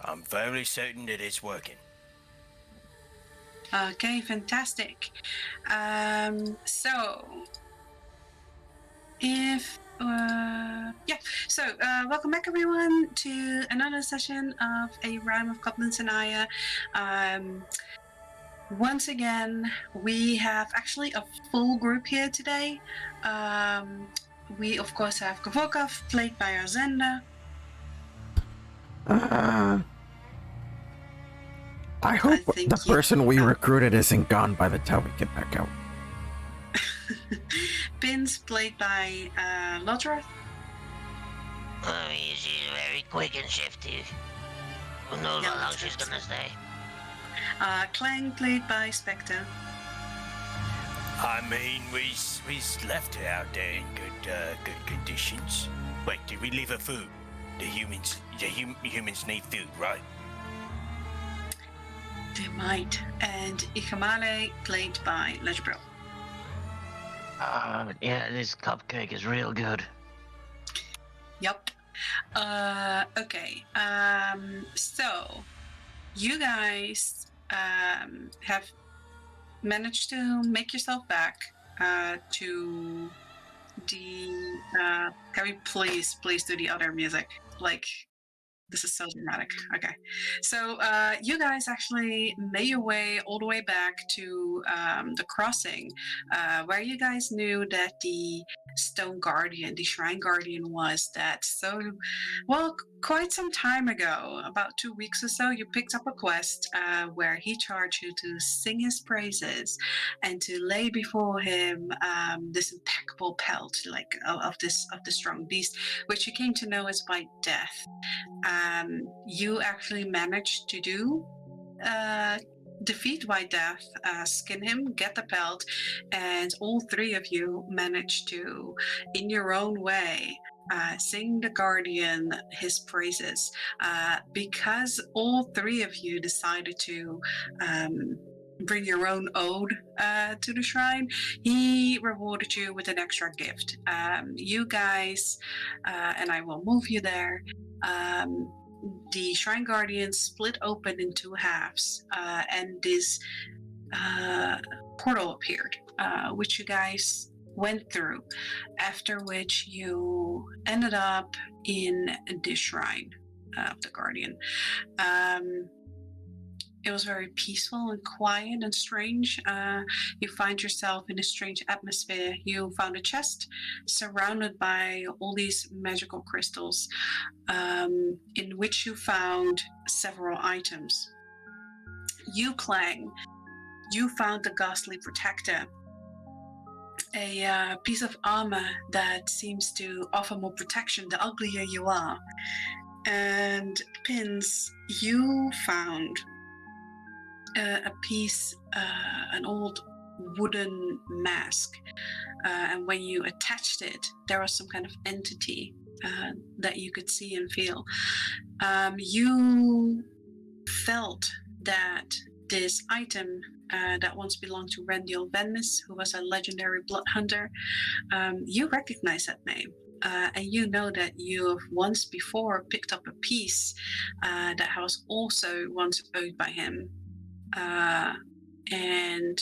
I'm fairly certain that it's working. Okay, fantastic. So, if welcome back everyone to another session of a round of Goblins and Aya. Once again, we have actually a full group here today. We of course have Kavokov, played by Arzenda. I hope the person we recruited isn't gone by the time we get back out. Pins, played by Lodrath. She's very quick and shifty. Who knows how long she's gonna stay? Clang, played by Spectre. I mean, we left her out there in good conditions. Wait, did we leave her food? The humans need food, right? They might. And Ikamale, played by Lejbro. Yeah, this cupcake is real good. Yup. Okay. So you guys have managed to make yourself back to the can we please do the other music? Like, this is so dramatic. Okay. So you guys actually made your way all the way back to the crossing where you guys knew that the Stone Guardian, the Shrine Guardian was that. So, well, quite some time ago, about 2 weeks or so, you picked up a quest where he charged you to sing his praises and to lay before him this impeccable pelt, like of this strong beast, which you came to know as White Death. You actually managed to do defeat White Death, skin him, get the pelt, and all three of you managed to, in your own way, sing the Guardian his praises. Because all three of you decided to bring your own ode to the shrine, he rewarded you with an extra gift. You guys, and I will move you there, the Shrine Guardian split open in two halves, and this portal appeared, which you guys went through, after which you ended up in the shrine of the Guardian. It was very peaceful and quiet and strange. You find yourself in a strange atmosphere. You found a chest surrounded by all these magical crystals, in which you found several items. You, Clang, you found the Ghastly Protector, a piece of armor that seems to offer more protection the uglier you are. And Pins, you found a piece, an old wooden mask, and when you attached it, there was some kind of entity that you could see and feel. You felt that this item that once belonged to Randiel Venmis, who was a legendary blood hunter, you recognize that name. And you know that you have once before picked up a piece that was also once owned by him. And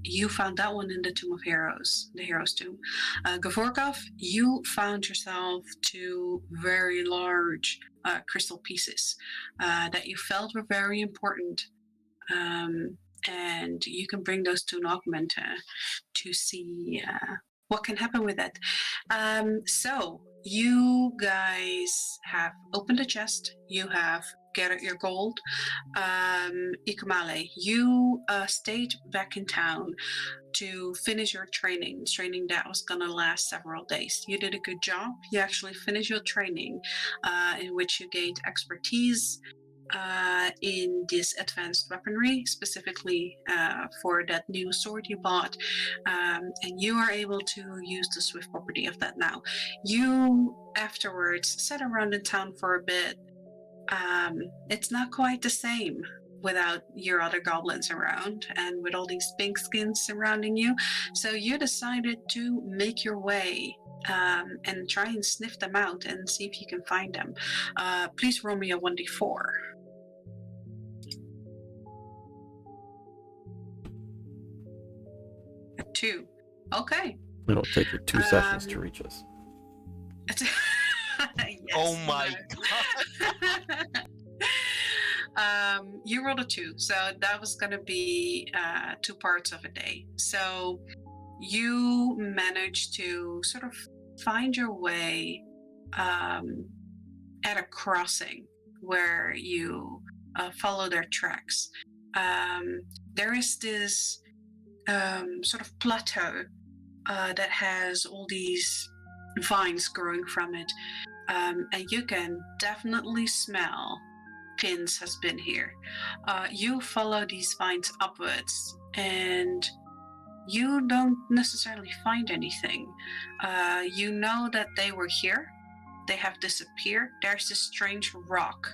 you found that one in the Tomb of Heroes, the Heroes Tomb. Gavorkov, you found yourself two very large crystal pieces that you felt were very important. And you can bring those to an augmenter to see what can happen with it. So you guys have opened a chest. You have gathered your gold. Ikamale, you stayed back in town to finish your training that was gonna last several days. You did a good job. You actually finished your training, in which you gained expertise in this advanced weaponry, specifically for that new sword you bought, and you are able to use the swift property of that now. You afterwards sat around in town for a bit. It's not quite the same without your other goblins around and with all these pink skins surrounding you, so you decided to make your way and try and sniff them out and see if you can find them. Please roll me a 1d4. 2. Okay. It'll take you 2 sessions to reach us. Yes, Oh my god. You rolled a 2, so that was gonna be 2 parts of a day. So you managed to sort of find your way at a crossing where you follow their tracks. There is this sort of plateau that has all these vines growing from it, and you can definitely smell Pins has been here. You follow these vines upwards, and you don't necessarily find anything. You know that they were here. They have disappeared. There's this strange rock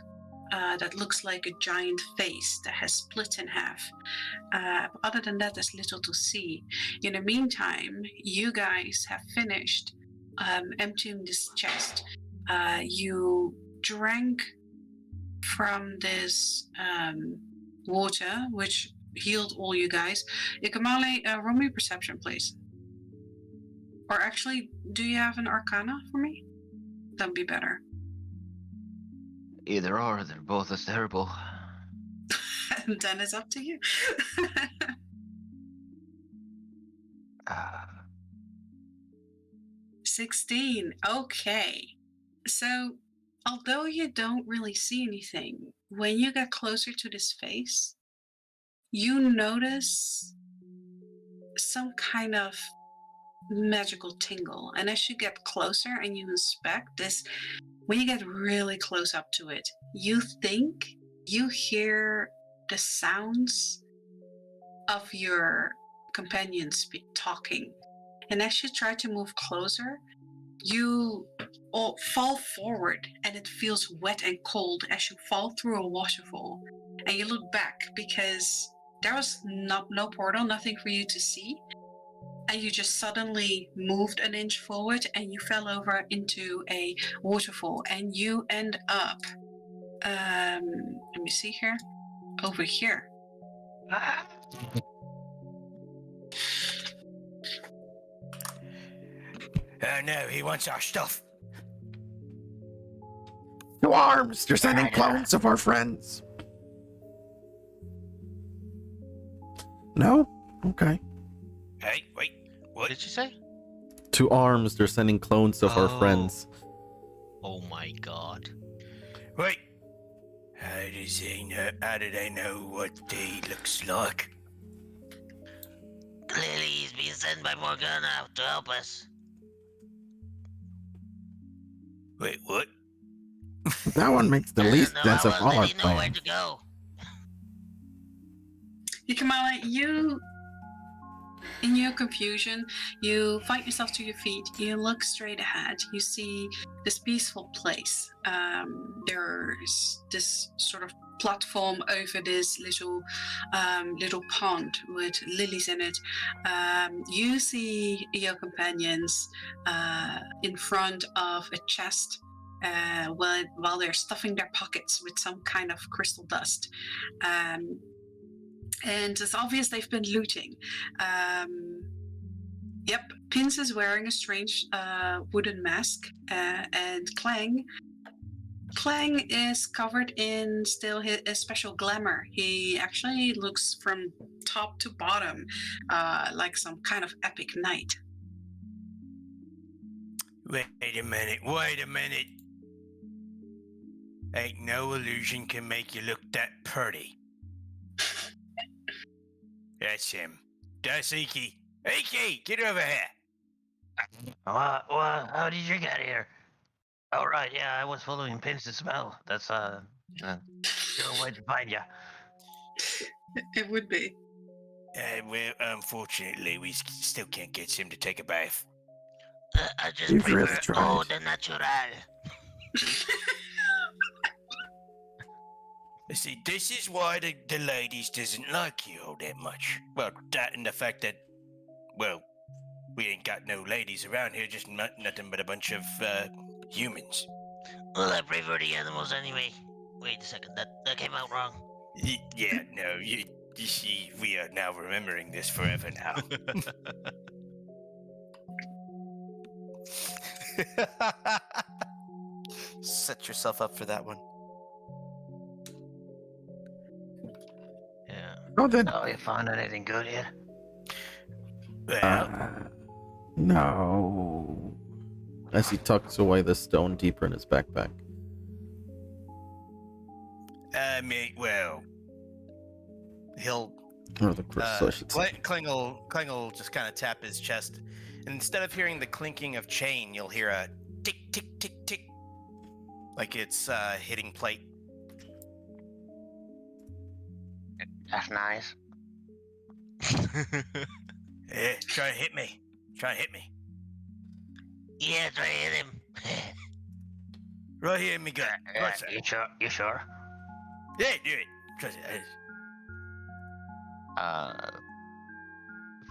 that looks like a giant face that has split in half. Other than that, there's little to see. In the meantime, you guys have finished emptying this chest. You drank from this water, which healed all you guys. Ikamale, roll me perception, please. Or actually, do you have an arcana for me? That'd be better. Either or, they're both as terrible. Then it's up to you. 16. Okay. So, although you don't really see anything, when you get closer to this face, you notice some kind of magical tingle. And as you get closer and you inspect this, when you get really close up to it, you think you hear the sounds of your companions talking. And as you try to move closer, you all fall forward, and it feels wet and cold as you fall through a waterfall. And you look back because there was no portal, nothing for you to see. And you just suddenly moved an inch forward and you fell over into a waterfall. And you end up, let me see here, over here. No, he wants our stuff. To arms! You're sending clones of our friends. No? Okay. Hey, wait, What what? did you say? To arms, they're sending clones of our Oh. friends. Oh my god. Wait. How do they know what he looks like? Clearly he's being sent by Morgana to help us. Wait, what? That one makes the I don't least know, sense how of else all did our he know where plans. to go? Ikamala, you, in your confusion, you find yourself to your feet. You look straight ahead. You see this peaceful place. There's this sort of platform over this little pond with lilies in it. You see your companions in front of a chest while they're stuffing their pockets with some kind of crystal dust. And it's obvious they've been looting. Yep, Pins is wearing a strange wooden mask, and Clang is covered in still his special glamour. He actually looks from top to bottom like some kind of epic knight. Wait a minute. Ain't no illusion can make you look that pretty. That's him. That's Iki. Iki, get over here. How did you get here? Oh, right, yeah, I was following Pins to smell. That's, sure way to find ya. It would be. Well, unfortunately, we still can't get him to take a bath. I just You've really prefer tried. eau de natural. See, this is why the ladies doesn't like you all that much. Well, that and the fact that, well, we ain't got no ladies around here, just nothing but a bunch of humans. Well, I prefer the animals anyway. Wait a second, that came out wrong. Yeah, no, You see, we are now remembering this forever now. Set yourself up for that one. Yeah. Oh, then. Oh, you found anything good yet? Well, No. As he tucks away the stone deeper in his backpack. well, he'll Or the crystal, I should say. Kling will just kind of tap his chest, and instead of hearing the clinking of chain, you'll hear a tick, tick, tick, tick, like it's hitting plate. That's nice. Yeah, try and hit me. Try and hit me. Yeah, try to hit him. Right here in me gut. Right, sir. You sure? You sure? Yeah, do it. Trust it.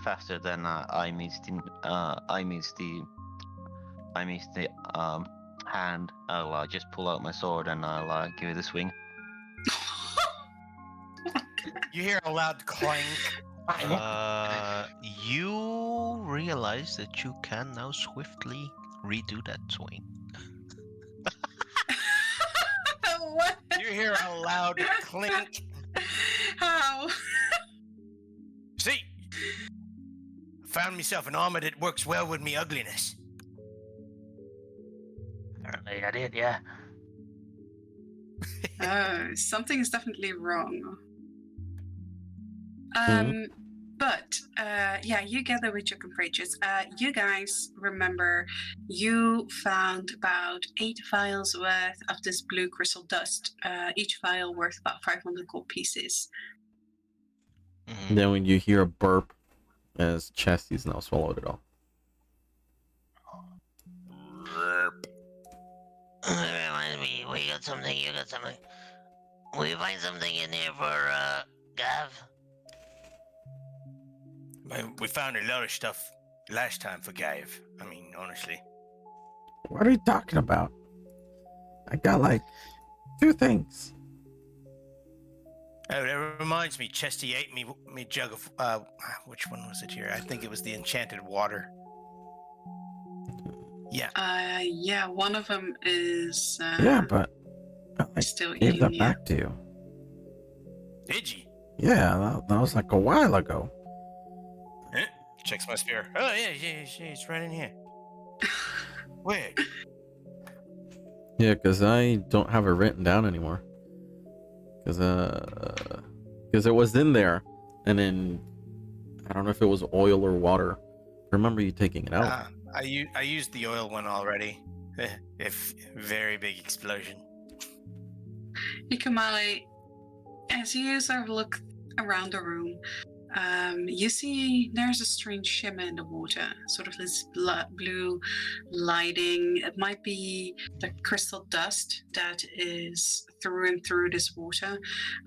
Faster than I miss the hand. I'll just pull out my sword and I'll give it a swing. You hear a loud clank. You realize that you can now swiftly redo that swing. What? You hear a loud clink. How? See? I found myself an armor that works well with me ugliness. Apparently I did, yeah. Oh, something is definitely wrong. But yeah, you gather with your compatriots. You guys remember you found about 8 vials worth of this blue crystal dust. Each vial worth about 500 gold pieces. Mhm. Then when you hear a burp, as Chesty's now swallowed it all. That reminds me, we got something, you got something. Will you find something in here for, Gav? Man, we found a lot of stuff last time for Gav. I mean, honestly. What are you talking about? I got like 2 things. Oh, that reminds me, Chesty ate me jug of, which one was it here? I think it was the enchanted water. Yeah. Yeah, one of them is Yeah, but I still gave eating that you. back to you. Did you? Yeah, that was like a while ago. Huh? Checks my spear. Oh, yeah, it's right in here. Where? Yeah, because I don't have it written down anymore. Because it was in there, and then I don't know if it was oil or water. I remember you taking it out. I used the oil one already. If very big explosion. Ikamale, as you sort of look around the room, you see there's a strange shimmer in the water, sort of this blue lighting. It might be the crystal dust that is through and through this water,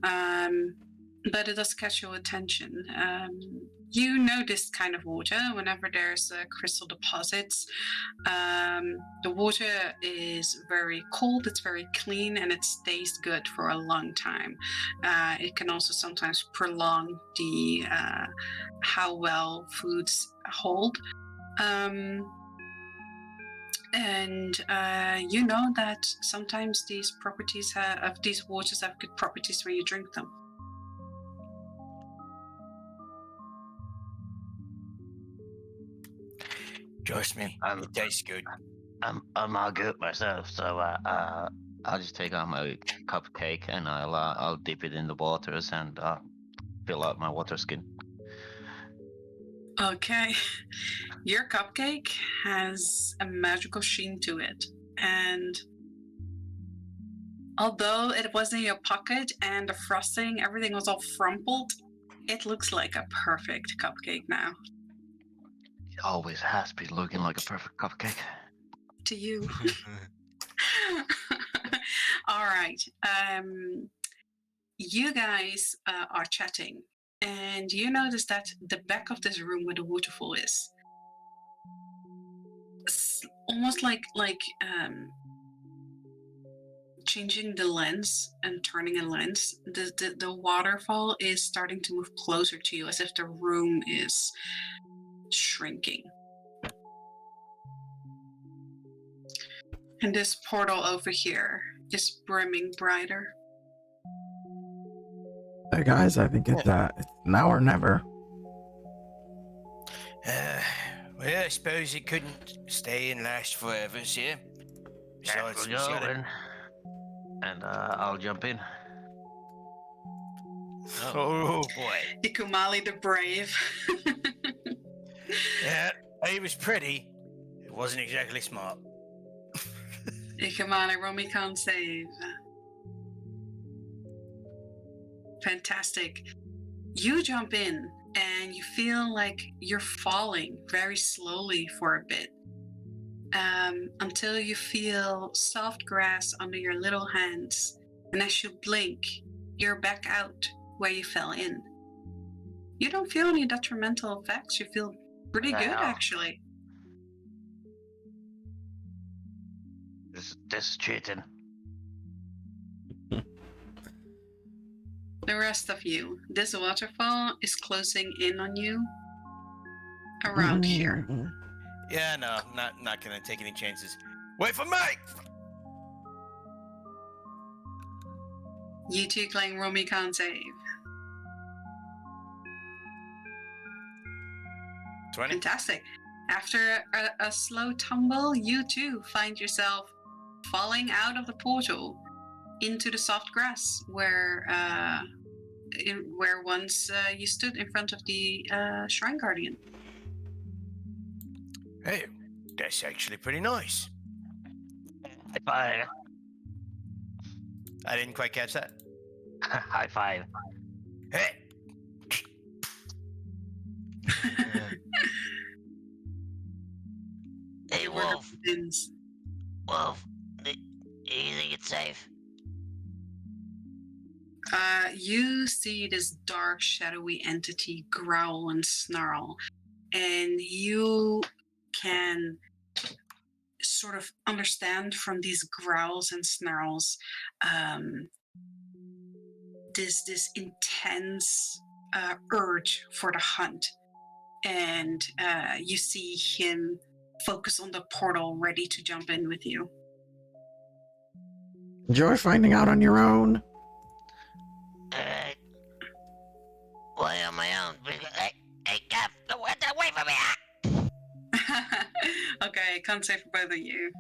but it does catch your attention. You know this kind of water whenever there's crystal deposits. The water is very cold, it's very clean, and it stays good for a long time. It can also sometimes prolong the how well foods hold. And you know that sometimes these properties of these waters have good properties when you drink them. Trust me, it tastes good. I'm all good myself, so I'll just take out my cupcake and I'll dip it in the waters and fill out my water skin. Okay. Your cupcake has a magical sheen to it. And although it was in your pocket and the frosting, everything was all frumpled, it looks like a perfect cupcake now. It always has been looking like a perfect cupcake. To you. All right. You guys are chatting, and you notice that the back of this room where the waterfall is, almost like changing the lens and turning a lens, the waterfall is starting to move closer to you, as if the room is shrinking. And this portal over here is brimming brighter. Hey guys, I think it's now or never. Well, I suppose it couldn't stay and last forever, yeah? There we go, and I'll jump in. Oh boy. Ikumali the Brave. Yeah, it was pretty. It wasn't exactly smart. Ikumali, roll me con save. Fantastic. You jump in and you feel like you're falling very slowly for a bit, until you feel soft grass under your little hands, and as you blink, you're back out where you fell in. You don't feel any detrimental effects. You feel pretty good, actually. This is cheating. The rest of you, this waterfall is closing in on you around here. Yeah, no, not gonna take any chances. Wait for me! You two playing Romy can't save. 20? Fantastic. After a slow tumble, you too find yourself falling out of the portal into the soft grass where once you stood in front of the Shrine Guardian. Hey, that's actually pretty nice. High five. I didn't quite catch that. High five. Hey! Hey, Wolf. Wins. Wolf, do you think it's safe? You see this dark, shadowy entity growl and snarl, and you can sort of understand from these growls and snarls this intense urge for the hunt, and you see him focus on the portal, ready to jump in with you. Enjoy finding out on your own. Alright. Why on my own? Hey, Gav, get away from me! Okay, can't say for both of you.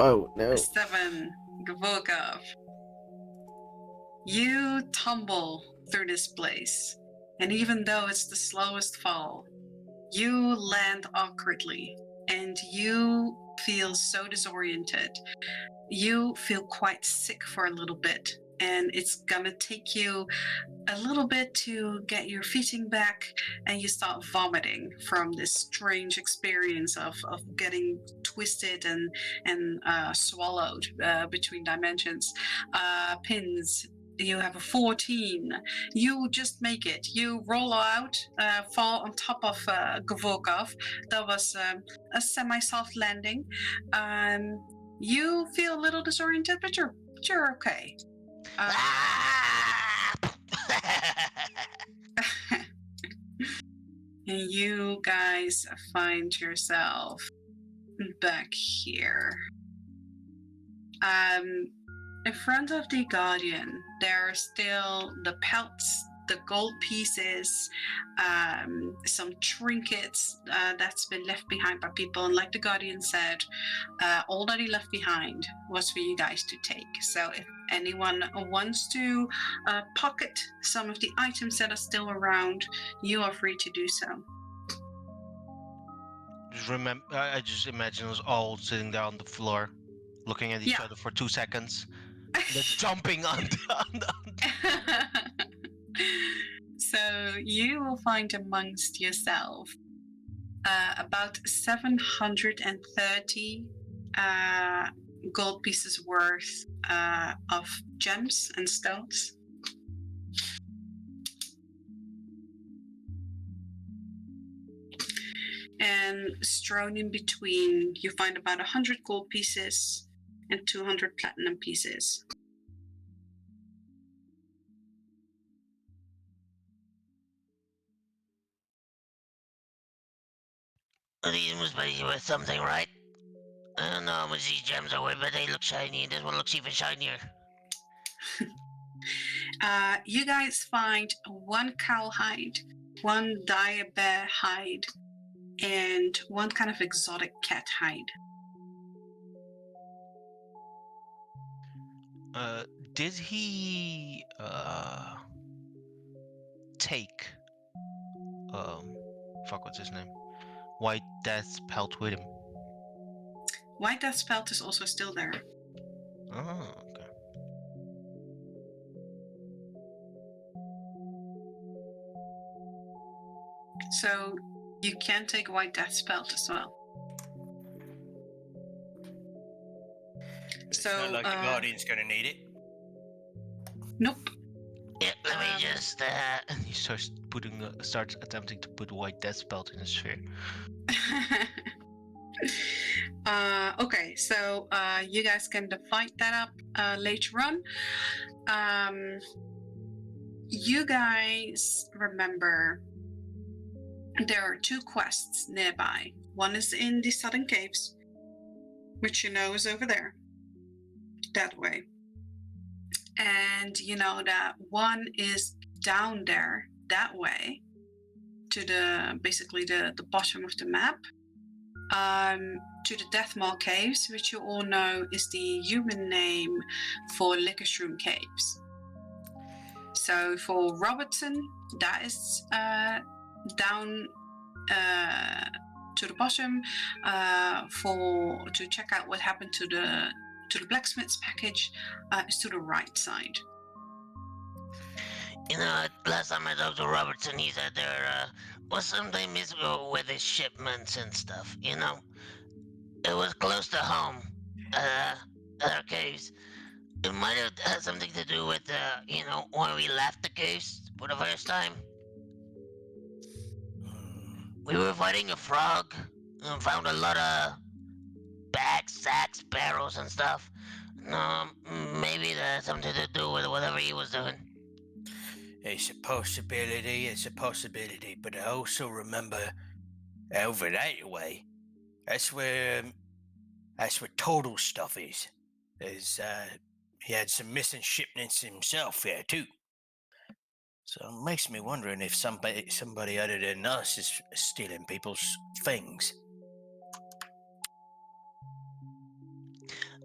Oh, no. 7, Gvorkov. You tumble through this place, and even though it's the slowest fall, you land awkwardly, and you feel so disoriented. You feel quite sick for a little bit, and it's gonna take you a little bit to get your feeling back, and you start vomiting from this strange experience of getting twisted and swallowed between dimensions. Pins, you have a 14. You just make it. You roll out, fall on top of Gvorkov. That was a semi-soft landing. You feel a little disoriented, but you're okay. And you guys find yourself back here. In front of the Guardian, there are still the pelts, the gold pieces, some trinkets that's been left behind by people. And like the Guardian said, all that he left behind was for you guys to take. So if anyone wants to pocket some of the items that are still around, you are free to do so. I just imagine us all sitting there on the floor, looking at each other for 2 seconds, and then jumping on So you will find amongst yourself about 730 gold pieces worth of gems and stones. And strewn in between, you find about 100 gold pieces, and 200 platinum pieces. These must be worth something, right? I don't know how much these gems are worth, but they look shiny. This one looks even shinier. You guys find one cow hide, one dire bear hide, and one kind of exotic cat hide. Did he take what's his name? White Death's pelt with him? White Death's pelt is also still there. Oh, okay. So you can take White Death's pelt as well. It's So not like the Guardian's gonna need it. nope. Yeah, let me just And he starts attempting to put White Death's belt in his sphere. Okay, so you guys can divide that up later on. You guys remember there are 2 quests nearby. One is in the Southern Caves, which you know is over there, that way. And you know that one is down there, that way, to the basically the bottom of the map. To the Deathmaw Caves, which you all know is the human name for Lickershroom Caves. So for Robertson, that is down to the bottom. To check out what happened to the blacksmith's package, is to the right side. You know, last time I talked to Robertson, he said there was something missing with his shipments and stuff, you know? It was close to home, our caves. It might have had something to do with, you know, when we left the caves for the first time. We were fighting a frog and found a lot of bags, sacks, barrels, and stuff. Maybe that had something to do with whatever he was doing. It's a possibility, but I also remember over that way, that's where Total stuff is. He had some missing shipments himself there too. So it makes me wondering if somebody other than us is stealing people's things.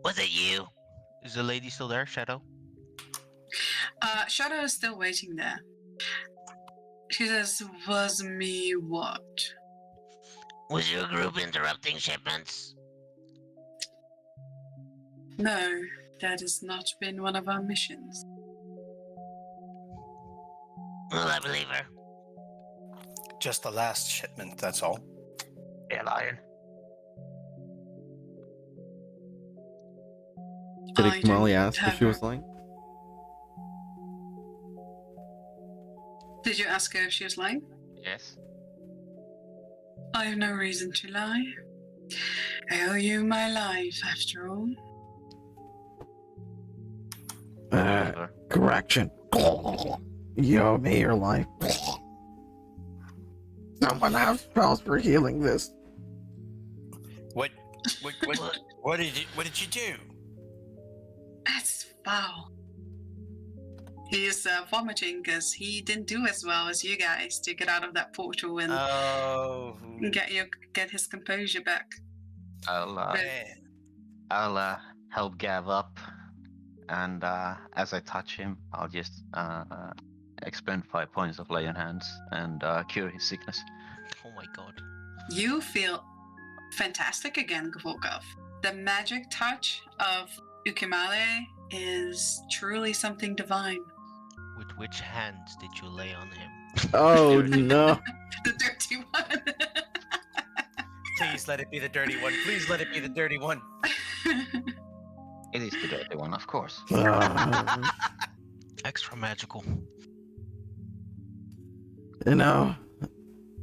Was it you? Is the lady still there, Shadow? Shadow is still waiting there. She says, "Was me what?" Was your group interrupting shipments? No, that has not been one of our missions. Well, I believe her. Just the last shipment, that's all. Yeah, lying. Did Molly don't ask if have she was her- lying? Did you ask her if she was lying? Yes. I have no reason to lie. I owe you my life, after all. Whatever. Correction. You owe me your life. Someone have spells for healing this. What did you do? That's foul. He is vomiting because he didn't do as well as you guys to get out of that portal and Oh, get his composure back. I'll help Gav up, and as I touch him, I'll just expend 5 points of lay on hands and cure his sickness. Oh my god. You feel fantastic again, Gvorkov. The magic touch of Ukimale is truly something divine. With which hands did you lay on him? Oh no. The dirty one. please let it be the dirty one. Please let it be the dirty one. It is the dirty one, of course. Extra magical. You know,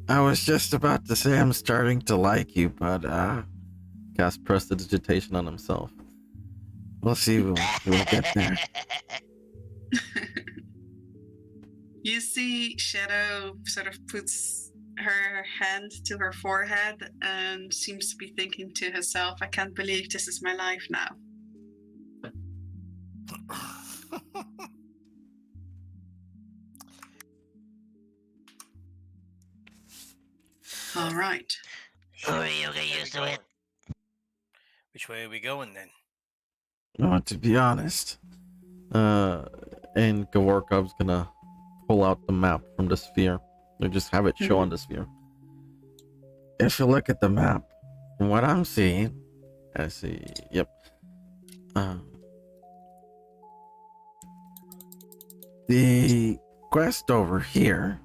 I was just about to say I'm starting to like you, but Cast prestidigitation on himself. We'll see. We'll get there. You see Shadow sort of puts her hand to her forehead and seems to be thinking to herself, I can't believe this is my life now. All right. Hurry, you'll get used to it. Which way are we going then? To be honest, And Gavorkov's gonna pull out the map from the sphere. Or just have it show on the sphere. if you look at the map, from what I'm seeing, I see. Yep. the quest over here,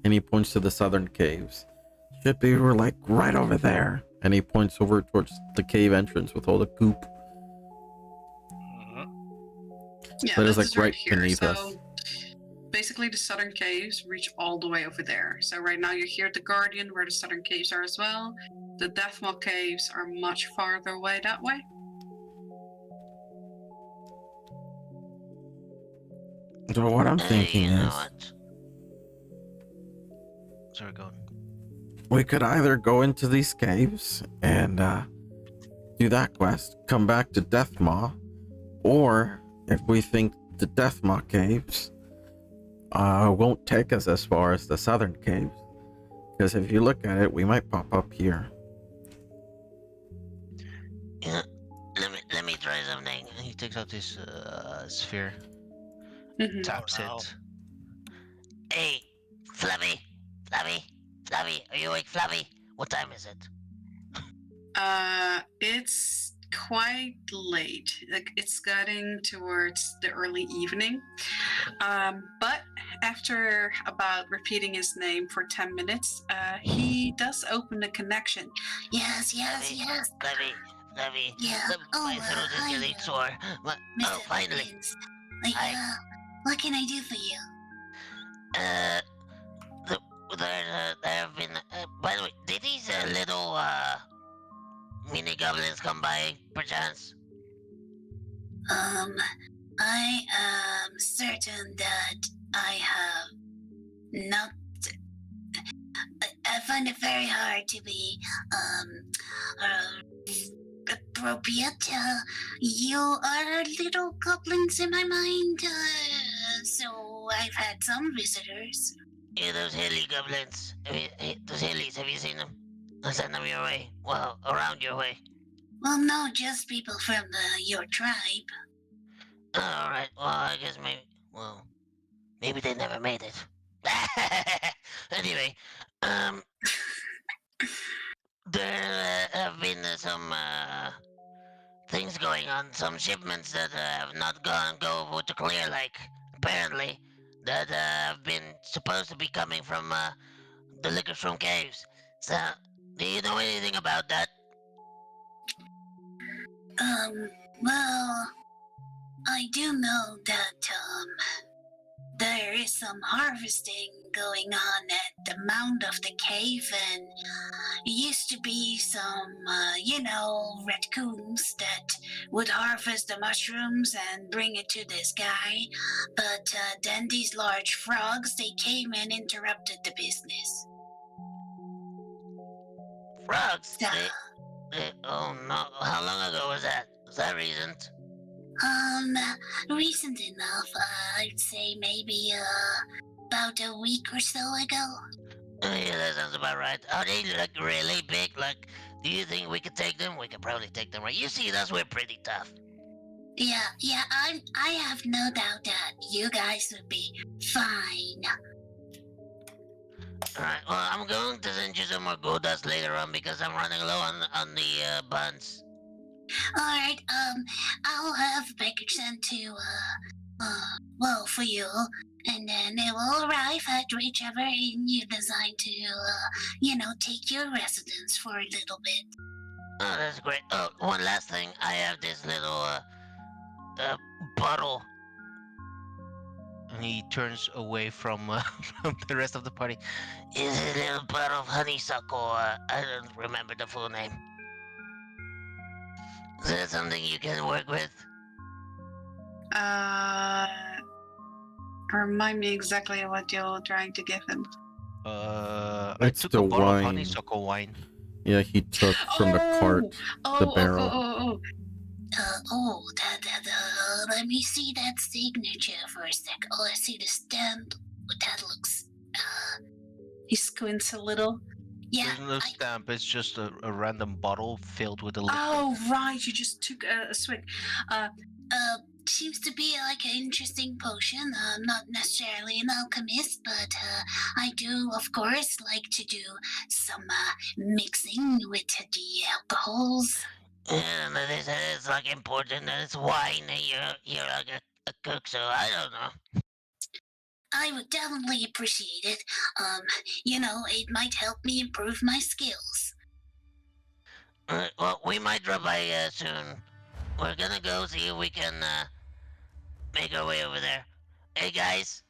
And he points to the southern caves. should be like right over there. And he points over towards the cave entrance with all the goop. Yeah, That is, this like, is right here. beneath so us. basically the southern caves reach all the way over there. So right now you're here at the Guardian where the southern caves are as well. The Deathmaw caves are much farther away that way. So what I'm thinking You know is, what? Sorry, go on. we could either go into these caves and do that quest, come back to Deathmaw, or if we think the Deathmaw caves won't take us as far as the southern caves, because if you look at it, we might pop up here. You know, let me try something. And he takes out his sphere, Mhm. taps Oh, no. it. Hey, Fluffy, are you awake, Fluffy? What time is it? It's quite late. Like it's getting towards the early evening. But after about repeating his name for 10 minutes, he does open the connection. Yes, Fluffy, Yeah. my throat is Hi, getting sore. Mr. Finally. Evans. Hi. What can I do for you? Uh, there have been. By the way, did these little mini goblins come by, perchance? I am certain that I have not. I find it very hard to be appropriate. You are little goblins in my mind, so I've had some visitors. Yeah, those hilly goblins. Those hillies, have you seen them? I'll send them your way. Well, around your way. Well, no, just people from your tribe. Alright, well, I guess maybe they never made it. Anyway, there have been some things going on, some shipments that have not go over to Clear Lake, apparently, that have been supposed to be coming from the Liquorstrom Caves. So, do you know anything about that? Well, I do know that, there is some harvesting going on at the mount of the cave, and used to be some, raccoons that would harvest the mushrooms and bring it to this guy. But then these large frogs, they came and interrupted the business. Frogs? So, Oh no, how long ago was that? Was that recent? recent enough, I'd say maybe, about a week or so ago. Yeah, that sounds about right. Are they like really big? Like, do you think we could take them? We could probably take them, right? You see us, we're pretty tough. Yeah, I have no doubt that you guys would be fine. Alright, well, I'm going to send you some more gold dust later on because I'm running low on the buns. Alright, I'll have a package sent to, for you, and then it will arrive at whichever inn you decide to, take your residence for a little bit. Oh, that's great. Oh, one last thing. I have this little, bottle. And he turns away from, from the rest of the party. It's a little bottle of honeysuckle. I don't remember the full name. Is that something you can work with? Remind me exactly what you're trying to give him. I It's took the a bottle of wine. honeysuckle wine. Yeah, he took from the cart the barrel. Let me see that signature for a sec. Oh, I see the stamp. That looks. He squints a little. Yeah. There's no stamp. It's just a random bottle filled with a liquid. Oh, right. You just took a swig. Seems to be like an interesting potion. I'm not necessarily an alchemist, but I do, of course, like to do some mixing with the alcohols. And they said it's like important that it's wine and you're like a cook, so I don't know. I would definitely appreciate it. It might help me improve my skills. Well, we might drop by soon. We're gonna go see if we can make our way over there. Hey guys,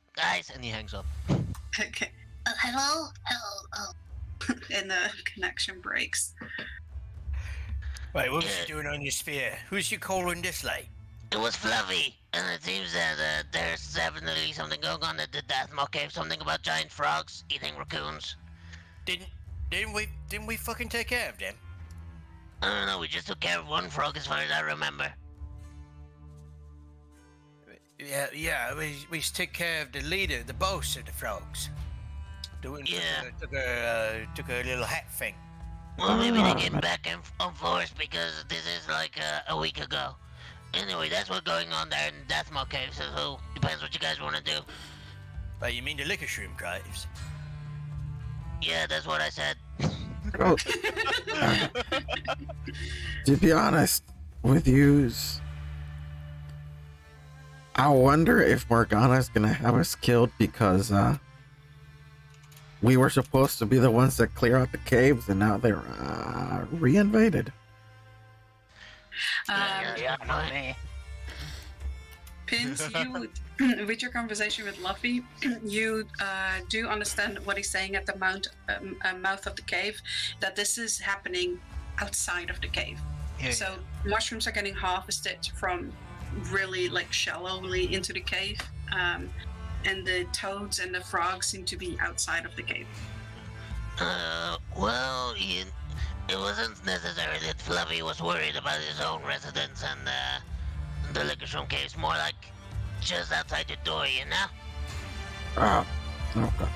And he hangs up. Okay. Hello? Hello? And the connection breaks. Right, what was you doing on your sphere? Who's you calling this late? It was Fluffy, and it seems that there's definitely something going on at the Deathmaw Cave. Something about giant frogs eating raccoons. Didn't we fucking take care of them? I don't know. We just took care of one frog, as far as I remember. Yeah. We took care of the leader, the boss of the frogs. The one took a little hat thing. Well, maybe they came back on force because this is like a week ago. Anyway, that's what's going on there in Deathmaw Cave, so depends what you guys want to do. You mean the liquor shroom caves? Yeah, that's what I said. Well, to be honest with yous, I wonder if Morgana's gonna have us killed because we were supposed to be the ones that clear out the caves, and now they're reinvaded. Not me. Pins, you, with your conversation with Luffy, you do understand what he's saying at the mouth of the cave, that this is happening outside of the cave. So mushrooms are getting harvested from really shallowly into the cave, and the toads and the frogs seem to be outside of the cave. Well, it wasn't necessary that Fluffy was worried about his own residence and the liquor shroom cave's more like just outside the door, you know? Okay.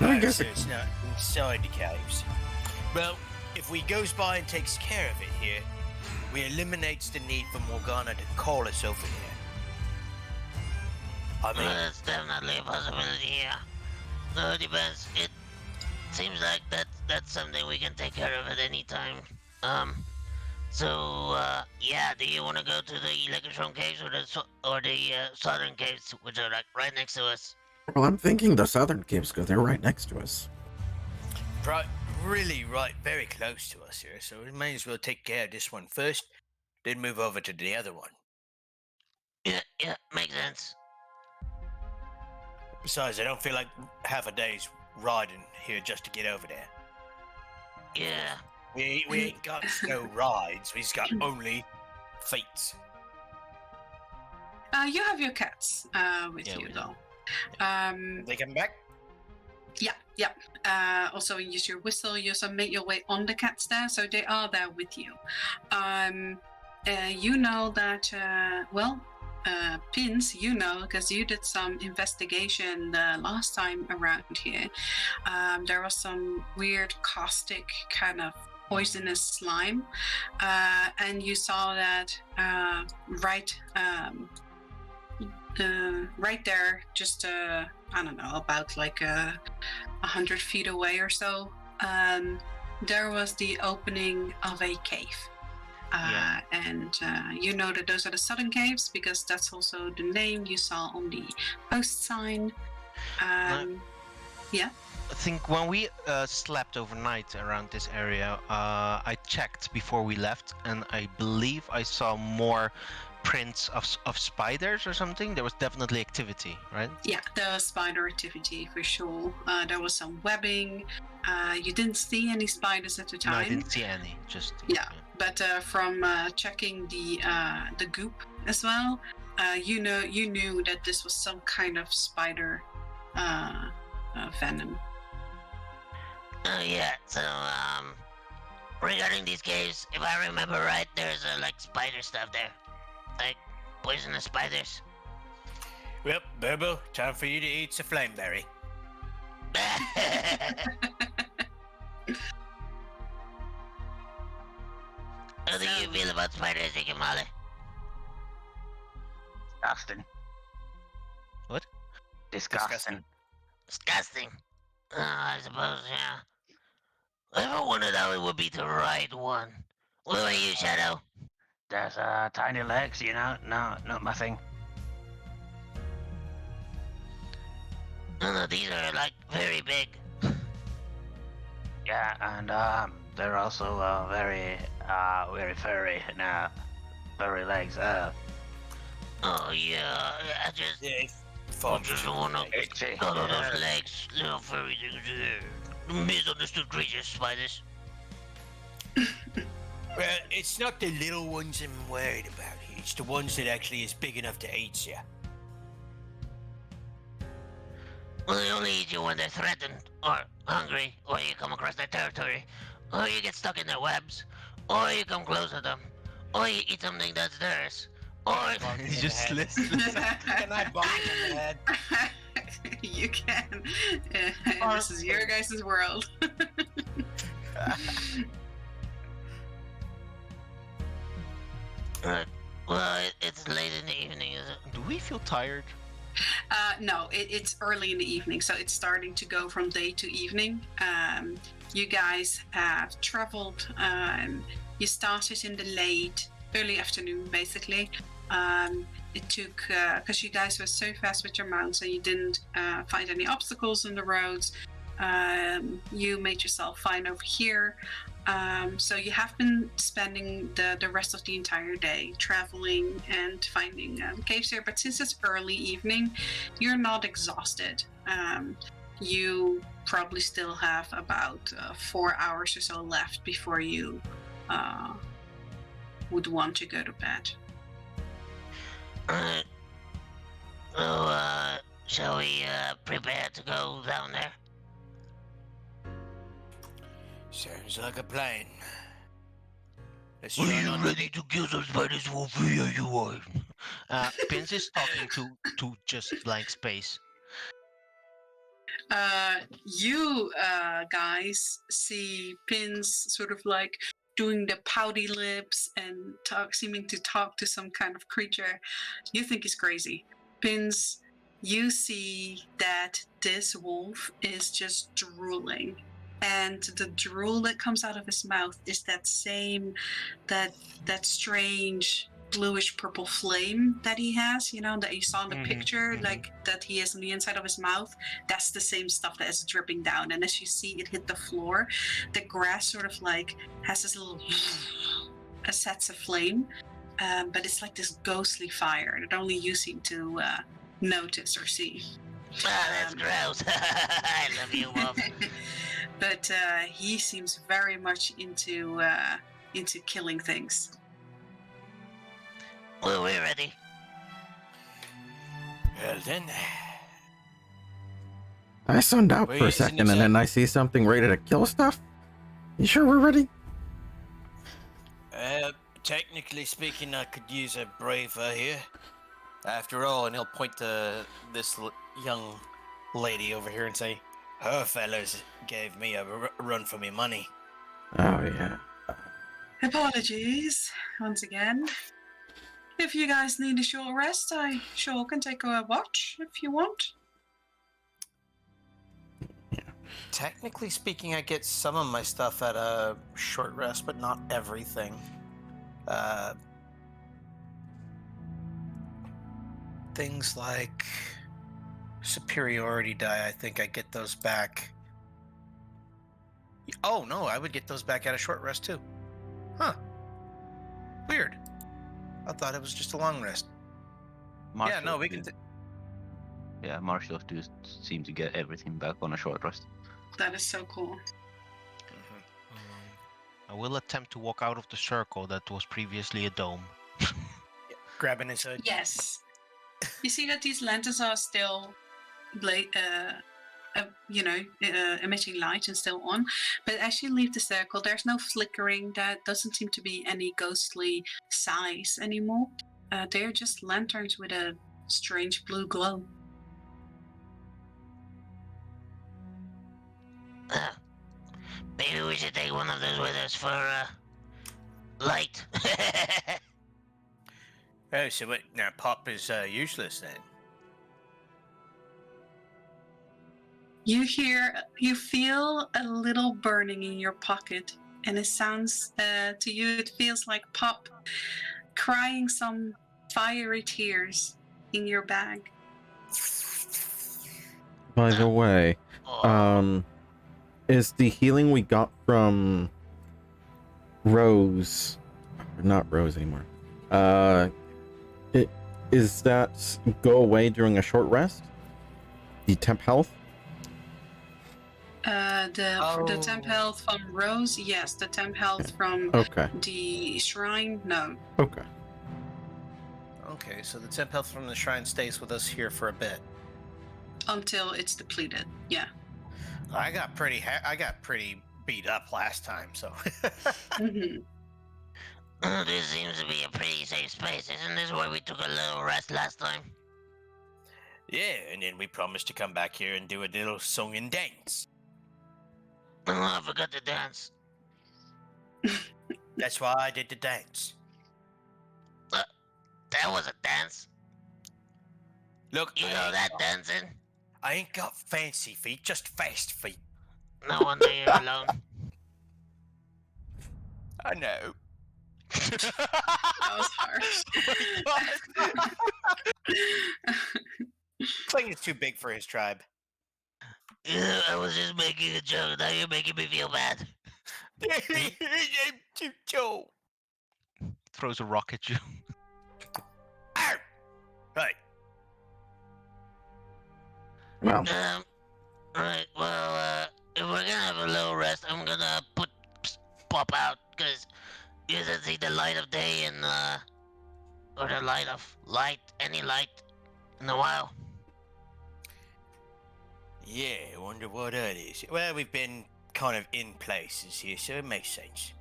I guess it's not inside the caves. Well, if we goes by and takes care of it here, we eliminates the need for Morgana to call us over here. I mean, Well, that's definitely a possibility, yeah. No, it depends. It seems like that's something we can take care of at any time. Yeah, do you want to go to the liquor shroom caves or the southern caves, which are like right next to us? Well, I'm thinking the southern caves because they're right next to us. right, very close to us here, so we may as well take care of this one first, then move over to the other one. Yeah, makes sense. Besides, I don't feel like half a day's riding here just to get over there. Yeah. We ain't got no rides, we've got only feet. You have your cats with you, though. They come back? Yeah. Also, you use your whistle. You also make your way on the cats there, so they are there with you. You know that, Pins, you know, because you did some investigation the last time around here. There was some weird caustic kind of poisonous slime, and you saw that right there, just I don't know, about 100 feet away or so, there was the opening of a cave. And you know that those are the southern caves because that's also the name you saw on the post sign. Yeah. I think when we slept overnight around this area, I checked before we left, and I believe I saw more prints of spiders or something. There was definitely activity, right? Yeah, there was spider activity for sure. There was some webbing. You didn't see any spiders at the time. No, I didn't see any. Just Yeah, but from checking the goop as well, you knew that this was some kind of spider venom. Oh yeah. So regarding these caves, if I remember right, there's like spider stuff there, like poisonous spiders. Well, Burbo, time for you to eat some flameberry. How do you feel about spiders, Ikemale? Disgusting. What? Disgusting. Disgusting. I suppose, yeah. I ever wondered how it would be to ride one. What about you, Shadow? There's tiny legs, you know. No, not my thing. No, these are like very big. Yeah, and they're also very furry. Now, furry legs. Oh yeah, I just don't wanna Itchy. cut all those legs, little furry things. Misunderstood creatures, spiders. Well, it's not the little ones I'm worried about. It's the ones that actually is big enough to eat you. Well, they only eat you when they're threatened, or hungry, or you come across their territory, or you get stuck in their webs, or you come close to them, or you eat something that's theirs, or He's just listless. Can I bonk him in the head? You can. Or- This is your guys' world. well, it's late in the evening, is it? Do we feel tired? No, it's early in the evening, so it's starting to go from day to evening. You guys have traveled. You started in the early afternoon, basically. It took, because you guys were so fast with your mounts and you didn't find any obstacles on the roads, you made yourself fine over here. So you have been spending the rest of the entire day traveling and finding caves here, but since it's early evening, you're not exhausted. You probably still have about 4 hours or so left before you would want to go to bed. So, shall we prepare to go down there? Sounds like a plan. Let's Are try you not to ready to kill some spiders for free? Are you are? Pins is talking to just blank space. You guys see Pins sort of like doing the pouty lips and seeming to talk to some kind of creature. You think he's crazy. Pins, you see that this wolf is just drooling. And the drool that comes out of his mouth is that strange bluish purple flame that he has, that you saw in the picture, like that he has on the inside of his mouth. That's the same stuff that is dripping down. And as you see it hit the floor, the grass sort of like has this little sets of flame, but it's like this ghostly fire that only you seem to notice or see. Ah, that's gross. I love you, Wolf. But he seems very much into killing things. Well, we're ready. Well then, I zoned out We're for a using second and then exact- I see something ready to kill stuff. You sure we're ready? technically speaking, I could use a braver here. After all, and he'll point to this young lady over here and say, her fellas gave me a run for me money. Oh, yeah. Apologies once again. If you guys need a short rest, I sure can take a watch if you want. Technically speaking, I get some of my stuff at a short rest, but not everything. Things like superiority die, I think I get those back. Oh no, I would get those back at a short rest too. Huh. Weird. I thought it was just a long rest. Yeah, no, we can. Yeah, martials do seem to get everything back on a short rest. That is so cool. I will attempt to walk out of the circle that was previously a dome. Grabbing his hood. Yes. You see that these lanterns are still emitting light and still on. But as you leave the circle, there's no flickering. That doesn't seem to be any ghostly size anymore. They're just lanterns with a strange blue glow. Maybe we should take one of those with us for light. Oh, so what? Now pop is useless then. You feel a little burning in your pocket, and it sounds to you, it feels like Pop crying some fiery tears in your bag. By the way, is the healing we got from Rose, not Rose anymore, is that go away during a short rest? The temp health? The temp health from Rose, yes. The temp health from the shrine, no. Okay. Okay, so the temp health from the shrine stays with us here for a bit. Until it's depleted, yeah. I got pretty beat up last time, so. Mm-hmm. This seems to be a pretty safe space. Isn't this where we took a little rest last time? Yeah, and then we promised to come back here and do a little song and dance. Oh, I forgot to dance. That's why I did the dance. That was a dance. Look, You know that dancing? I ain't got fancy feet, just fast feet. No wonder you're alone. I know. That was harsh. Cling is too big for his tribe. Yeah, I was just making a joke. Now you're making me feel bad. I'm too tall. Throws a rock at you. Ow! Right. Well, Right, well, if we're gonna have a little rest, I'm gonna put Pop out, because he doesn't see the light of day and, or the light of light, any light, in a while. Yeah, I wonder what that is. Well, we've been kind of in places here, so it makes sense.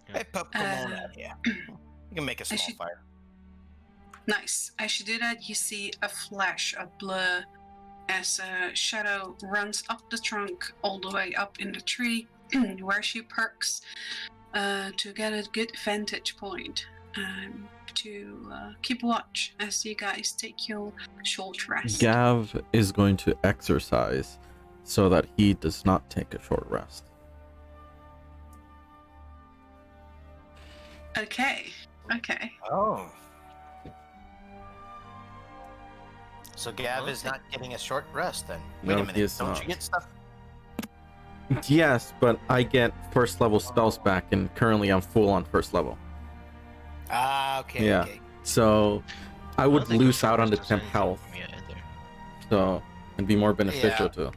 Yeah. Hey, Pup, come on out here. You can make a small should- fire. Nice. As you do that, you see a flash, a blur, as a shadow runs up the trunk all the way up in the tree, where she perks to get a good vantage point to keep watch as you guys take your short rest. Gav is going to exercise so that he does not take a short rest. Okay. Oh. So Gav Okay. is not getting a short rest then? No, Wait a he minute, is don't not. you get stuff? Yes, but I get first level spells back, and currently I'm full on first level. Ah, okay, Yeah. okay. So I don't would think a lose short out on the rest does temp anything health, for me either. so it'd be more beneficial Yeah. to.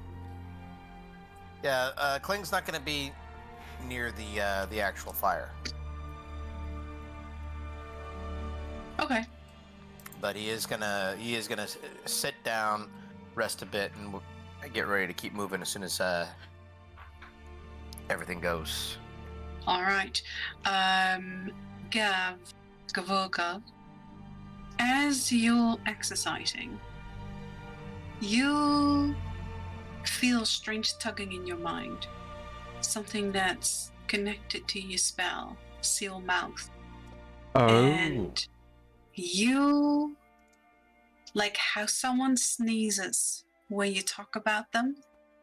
Yeah, Kling's not going to be near the actual fire, Okay. but he is gonna sit down, rest a bit, and we'll get ready to keep moving as soon as everything goes. All right. Gavorka, as you're exercising, you feel strange tugging in your mind. Something that's connected to your spell, Seal Mouth. Oh, And you, like how someone sneezes when you talk about them,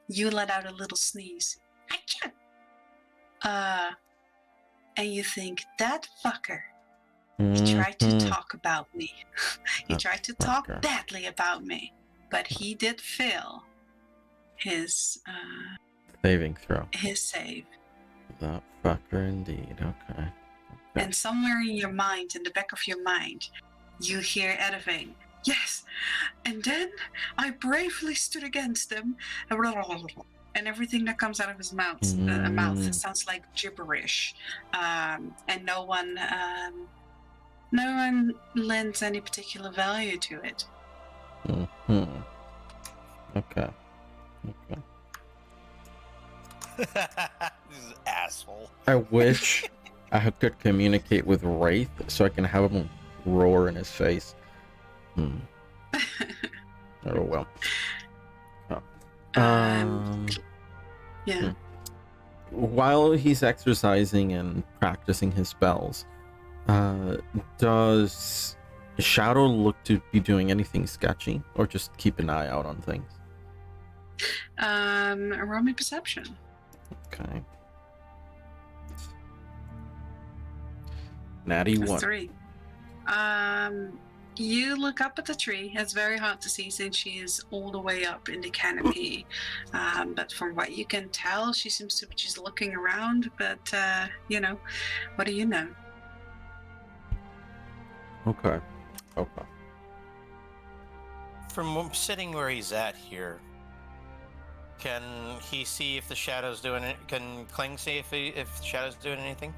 you let out a little sneeze. Achoo! And you think, that fucker, he tried to mhm. talk about me. He That tried to talk fucker. badly about me. But he did fail his Saving throw. save. That fucker indeed. Okay. And somewhere in your mind, in the back of your mind, you hear Edivane, yes. And then I bravely stood against him. And everything that comes out of his mouth Mm. sounds like gibberish. And no one No one lends any particular value to it. Hmm. Okay. Okay. This is asshole. I wish I could communicate with Wraith so I can have him roar in his face. Oh well. Yeah. While he's exercising and practicing his spells, does Shadow look to be doing anything sketchy, or just keep an eye out on things? Roll me perception. Okay. Natty That's 1. 3. You look up at the tree. It's very hard to see since she is all the way up in the canopy. But from what you can tell, she seems to be just looking around. But, what do you know? Okay. Okay. From sitting where he's at here, can he see if the shadow's doing it? Can Kling see if the shadow's doing anything?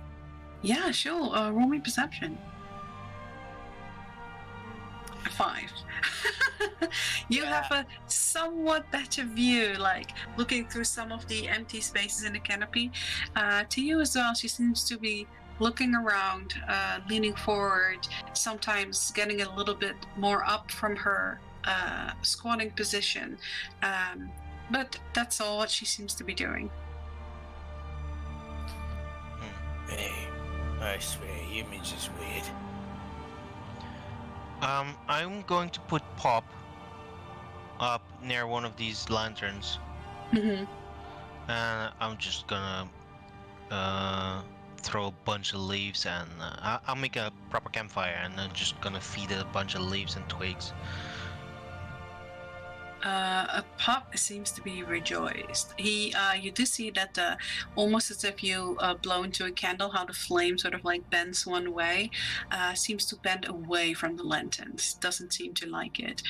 Yeah, sure. Roll me perception. 5. You have a somewhat better view, like looking through some of the empty spaces in the canopy. To you as well, she seems to be looking around, leaning forward, sometimes getting a little bit more up from her squatting position. But that's all what she seems to be doing. Hey, I swear, humans is weird. I'm going to put Pop up near one of these lanterns, Mm-hmm. and I'm just gonna throw a bunch of leaves, and I'll make a proper campfire, and I'm just gonna feed it a bunch of leaves and twigs. A Pop seems to be rejoiced. You do see that almost as if you blow into a candle, how the flame sort of like bends one way, seems to bend away from the lanterns. Doesn't seem to like it,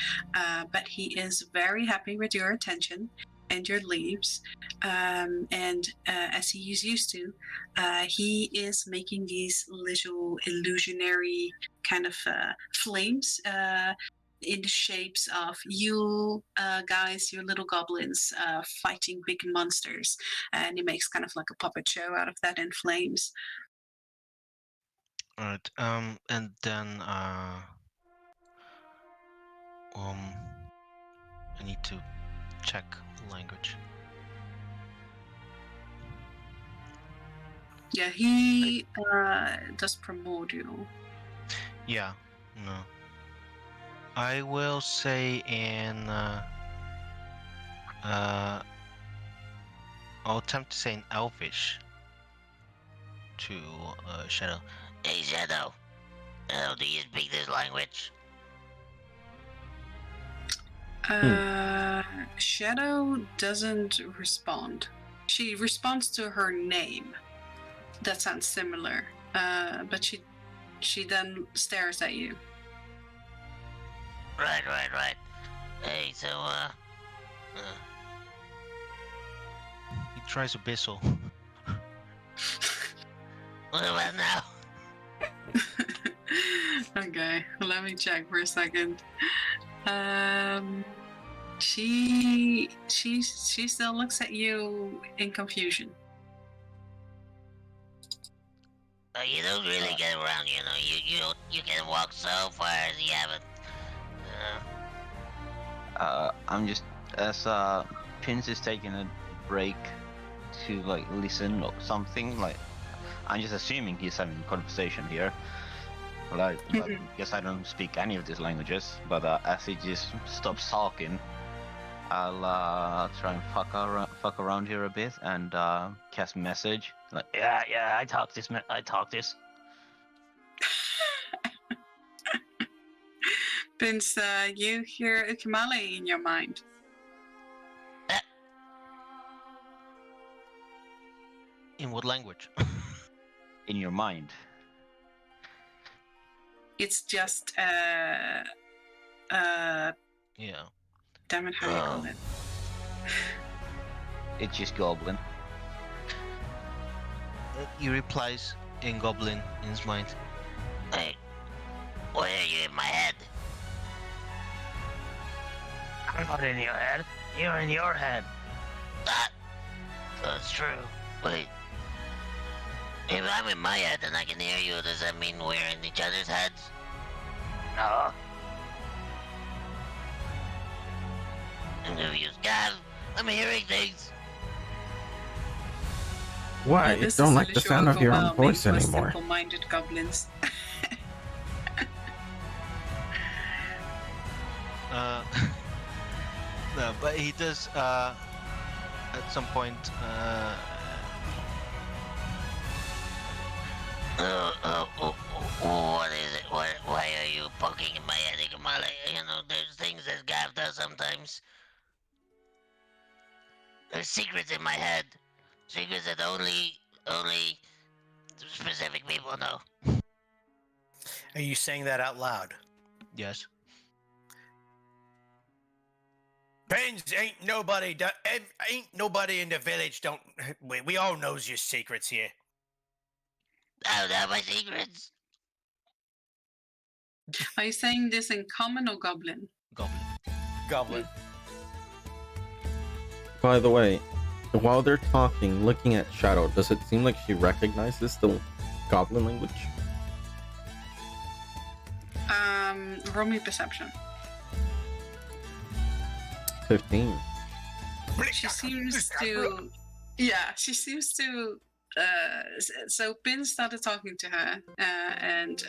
but he is very happy with your attention and your leaves. And as he is used to, he is making these little illusionary kind of flames. In the shapes of you guys, your little goblins, fighting big monsters, and he makes kind of like a puppet show out of that in flames. Alright, and then I need to check language. Yeah, he does primordial. Yeah, no. I will say in I'll attempt to say in Elvish to Shadow. Hey, Shadow. Do you speak this language? Shadow doesn't respond. She responds to her name. That sounds similar, but she then stares at you. Right. Hey, so, He tries Abyssal. what about now? Okay, let me check for a second. She still looks at you in confusion. You don't really get around, you know. You can walk so far as you haven't. I'm just as Pins is taking a break to like listen or something. Like I'm just assuming he's having a conversation here. Well, I guess I don't speak any of these languages, but as he just stops talking, I'll try and fuck around here a bit and cast message. Like, yeah, I talk this. Vince, you hear Ukamale in your mind. In what language? In your mind. It's just Yeah. damn it, how do you call it? It's just Goblin. He replies in Goblin in his mind. Hey, Why are you in my head? I'm not in your head. You're in your head. That's true. Wait. If I'm in my head and I can hear you, does that mean we're in each other's heads? No. I'm confused. Gav, I'm hearing things. Why? You This don't is like the sound of your own overwhelming voice for anymore. Simple-minded goblins. No, but he does at some point What is it? Why are you poking in my head, Ikamale? You know, there's things that Gav does sometimes. There's secrets in my head. Secrets that only specific people know. Are you saying that out loud? yes. Pins, ain't nobody in the village don't. We all knows your secrets here. Oh, now my secrets. Are you saying this in common or goblin? Goblin. Goblin. By the way, while they're talking, looking at Shadow, does it seem like she recognizes the goblin language? Roll me perception. 15. She seems to, she seems to. So Pin started talking to her, and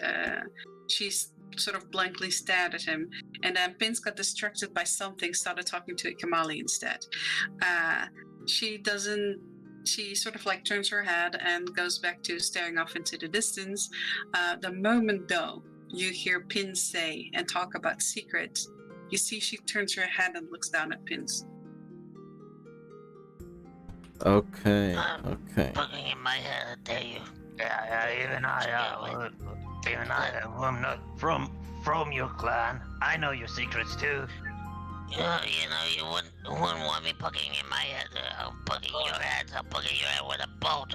she's sort of blankly stared at him, and then Pin's got distracted by something, started talking to Kamali instead. She doesn't. She sort of like turns her head and goes back to staring off into the distance. The moment though you hear Pin say and talk about secrets, you see she turns her head and looks down at Pin's. Okay, okay. Poking in my head, I dare you. Yeah, even I, I'm not from your clan. I know your secrets too. You know, you wouldn't want me poking in my head. I'm poking your head. I'm poking your head with a bolt.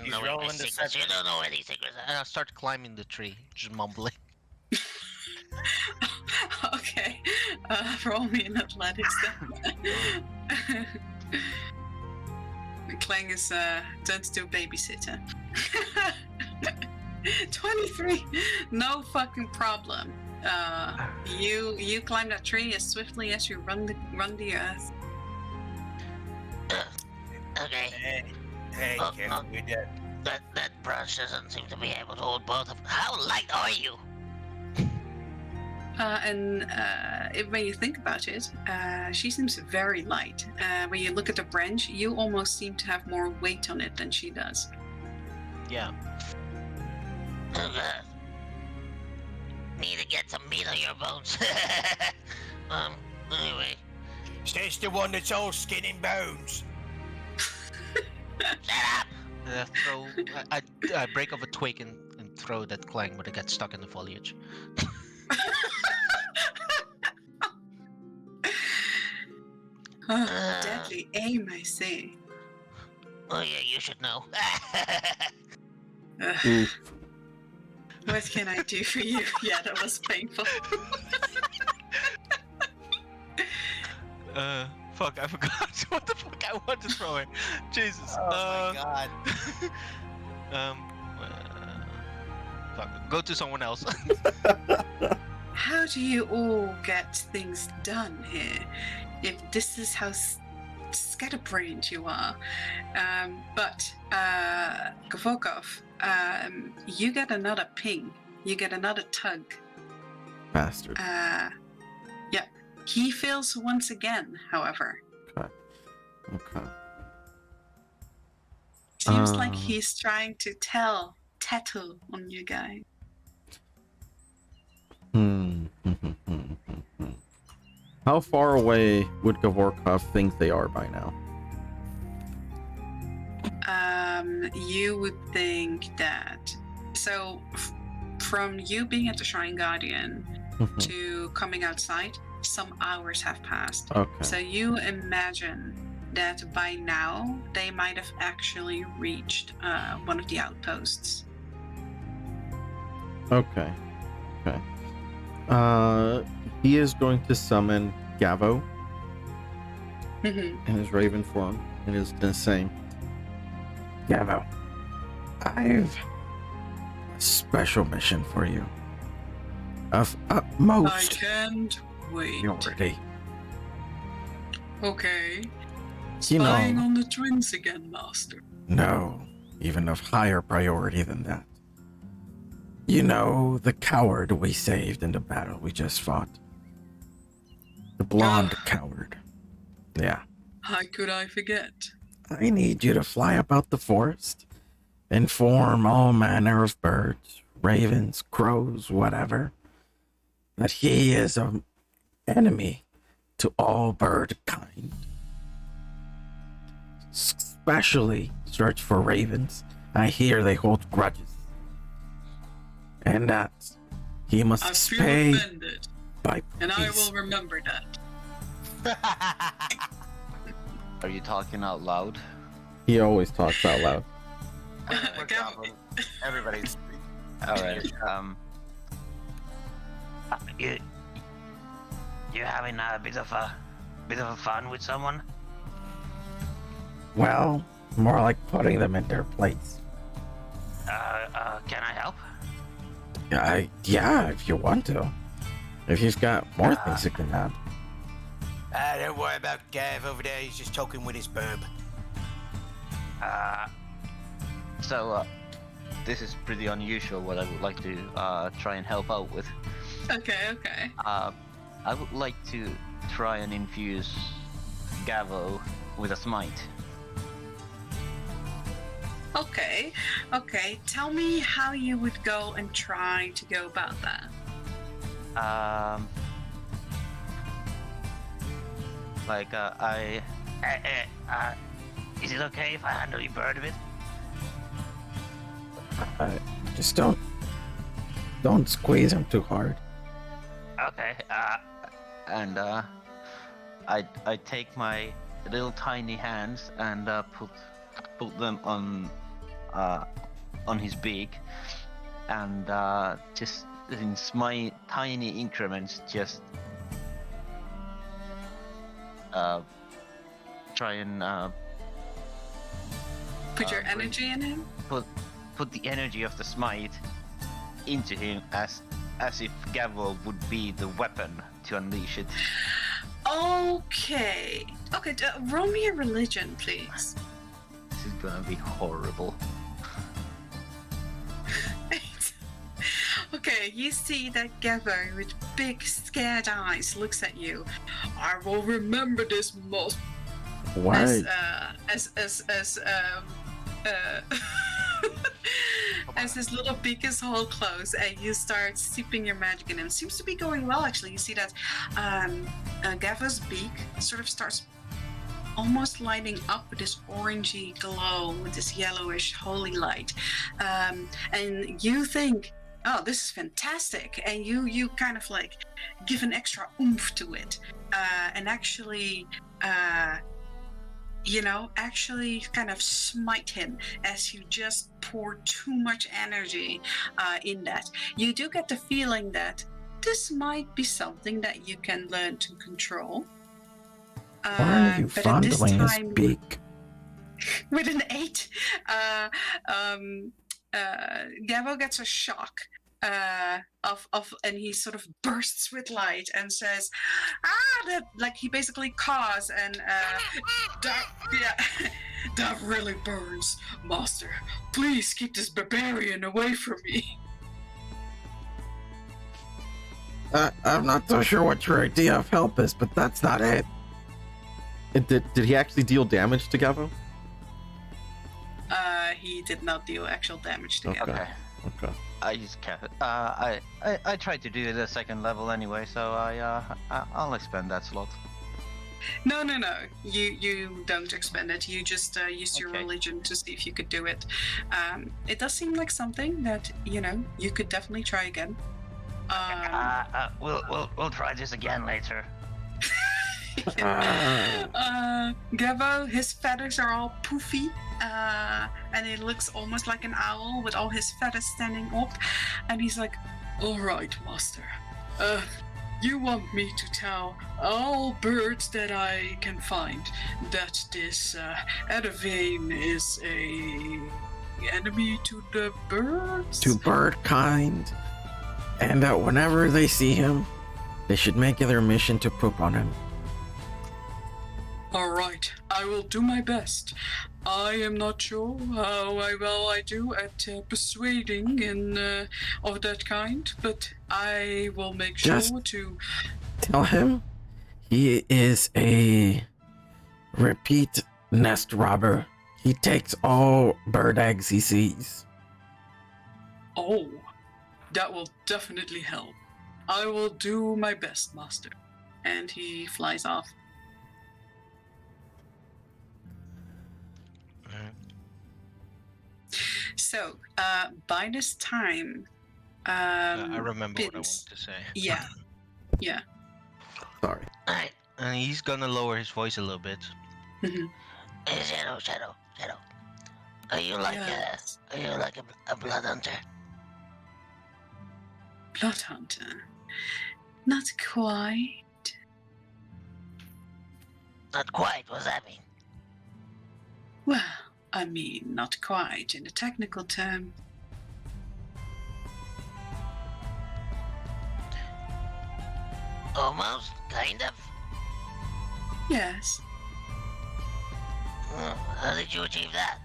He's Knowing rolling my the secrets. You second. don't know any secrets. And I start climbing the tree, just mumbling. Okay, roll me an athletics then. Clang is turned to a babysitter. 23, no fucking problem. You climb that tree as swiftly as you run the earth. Okay. Hey, Oh, careful with that. That brush doesn't seem to be able to hold both of them. How light are you? When you think about it, she seems very light. When you look at the branch, you almost seem to have more weight on it than she does. Yeah. Need to get some meat on your bones. Anyway. She's the one that's all skin and bones. Shut up! I break off a twig and throw that clang, but it gets stuck in the foliage. Deadly aim, I say. Oh yeah, you should know. Oof. What can I do for you? Yeah, that was painful. Fuck, I forgot what the fuck I wanted to throw her. Jesus. Oh my god. Fuck, go to someone else. How do you all get things done here? If this is how scatterbrained you are. But Kavokov, you get another ping. You get another tug. Bastard. Yeah. He fails once again, however. Okay. Seems like he's trying to tattle on you guys. How far away would Gavorkov think they are by now? You would think that. So, from you being at the Shrine Guardian to coming outside, some hours have passed. Okay. So you imagine that by now they might have actually reached one of the outposts. Okay. Okay. He is going to summon Gavo Mm-hmm. in his raven form and is going to say, Gavo, I've a special mission for you. Of I utmost can't wait. priority. Okay. You know- Spying on the twins again, Master. No, even of higher priority than that. You know the coward we saved in the battle we just fought? The blonde coward. Yeah. How could I forget? I need you to fly about the forest, inform all manner of birds, ravens, crows, whatever, that he is an enemy to all bird kind. Especially search for ravens. I hear they hold grudges. And that he must I feel pay offended, by and I peace. will remember that. Are you talking out loud? he always talks out loud. We're Okay. goblin. Everybody's. All right. You having a bit of fun with someone? Well, more like putting them in their place. Can I help? Yeah, if you want to. If you've got more things you can add. Don't worry about Gav over there. He's just talking with his burb. So, this is pretty unusual. What I would like to try and help out with. Okay. I would like to try and infuse Gavo with a smite. Okay. Tell me how you would go and try to go about that. Is it okay if I handle your bird a bit? Just don't squeeze him too hard. Okay. And I take my little tiny hands and put them on his beak, and just in my tiny increments, just try and Put your bring- energy in him. put the energy of the smite into him as if Gavo would be the weapon to unleash it. Okay. Roll me a religion, please. This is gonna be horrible. Okay, you see that Gavo with big scared eyes looks at you. I will remember this most Why? as his little beak is all closed and you start seeping your magic in him. Seems to be going well, actually. You see that Gavo's beak sort of starts almost lighting up with this orangey glow, with this yellowish holy light. And you think, oh, this is fantastic. And you kind of like give an extra oomph to it. And actually kind of smite him as you just pour too much energy in that. You do get the feeling that this might be something that you can learn to control. Why are you but at this fondling his time, beak? with an 8, Gabo gets a shock and he sort of bursts with light and says, like he basically caws and that really burns, Master. Please keep this barbarian away from me. I'm not so sure what your idea of help is, but that's not it. Did he actually deal damage to Gavo? He did not deal actual damage to him. Okay. Okay. Okay. I just kept it. I tried to do it at second level anyway, so I'll expend that slot. No. You don't expend it. You just used your Okay. religion to see if you could do it. It does seem like something that you could definitely try again. We'll try this again later. Gavo, his feathers are all poofy, and he looks almost like an owl with all his feathers standing up. And he's like, All right, Master. You want me to tell all birds that I can find that this Edivane is a enemy to the birds? To bird kind, and that whenever they see him, they should make it their mission to poop on him. All right, I will do my best. I am not sure how well I do at persuading and of that kind, but I will make Just- sure to. Tell him he is a repeat nest robber. He takes all bird eggs he sees. Oh, that will definitely help. I will do my best, Master. And he flies off. So, by this time, I remember what I Pins. wanted to say. Yeah, yeah. Sorry. Alright, And he's gonna lower his voice a little bit. hey, Shadow. Are you like Yes. Are you like a blood hunter? Blood hunter. Not quite. Not quite. What does that mean? Well, I mean, not quite in a technical term. Almost, kind of. Yes. How did you achieve that?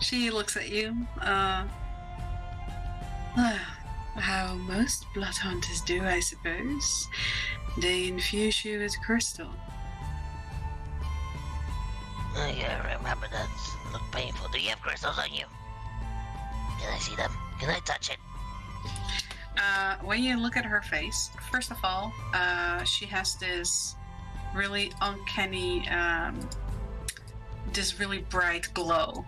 She looks at you. How most blood hunters do, I suppose. They infuse you with crystal. Yeah, I remember that. Looked painful. Do you have crystals on you? Can I see them? Can I touch it? When you look at her face, first of all, she has this really uncanny, this really bright glow.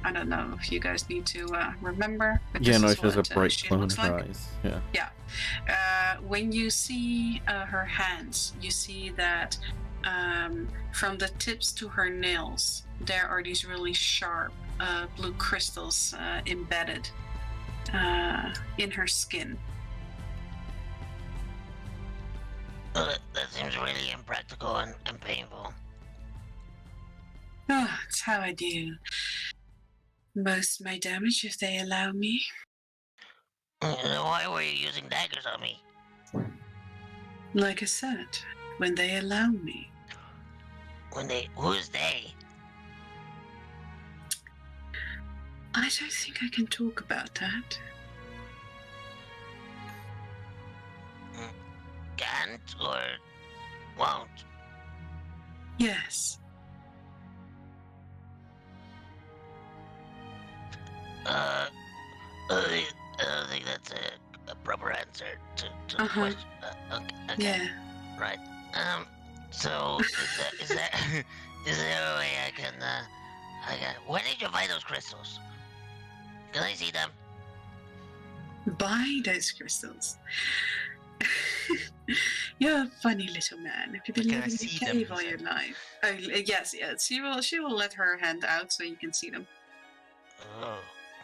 I don't know if you guys need to remember. But Yeah, this no, is she has a what, bright she glow in looks her like. eyes. Yeah. Yeah. When you see her hands, you see that from the tips to her nails, there are these really sharp blue crystals embedded in her skin. Well, that seems really impractical and painful. Oh, it's how I do most of my damage if they allow me. Why were you using daggers on me? Like I said, when they allow me. Who's they? I don't think I can talk about that. Can't or won't? Yes. I don't think that's a proper answer to the question. Okay. Yeah. Right. So is there is there a way I can where did you buy those crystals? Can I see them? Buy those crystals. You're a funny little man. Have you been Can I living in see a them, cave he all your said. life? Oh, yes. She will let her hand out so you can see them. Oh.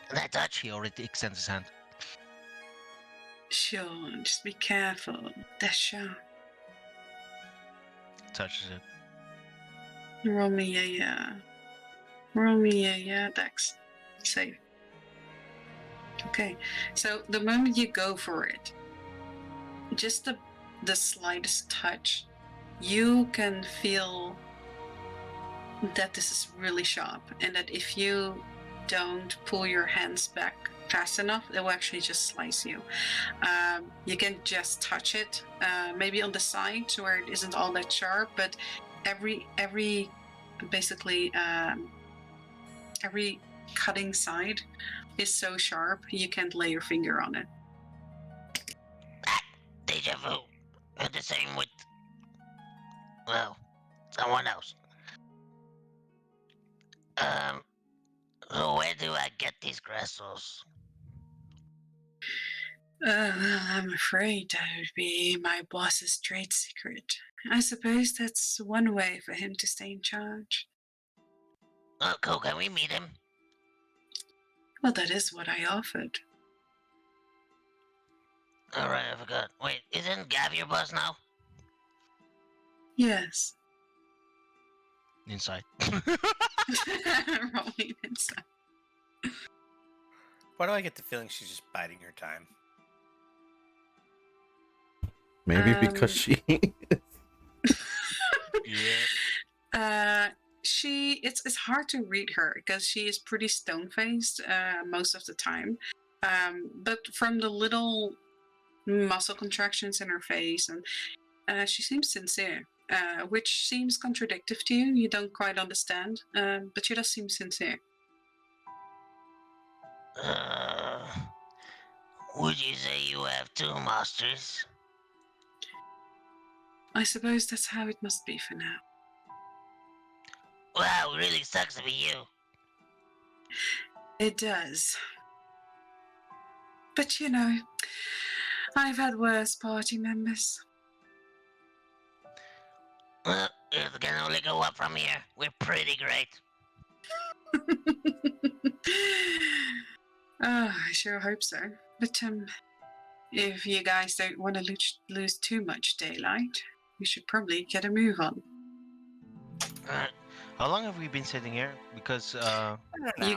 Can I touch? He already extends his hand. Sure, just be careful. They're sharp. Touches it. Roll me a dex. Save. Okay, so the moment you go for it, just the slightest touch, you can feel that this is really sharp, and that if you don't pull your hands back fast enough, it will actually just slice you. You can just touch it, maybe on the side where it isn't all that sharp, but every basically every cutting side is so sharp you can't lay your finger on it. Deja vu. And the same with someone else. So where do I get these crystals? I'm afraid that would be my boss's trade secret. I suppose that's one way for him to stay in charge. Oh, cool. Can we meet him? Well, that is what I offered. Alright, I forgot. Wait, isn't Gav your boss now? Yes. Inside. Rolling inside. Why do I get the feeling she's just biding her time? Maybe because she. Yeah. It's hard to read her because she is pretty stone faced most of the time. But from the little muscle contractions in her face, and she seems sincere, which seems contradictory to you. You don't quite understand, but she does seem sincere. Would you say you have two masters? I suppose that's how it must be for now. Wow, it really sucks to be you. It does. But you know, I've had worse party members. Well, it can only go up from here. We're pretty great. I sure hope so. But if you guys don't want to lose too much daylight, we should probably get a move on. How long have we been sitting here? Because You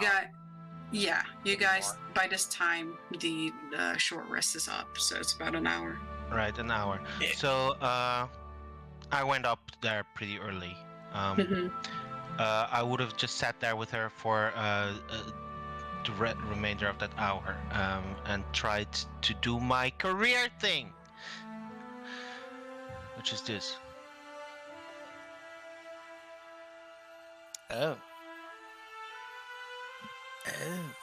guys. By this time, the short rest is up, so it's about an hour. right, an hour. Yeah. So I went up there pretty early. Mhm. I would have just sat there with her for the remainder of that hour and tried to do my career thing, which is this. Oh. Oh.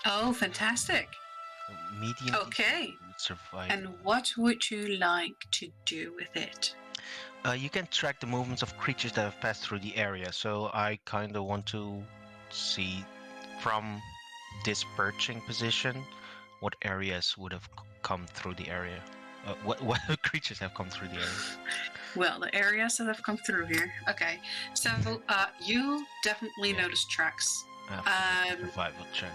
Oh, fantastic! Medium. Okay. Survival. And what would you like to do with it? You can track the movements of creatures that have passed through the area. So I kind of want to see from this perching position what areas would have come through the area. What creatures have come through the area? Well, the areas that have come through here. Okay, so you definitely Yeah. notice tracks. Survival check.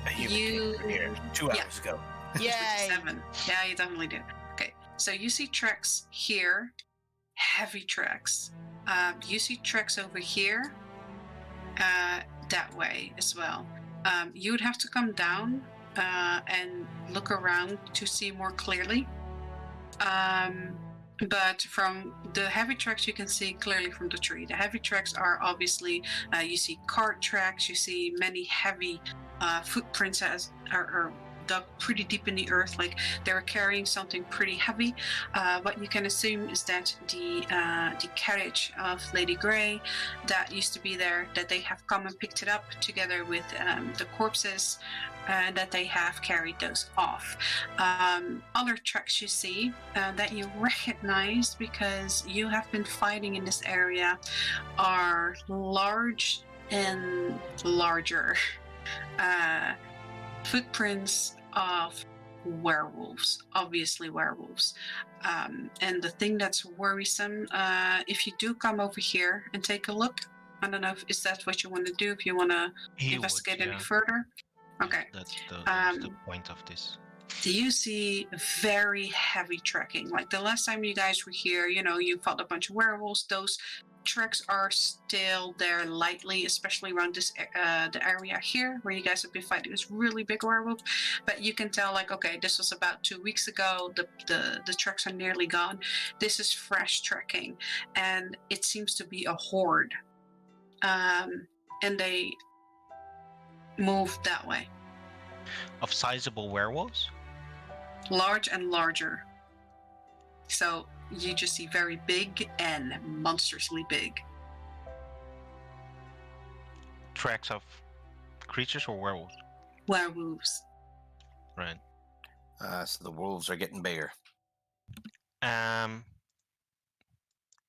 A human You- came through here 2 yeah. hours ago. Yay! 7. Yeah, you definitely do. Okay, so you see tracks here, heavy tracks. You see tracks over here, that way as well. You would have to come down and look around to see more clearly. But from the heavy tracks, you can see clearly from the tree. The heavy tracks are obviously, you see cart tracks, you see many heavy footprints as are dug pretty deep in the earth, like they were carrying something pretty heavy. What you can assume is that the carriage of Lady Grey that used to be there, that they have come and picked it up together with the corpses, that they have carried those off. Other tracks you see that you recognize because you have been fighting in this area are large and larger. Footprints of werewolves, obviously werewolves. And the thing that's worrisome, if you do come over here and take a look, I don't know is that what you want to do, if you want to investigate any further. Okay. That's the point of this. Do you see very heavy trekking? Like the last time you guys were here, you fought a bunch of werewolves. Those tracks are still there lightly, especially around this the area here where you guys have been fighting this really big werewolf. But you can tell, like, okay, this was about 2 weeks ago. The tracks are nearly gone. This is fresh trekking, and it seems to be a horde. And they move that way. Of sizable werewolves? Large and larger. So you just see very big and monstrously big. Tracks of creatures or werewolves? Werewolves. Right. So the wolves are getting bigger.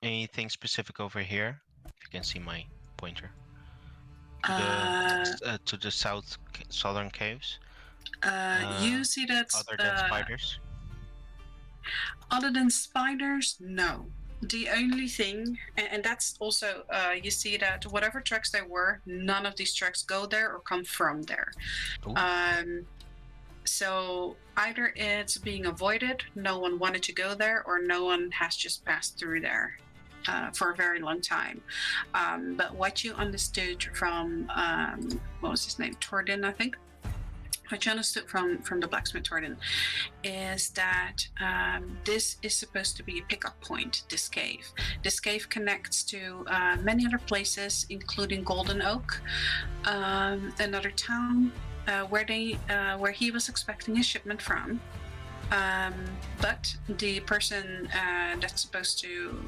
Anything specific over here? If you can see my pointer. To the southern caves. You see that Other than spiders. Other than spiders, no. the only thing, and that's also, you see that whatever tracks there were, none of these tracks go there or come from there. Ooh. So either it's being avoided, no one wanted to go there, or no one has just passed through there for a very long time. But what you understood from, what was his name? Tordin, I think. What you understood from the blacksmith Tordin is that this is supposed to be a pickup point, this cave. This cave connects to many other places, including Golden Oak, another town where he was expecting a shipment from. But the person that's supposed to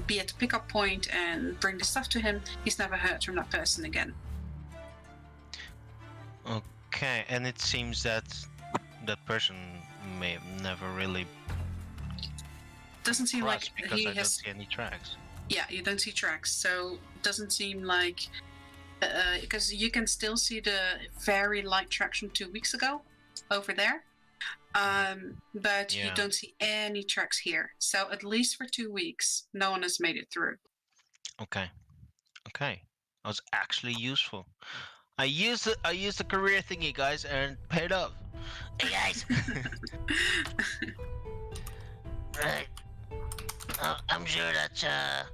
be at the pickup point and bring the stuff to him, he's never heard from that person again. Okay, and it seems that that person may have never really Doesn't seem like crossed because he I don't has. see any tracks. Yeah, you don't see tracks, so it doesn't seem like, because you can still see the very light tracks from 2 weeks ago over there, but you Yeah. don't see any tracks here. So at least for 2 weeks, no one has made it through. Okay, okay, that was actually useful. I used the career thingy, guys, and it paid off. Hey guys, right. I'm sure that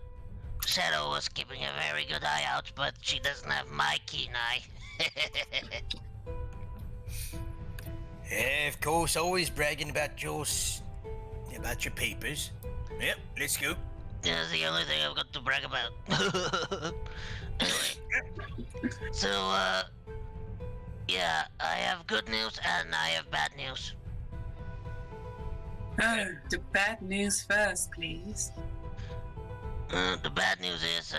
Shadow was keeping a very good eye out, but she doesn't have my keen eye. Yeah, of course, always bragging about your papers. Yep, let's go. That's the only thing I've got to brag about. Anyway, so yeah, I have good news and I have bad news. Oh, the bad news first, please. The bad news is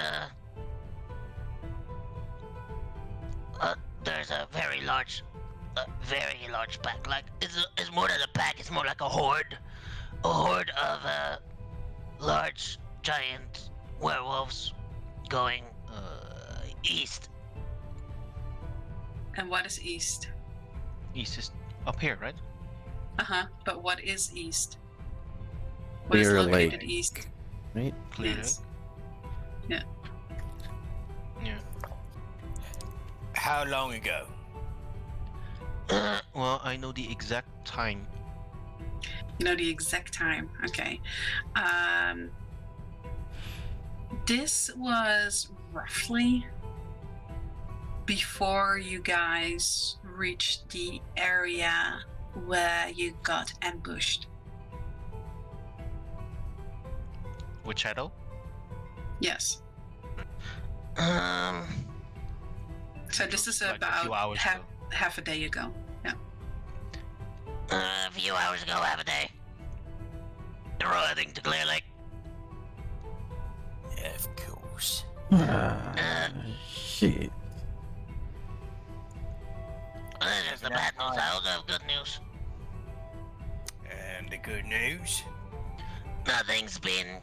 there's a very large pack. Like it's more than a pack. It's more like a horde of large giant werewolves going east. And what is east? East is up here, right? But what is east? What Clear is located Lake. east? Right? Clearly. Yes. Yeah. Yeah. How long ago? Well, I know the exact time. You know the exact time. Okay. This was roughly before you guys reached the area where you got ambushed. With Shadow? Yes. So this is Like a few about hours ago. half a day ago. Yeah. A few hours ago, half a day. They're heading to Clear Lake. Of course. Shit. This is the bad news. I also have good news. And the good news? Nothing's been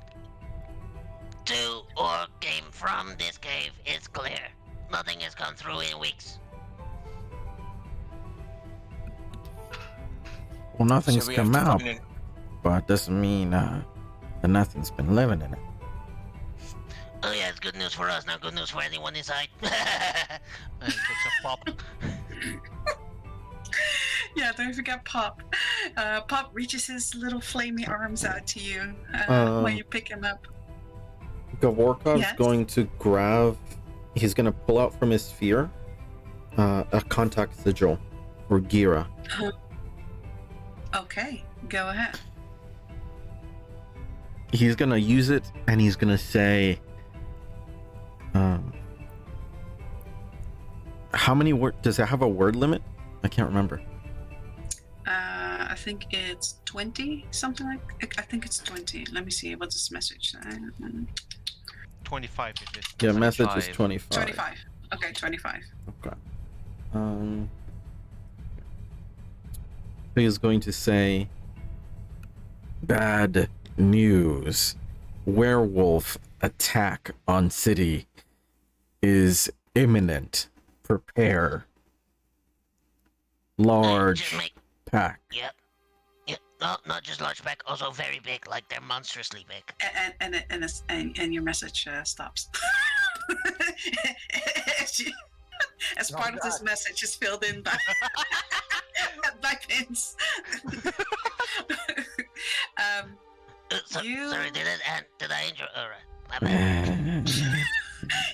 to or came from this cave. It's clear. Nothing has come through in weeks. Well, nothing's So we have come to out, find an- but doesn't mean that nothing's been living in it. Oh yeah, it's good news for us, not good news for anyone inside. And takes a pop. Yeah, don't forget Pop. Pop reaches his little flamey arms out to you when you pick him up. Gavorkov's Yes? going to grab. He's going to pull out from his sphere a contact sigil for Gira. Okay, go ahead. He's going to use it and he's going to say, how many words does it have? A word limit? I can't remember. I think it's 20, something like. I think it's 20. Let me see. What's this message? 25 if it's Yeah, message is 25. 25. 25. Okay, 25. Okay. He is going to say, bad news. Werewolf attack on city is imminent. Prepare. Large Just make, pack. yep. No, not just large pack, also very big, like they're monstrously big. And your message stops. As part of this message is filled in by by pins. Sorry, did I injure? All right, my bad.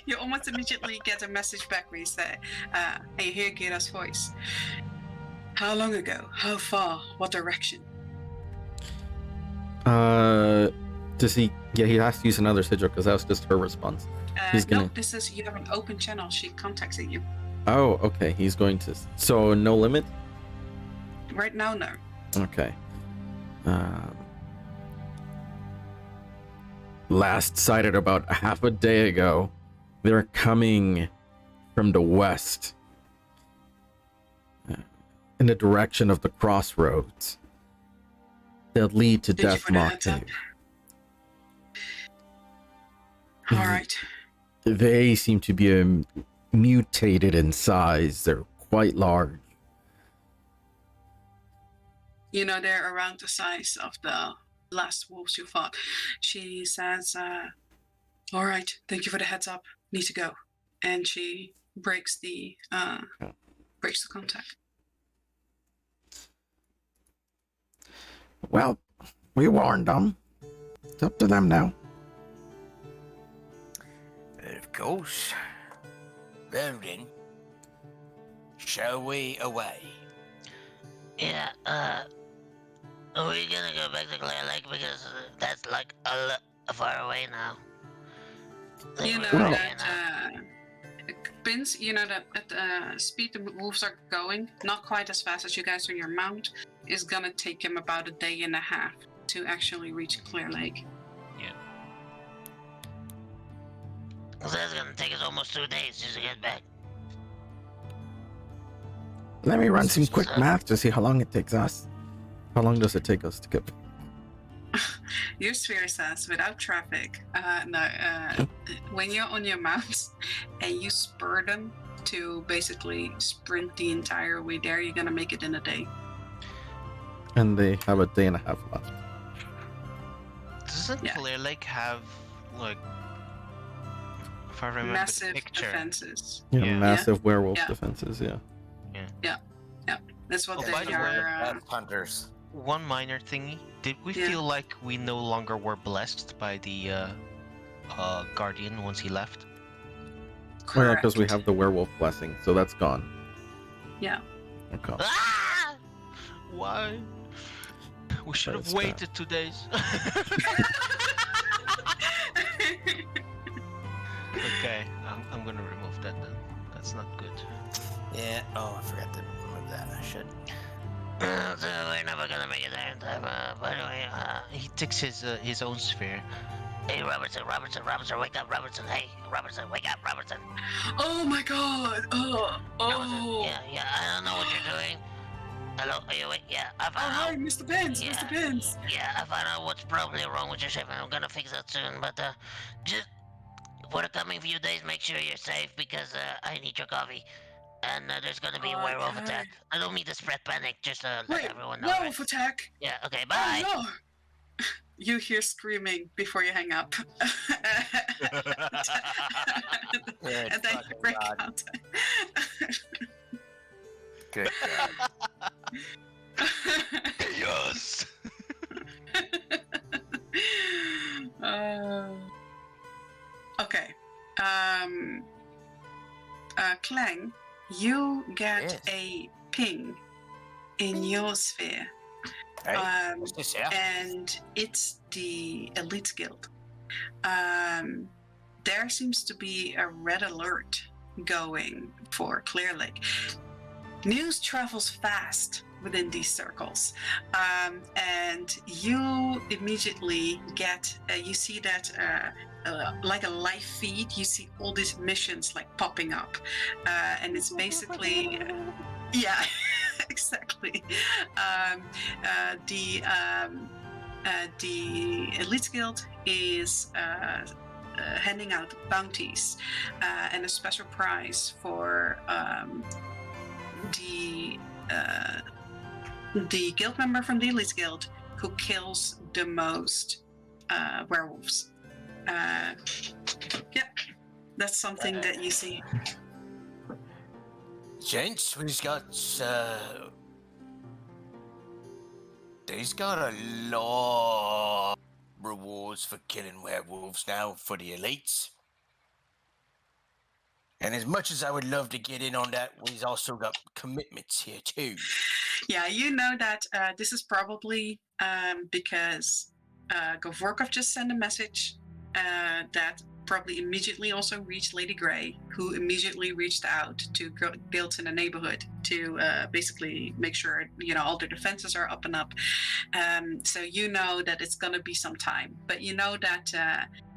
You almost immediately get a message back where you say, and you hear Gira's voice. How long ago? How far? What direction? Does he? Yeah, he has to use another sigil because that was just her response. He's gonna. No, this is you have an open channel. She contacted you. Oh, okay. He's going to. So no limit. Right now, no. Okay. Last sighted about half a day ago. They're coming from the west in the direction of the crossroads that lead to Deathmark Cave. All right. They seem to be mutated in size. They're quite large. You know, they're around the size of the last wolves you fought. She says, all right, thank you for the heads up. Need to go. And she breaks the contact. Well, we warned them. It's up to them now. Of course. Well then, shall we away? Yeah, are we gonna go back to Clear Lake because that's like a lot far away now? Like, You know we're that Pins, you know that at the speed the wolves are going, not quite as fast as you guys on your mount, is gonna take him about a day and a half to actually reach Clear Lake. So that's gonna take us almost 2 days just to get back. Let me run some quick math to see how long it takes us. How long does it take us to get? Your sphere says without traffic, when you're on your mounts and you spur them to basically sprint the entire way there, you're gonna make it in a day. And they have a day and a half left. Doesn't Clear Lake have like, if I remember Massive the picture? defenses. Yeah, massive werewolf Yeah. defenses. Yeah. That's what by they the way, are. Hunters. One minor thingy. Did we feel like we no longer were blessed by the guardian once he left? Oh yeah, because we have the werewolf blessing, so that's gone. Yeah. Okay. Ah! Why? We should have That's waited 2 days. Okay, I'm gonna remove that then. That's not good. Yeah. Oh, I forgot to remove that. I should. So we're never gonna make it there in time. By the way, He takes his own sphere. hey Robertson, wake up, Robertson. Hey, Robertson, wake up, Robertson. Oh my god! Robertson, yeah, I don't know what you're doing. Hello, are you awake? Yeah, I found Hi, out. Mr. Benz, Yeah. Mr. Benz. Yeah, I found out what's probably wrong with your ship, and I'm gonna fix that soon. But just for the coming few days, make sure you're safe because I need your coffee. And there's gonna be a werewolf Okay. attack. I don't mean to spread panic, just let Wait, everyone know. werewolf Right? attack! Yeah, okay, bye. Oh no! You hear screaming before you hang up. Good And then you fucking break God. out. Good God. Yes. Okay. Clang, you get Yes. a ping in your sphere. Hey, what's this here? And it's the Elite Guild. There seems to be a red alert going for Clear Lake. News travels fast within these circles, and you immediately get, you see that like a live feed, you see all these missions like popping up, and it's basically, yeah, exactly. The Elite Guild is handing out bounties and a special prize for the guild member from the Elite Guild who kills the most werewolves. Yep, that's something that you see. Gents, we've got he's got a lot of rewards for killing werewolves now for the elites. And as much as I would love to get in on that, we've also got commitments here too. Yeah, you know that this is probably because Govorkov just sent a message that probably immediately also reached Lady Grey, who immediately reached out to guilds in the neighborhood to basically make sure all their defenses are up and up. So you know that it's gonna be some time, but you know that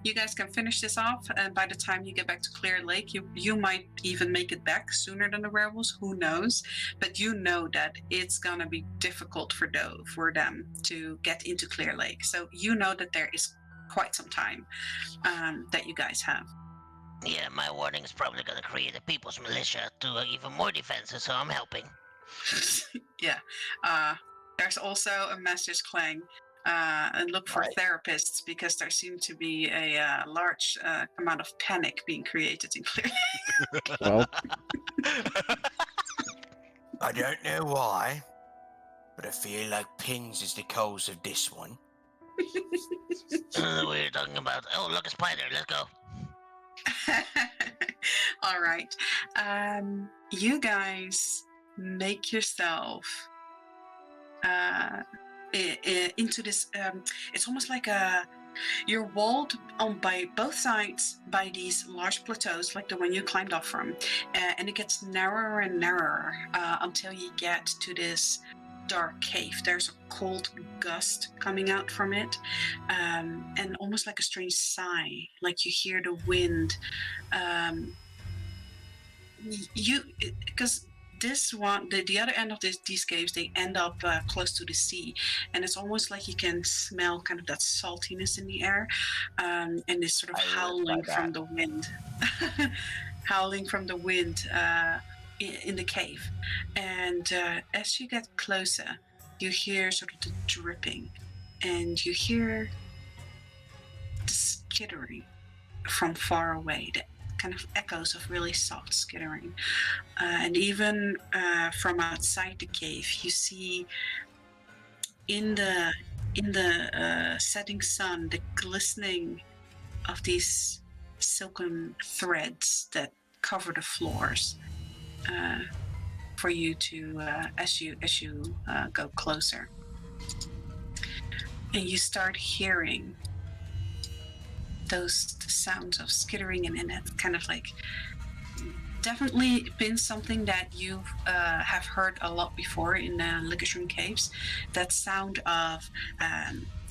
you guys can finish this off, and by the time you get back to Clear Lake, you might even make it back sooner than the werewolves. Who knows? But you know that it's gonna be difficult for them to get into Clear Lake. So you know that there is quite some time that you guys have. Yeah, my warning is probably gonna create a people's militia to even more defenses, so I'm helping. Yeah. There's also a message, Clang. And look for therapists, because there seems to be a large amount of panic being created in Clear Lake. Well, I don't know why, but I feel like Pins is the cause of this one. What are you talking about? Oh, look, a spider. Let's go. All right. You guys make yourself into this. It's almost like you're walled on by both sides by these large plateaus, like the one you climbed up from, and it gets narrower and narrower until you get to this dark cave. There's a cold gust coming out from it, and almost like a strange sigh, like you hear the wind. Because this one, the other end of these caves, they end up close to the sea, and it's almost like you can smell kind of that saltiness in the air, and this sort of howling from the wind, howling from the wind in the cave. And as you get closer, you hear sort of the dripping, and you hear the skittering from far away, the kind of echoes of really soft skittering. And even from outside the cave, you see in the setting sun the glistening of these silken threads that cover the floors for you to as you go closer, and you start hearing those sounds of skittering, and it's kind of like definitely been something that you have heard a lot before in Lickershroom Caves. That sound of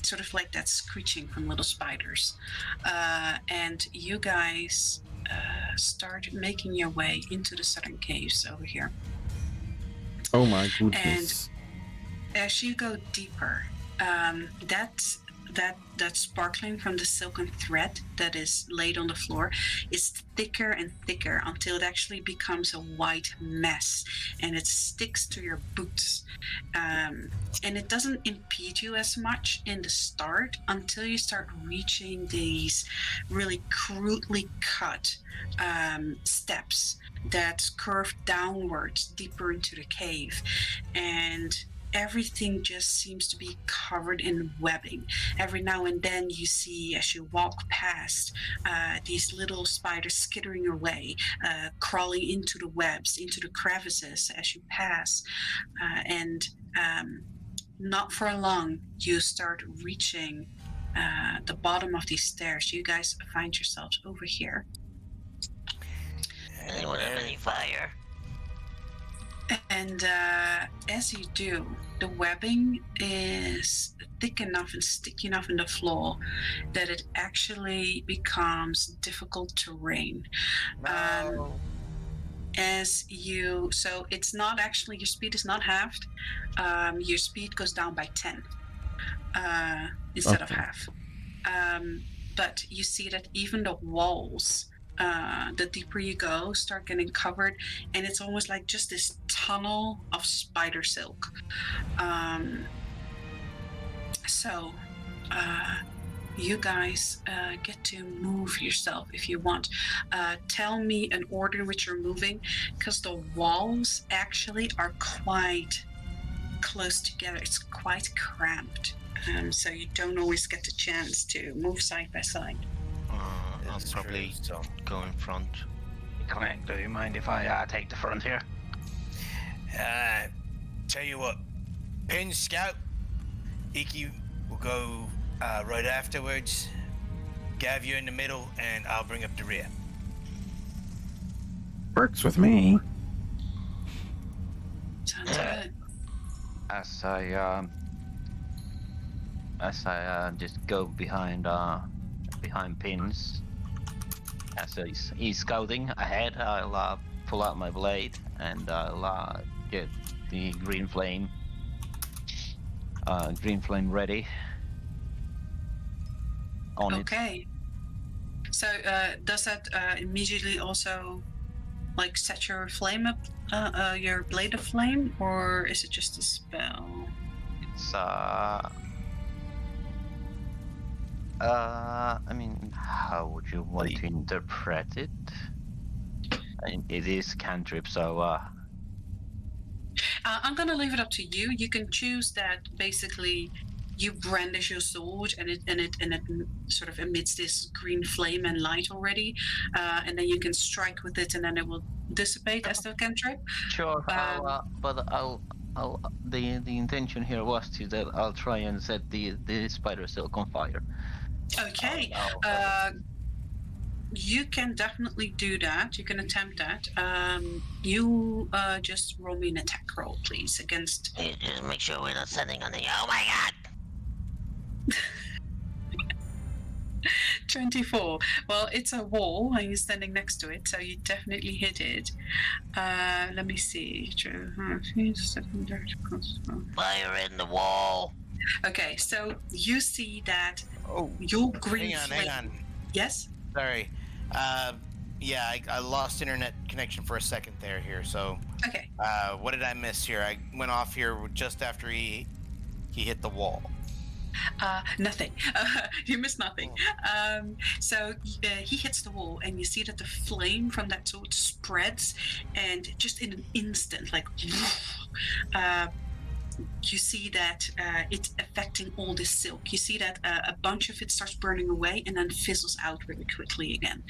sort of like that screeching from little spiders. And you guys start making your way into the southern caves over here. oh my goodness. As you go deeper, that sparkling from the silken thread that is laid on the floor is thicker and thicker until it actually becomes a white mess, and it sticks to your boots. And it doesn't impede you as much in the start until you start reaching these really crudely cut steps that curve downwards deeper into the cave, and everything just seems to be covered in webbing. Every now and then you see, as you walk past, these little spiders skittering away, crawling into the webs, into the crevices as you pass. And not for long, you start reaching the bottom of these stairs. You guys find yourselves over here. Anyone have any fire? And as you do, the webbing is thick enough and sticky enough in the floor that it actually becomes difficult terrain. So it's not actually, your speed is not halved. Your speed goes down by 10 instead of half. But you see that even the walls, the deeper you go, start getting covered, and it's almost like just this tunnel of spider silk. So, you guys get to move yourself if you want. Tell me an order in which you're moving, because the walls actually are quite close together. It's quite cramped. So you don't always get the chance to move side by side. I'll That's probably true, so. go in front. Connect, do you mind if I take the front here? Tell you what, Pin Scout, Iki will go right afterwards. Gav, you in the middle, and I'll bring up the rear. Works with me. Sounds good. As I just go behind Pins. As he's scouting ahead, I'll pull out my blade and I'll get the green flame ready on it. Okay. So does that immediately also like set your flame up, your blade of flame, or is it just a spell? It's I mean, how would you want to interpret it? I mean, it is cantrip, so I'm gonna leave it up to you. You can choose that basically you brandish your sword and it sort of emits this green flame and light already, and then you can strike with it and then it will dissipate as the cantrip. sure. But the intention here was that I'll try and set the spider silk on fire. Okay. Oh, You can definitely do that. You can attempt that. You just roll me an attack roll, please, against. Hey, just make sure we're not standing on the. Oh my god! 24. Well, it's a wall and you're standing next to it, so you definitely hit it. Let me see. Fire in the wall! Okay, so you see that Oh, your green hang on. Yes? Sorry. Yeah, I lost internet connection for a second here. So, Okay. what did I miss here? I went off here just after he hit the wall. Nothing. You missed nothing. So he hits the wall, and you see that the flame from that sword spreads, and just in an instant, like, you see that it's affecting all this silk. You see that a bunch of it starts burning away and then fizzles out really quickly again.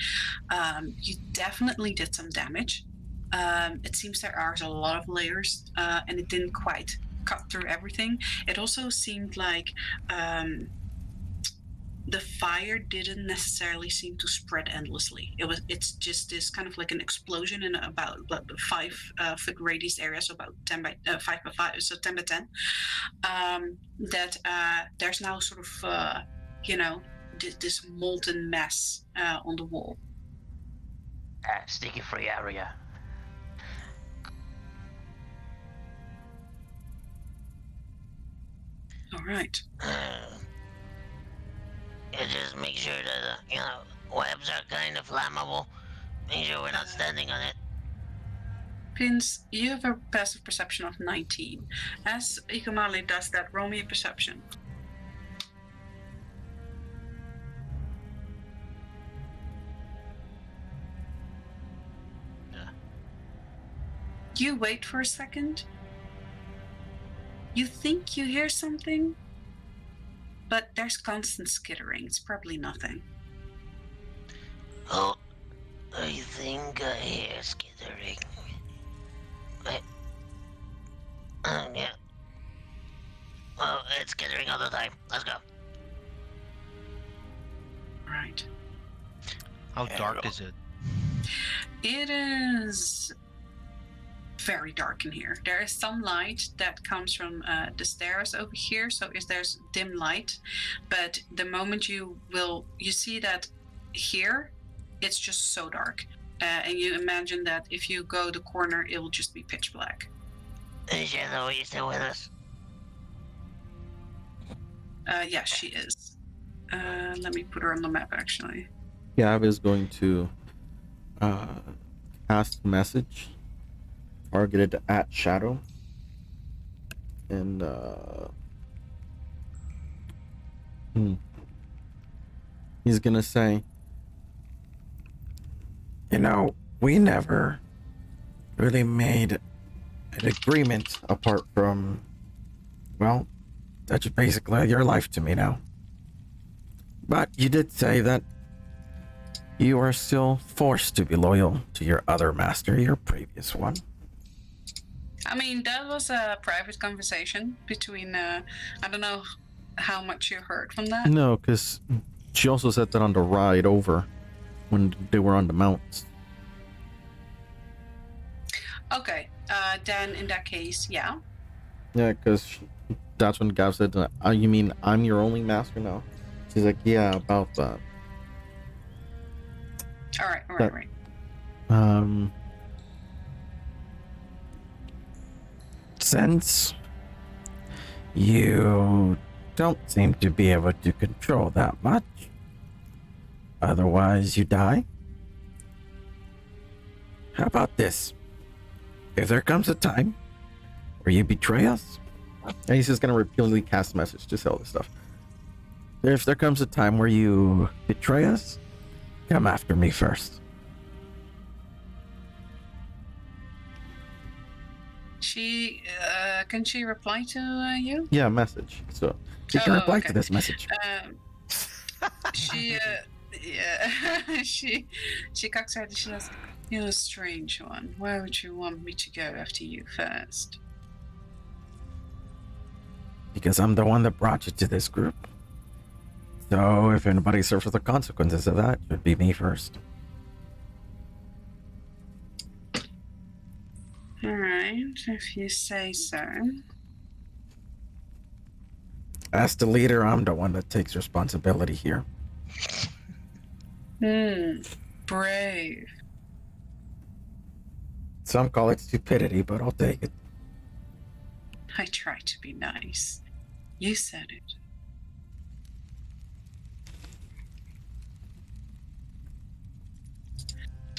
You definitely did some damage. It seems there are a lot of layers, and it didn't quite cut through everything. It also seemed like the fire didn't necessarily seem to spread endlessly. It's just this kind of like an explosion in about 5 foot radius area, so about 10 by 5 by 5, so 10 by 10. That there's now sort of this molten mess on the wall. Sticky free area. All right. You just make sure that, webs are kind of flammable. Make sure we're not standing on it. Pins, you have a passive perception of 19. As Ikamali does that, roll me a perception. You wait for a second. You think you hear something, but there's constant skittering. It's probably nothing. Oh, I think I hear skittering. Wait. Yeah. Well, it's skittering all the time. Let's go. Right. How dark is it? It is very dark in here. There is some light that comes from the stairs over here, so there's dim light. But the moment you see that here, it's just so dark. And you imagine that if you go the corner, it will just be pitch black. Is Shadow, are you still with us? Yeah, she is. Let me put her on the map, actually. Gav is going to cast message targeted at Shadow and He's gonna say, You know, we never really made an agreement apart from, well, that you basically owe your life to me now. But you did say that you are still forced to be loyal to your other master, your previous one. I mean, that was a private conversation between, I don't know how much you heard from that. no, because she also said that on the ride over when they were on the mounts. Okay, then in that case, yeah. Yeah, because that's when Gav said, you mean I'm your only master now? She's like, yeah, about that. All right. Since you don't seem to be able to control that much, otherwise you die. How about this? If there comes a time where you betray us, And he's just gonna repeatedly cast message to sell this stuff. If there comes a time where you betray us, come after me first. She, can she reply to you? Yeah, message. So You can reply okay. to this message. She, yeah, she cocks her head and she says, "You're a strange one. Why would you want me to go after you first?" Because I'm the one that brought you to this group. So if anybody suffers the consequences of that, it would be me first. All right, if you say so. As the leader, I'm the one that takes responsibility here. Brave. Some call it stupidity, but I'll take it. I try to be nice. You said it.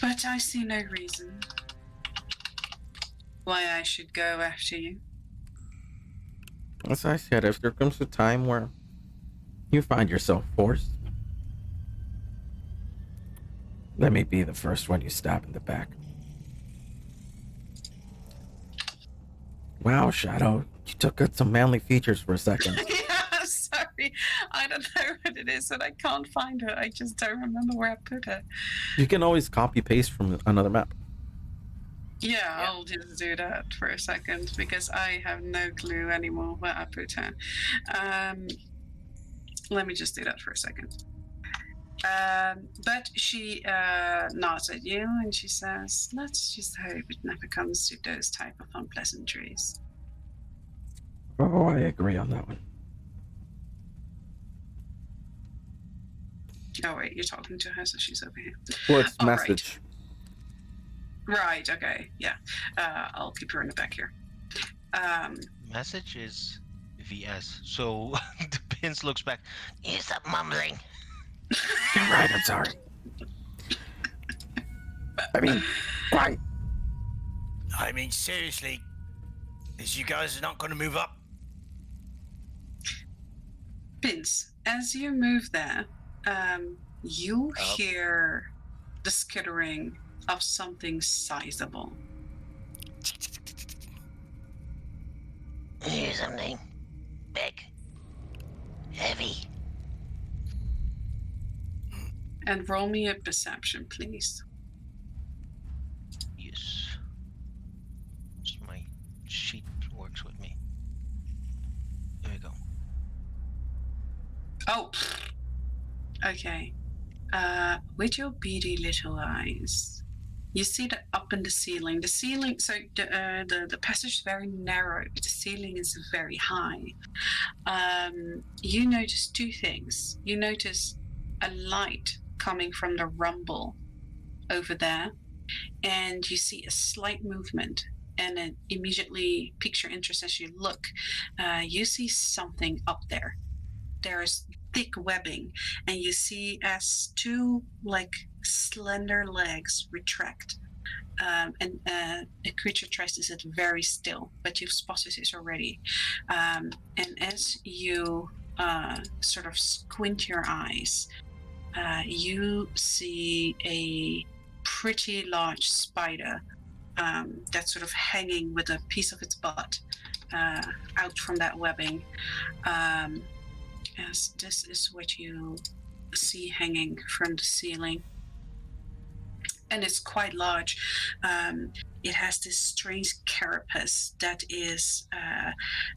But I see no reason why I should go after you. as I said, if there comes a time where You find yourself forced. Let me be the first one you stab in the back. Wow, Shadow, you took out some manly features for a second. Yeah, sorry. I don't know what it is and I can't find her. I just don't remember where I put her. you can always copy paste from another map. Yeah, I'll just do that for a second because I have no clue anymore where I put her. Let me just do that for a second. But she nods at you and she says, "Let's just hope it never comes to those type of unpleasantries." Oh, I agree on that one. Oh wait, you're talking to her, so she's over here. Well, it's All right. message. Right, okay, yeah. I'll keep her in the back here. Message is VS. So the pins looks back. You stop mumbling. You're right, I'm sorry. I mean, why? I mean, seriously, is you guys not going to move up? Vince, as you move there, you Up. hear the skittering of something sizable. Here's something big, heavy. And roll me a perception, please. Yes. So my sheet works with me. There we go. Oh, okay. With your beady little eyes, you see that up in the ceiling. The ceiling, so the passage is very narrow, but the ceiling is very high. You notice two things. You notice a light coming from the rumble over there, and you see a slight movement, and it immediately piques your interest as you look. You see something up there. There's thick webbing, and you see as two like slender legs retract, and a creature tries to sit very still, but you've spotted it already. And as you sort of squint your eyes, you see a pretty large spider that's sort of hanging with a piece of its butt out from that webbing. As this is what you see hanging from the ceiling. And it's quite large. It has this strange carapace that is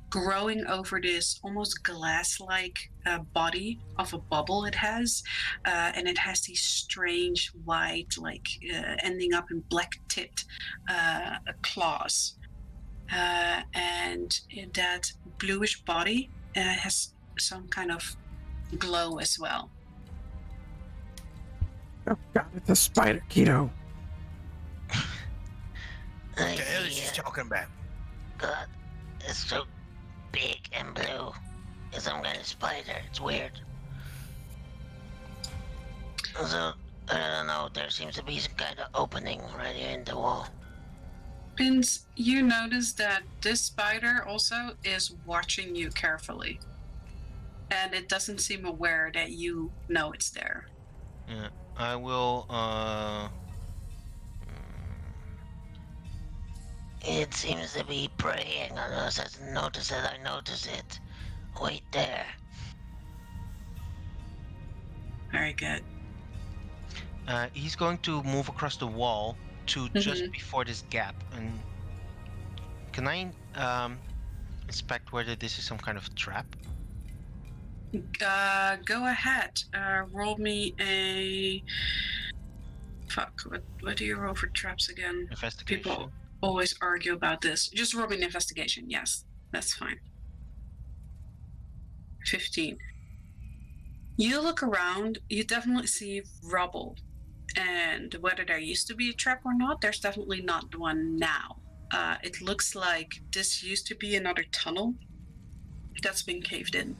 growing over this almost glass-like body of a bubble it has, and it has these strange white, ending up in black-tipped claws. And that bluish body has some kind of glow as well. Oh god, it's a spider, Keto. What the hell is he talking about? God, it's so big and blue. It's some kind of spider. It's weird. So, I don't know, there seems to be some kind of opening right here in the wall. Vince, you notice that this spider also is watching you carefully. And it doesn't seem aware that you know it's there. Yeah, I will. It seems to be preying on us. I notice it. I notice it. Wait there. Very good. He's going to move across the wall to just before this gap. And can I inspect whether this is some kind of trap? Go ahead. Roll me a. Fuck. What do you roll for traps again? Investigation. People always argue about this. Just roll me an investigation. Yes, that's fine. 15. You look around. You definitely see rubble, and whether there used to be a trap or not, there's definitely not one now. It looks like this used to be another tunnel that's been caved in.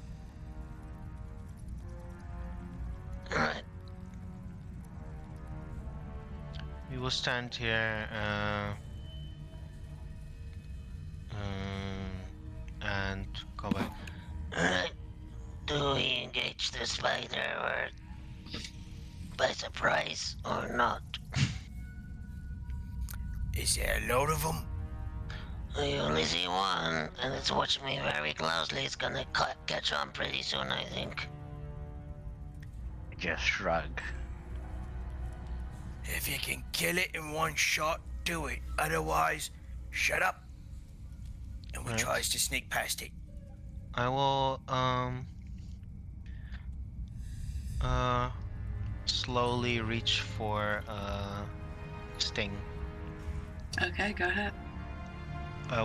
Alright. We will stand here and go back. Alright. Do we engage the spider or by surprise or not? Is there a load of them? I only see one, and it's watching me very closely. It's gonna catch on pretty soon, I think. Just shrug. If you can kill it in one shot, do it. Otherwise, shut up. And we Right. tries to sneak past it. I will slowly reach for sting Okay, go ahead.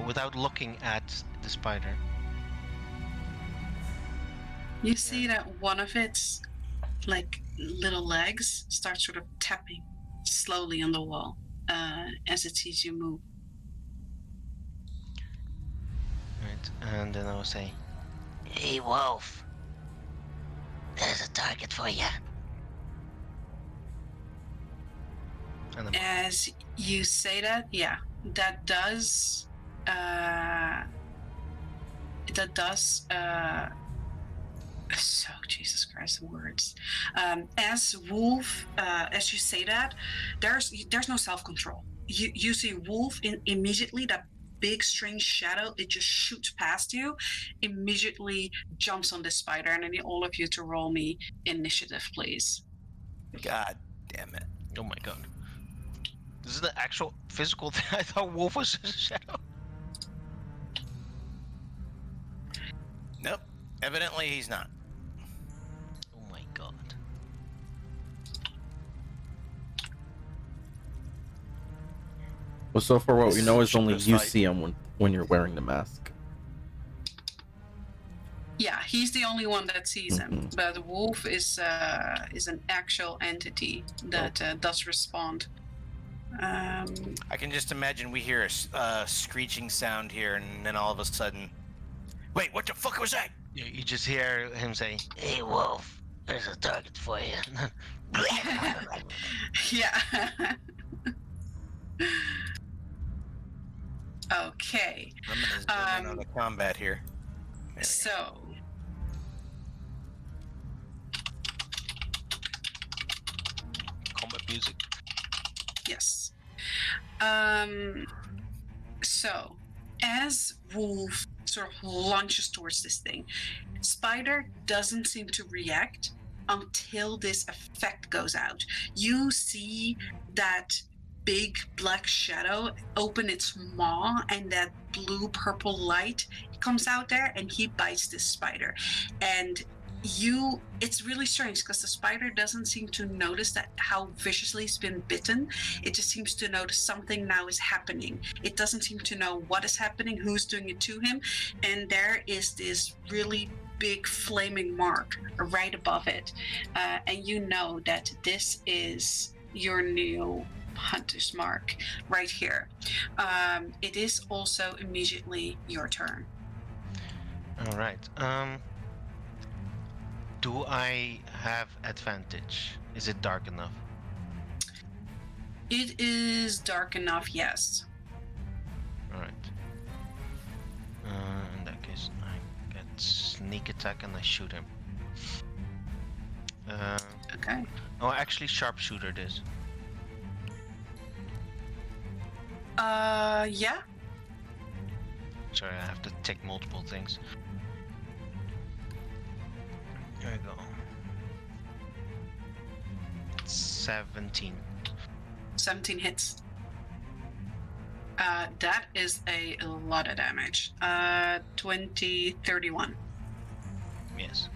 without looking at the spider. You see that one of its little legs starts sort of tapping slowly on the wall as it sees you move. Right, and then I will say, Hey, Wolf. There's a target for you. and I'm As you say that, yeah, that does so Jesus Christ, words. As Wolf, as you say that, there's no self-control. You see Wolf immediately, that big strange shadow, it just shoots past you, immediately jumps on the spider, and I need all of you to roll me initiative, please. God damn it. oh my god. This is the actual physical thing. I thought Wolf was just a shadow. Nope. Evidently he's not. Oh my god. Well, so far what we know is only you Fight. see him when you're wearing the mask. Yeah, he's the only one that sees him, but Wolf is an actual entity that does respond. I can just imagine we hear a screeching sound here, and then all of a sudden, wait, what the fuck was that? You just hear him say, Hey, Wolf. There's a target for you. Yeah. Okay. I'm gonna zoom in on the combat here. There we go. So, music. Yes. So, as Wolf sort of launches towards this thing, Spider doesn't seem to react until this effect goes out. You see that big black shadow open its maw, and that blue purple light comes out there, and he bites this spider. And it's really strange because the spider doesn't seem to notice that how viciously it's been bitten. It just seems to notice something now is happening. It doesn't seem to know what is happening, who's doing it to him, and there is this really big flaming mark right above it, and you know that this is your new hunter's mark right here. It is also immediately your turn. All right. Do I have advantage? Is it dark enough? It is dark enough, yes. All right. In that case, I get sneak attack and I shoot him. Okay. Oh, actually, sharpshooter this. Yeah. Sorry, I have to take multiple things. There we go. 17. 17 hits. That is a lot of damage. 20, 31. Yes.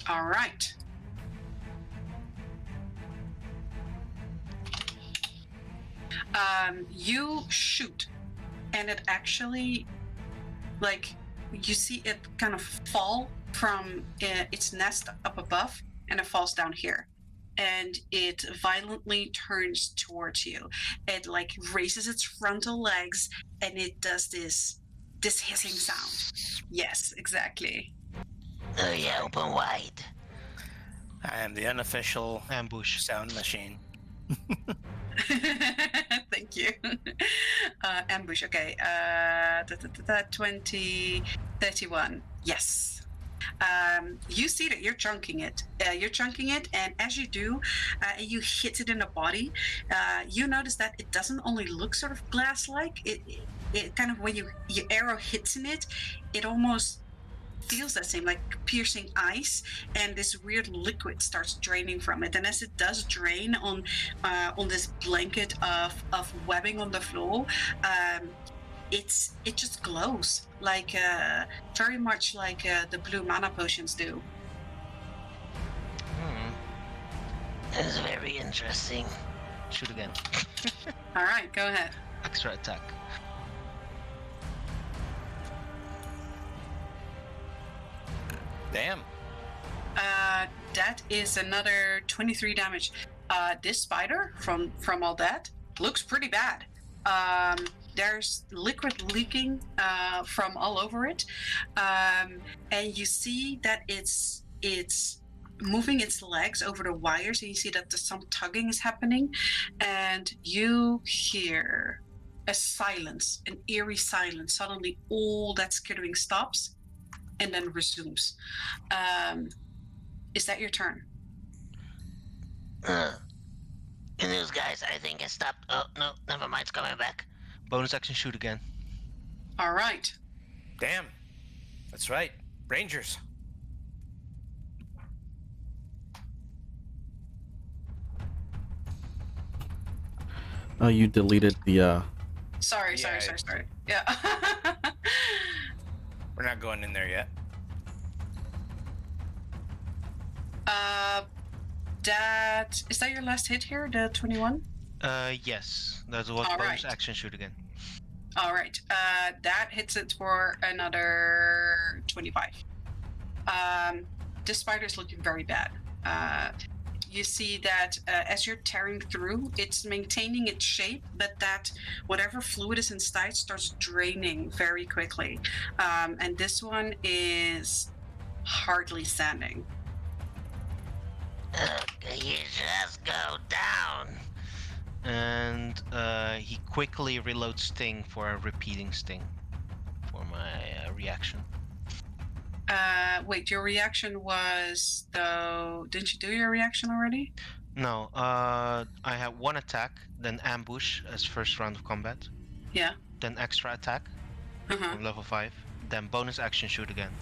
All right. You shoot, and it actually, like, you see it kind of fall from its nest up above, and it falls down here. And it violently turns towards you. It like raises its frontal legs, and it does this hissing sound. Yes, exactly. Oh yeah, open wide. I am the unofficial Ambush. sound machine. Thank you. Ambush. Okay. 20, 31. Yes. You see that you're chunking it. And as you do, you hit it in the body. You notice that it doesn't only look sort of glass-like. It kind of, when your arrow hits in it, it almost feels that same, like piercing ice, and this weird liquid starts draining from it. And as it does drain on this blanket of webbing on the floor, it just glows like very much like the blue mana potions do. That is very interesting. Shoot again. All right, go ahead. Extra attack. Damn. That is another 23 damage. This spider, from all that, looks pretty bad. There's liquid leaking from all over it, and you see that it's moving its legs over the wires, and you see that some tugging is happening, and you hear a silence, an eerie silence. Suddenly, all that skittering stops, and then resumes. Is that your turn? Good news, guys. I think it stopped. Oh, no, never mind. It's coming back. Bonus action, shoot again. All right. Damn. That's right. Rangers. Oh, you deleted the Sorry. Yeah. We're not going in there yet. That is that your last hit here, the 21? Yes. That's what All bonus right. action, shoot again. All right. That hits it for another 25. This spider is looking very bad. You see that as you're tearing through, it's maintaining its shape, but that whatever fluid is inside starts draining very quickly. And this one is hardly standing. You just go down. And he quickly reloads Sting for a repeating Sting for my reaction. Wait, your reaction was though. Didn't you do your reaction already? No, I have one attack, then ambush as first round of combat, Yeah. then extra attack Uh-huh. from level 5, then bonus action shoot again.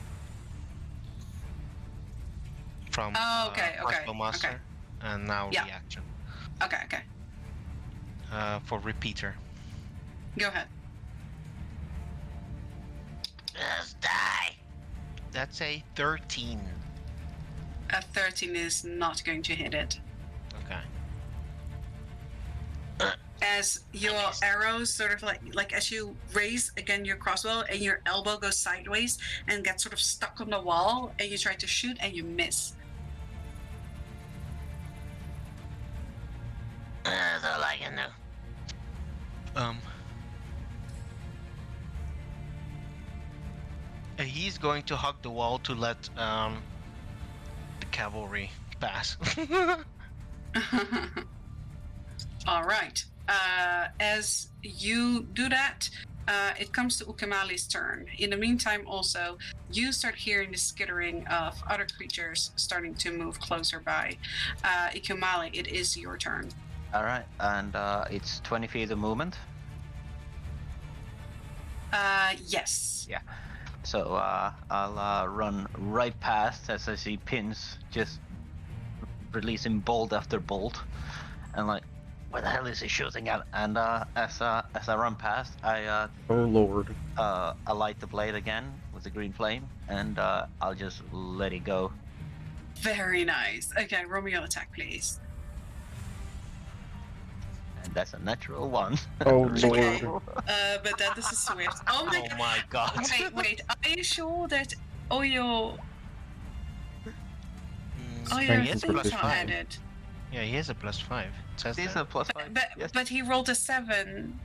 From Oh, okay, Crossbow okay, Master, and now Yeah. reaction Okay. for repeater. Go ahead. Just die. That's a 13. A 13 is not going to hit it. Okay. As your arrows sort of like as you raise again your crossbow and your elbow goes sideways and gets sort of stuck on the wall and you try to shoot and you miss. That's all I can do. He's going to hug the wall to let the cavalry pass. All right. As you do that, it comes to Ukamali's turn. In the meantime, also, you start hearing the skittering of other creatures starting to move closer by. Ukamali, it is your turn. All right, and it's 20 feet of movement. Yes. Yeah. So I'll run right past as I see pins just releasing bolt after bolt, and like, where the hell is he shooting at? And as I run past, I Oh lord. I light the blade again with the green flame, and I'll just let it go. Very nice. Okay, roll me your attack, please. And that's a natural one. Oh Okay. lord. But that is a swift. Oh my Oh my god. Wait. Are you sure that all your He has a for plus things are 5. added? Yeah, he has a plus 5. It says This is that. a plus 5. But Yes. but he rolled a 7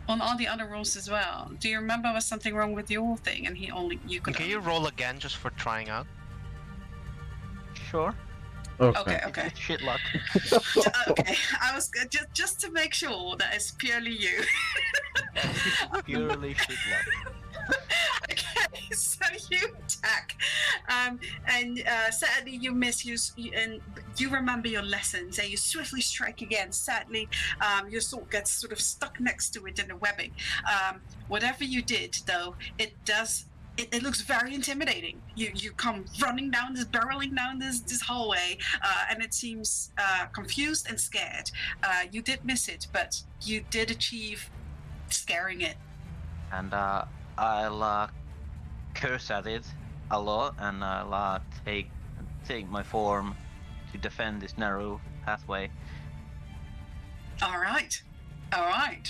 on all the other rolls as well. Do you remember was something wrong with your thing and you could Can you roll again just for trying out? Sure. Okay. Okay. It's shit luck. Okay. I was just to make sure that it's purely you. It's purely shit luck. Okay, so you attack, and sadly you miss. And you remember your lessons, and you swiftly strike again. Sadly, your sword gets sort of stuck next to it in the webbing. Whatever you did, though, it does. It looks very intimidating. You come running down barreling down this hallway, and it seems confused and scared. You did miss it, but you did achieve scaring it. And I'll curse at it a lot, and I'll take my form to defend this narrow pathway. All right,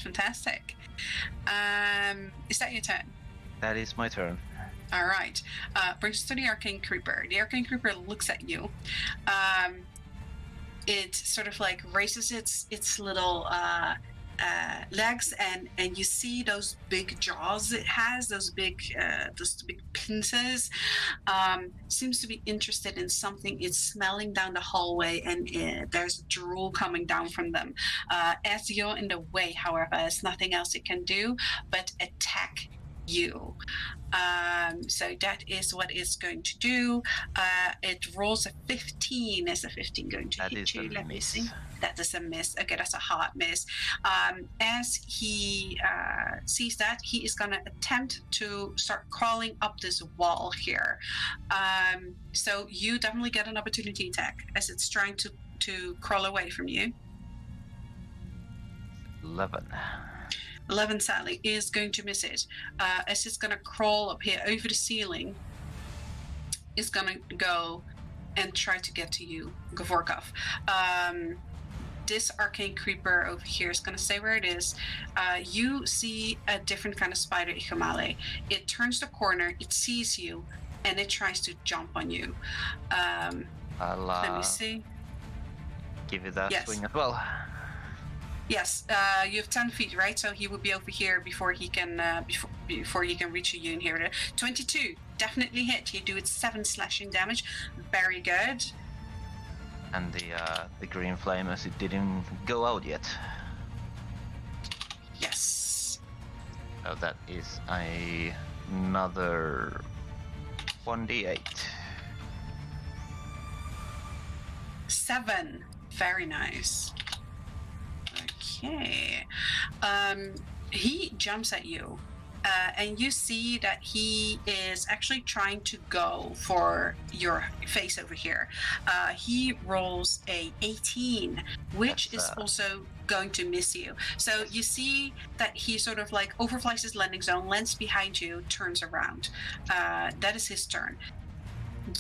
fantastic. Is that your turn? That is my turn. All right. Brings us to the Arcane Creeper. The Arcane Creeper looks at you. It sort of like raises its little legs, and you see those big jaws it has, those big pincers. Seems to be interested in something. It's smelling down the hallway, and there's drool coming down from them. As you're in the way, however, there's nothing else it can do but attack you. So that is what it's going to do. It rolls a 15. Is a 15 going to That hit is you? a Let me miss. see. That is a miss. Okay, that's a hard miss. As he sees that, he is going to attempt to start crawling up this wall here. So you definitely get an opportunity attack as it's trying to crawl away from you. 11 sadly is going to miss it. As it's going to crawl up here over the ceiling, it's going to go and try to get to you, Gavorkov. This arcane creeper over here is going to stay where it is. You see a different kind of spider, Ikamale. It turns the corner, it sees you, and it tries to jump on you. I'll Let me see. give it that Yes. swing as well. Yes, you have 10 feet, right? So he would be over here before he can before he can reach you and here. 22, definitely hit. You do it 7 slashing damage. Very good. And the green flame, as it didn't go out yet. Yes. So that is another 1d8. 7. Very nice. Okay. He jumps at you, and you see that he is actually trying to go for your face over here. He rolls a 18, which That's, is also going to miss you. So you see that he sort of like overflies his landing zone, lands behind you, turns around. That is his turn.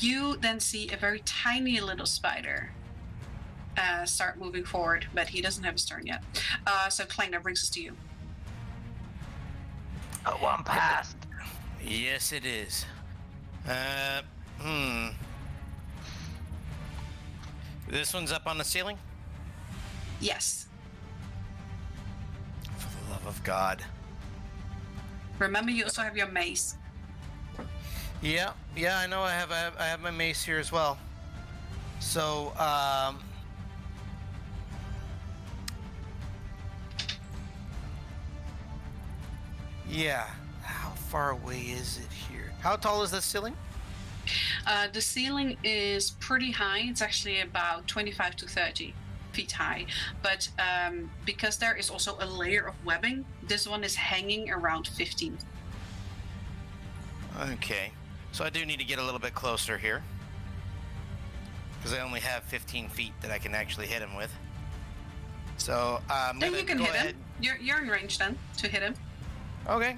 You then see a very tiny little spider start moving forward, but he doesn't have his turn yet. So Clang, that brings us to you. Oh, one passed. Yes, it is. This one's up on the ceiling? Yes. For the love of God. Remember, you also have your mace. Yeah, I know I have my mace here as well. So, yeah. How far away is it here? How tall is the ceiling? The ceiling is pretty high. It's actually about 25 to 30 feet high. But because there is also a layer of webbing, this one is hanging around 15. Okay. So I do need to get a little bit closer here. Because I only have 15 feet that I can actually hit him with. So I'm Then gonna you can go hit ahead. him. You're in range then to hit him. Okay.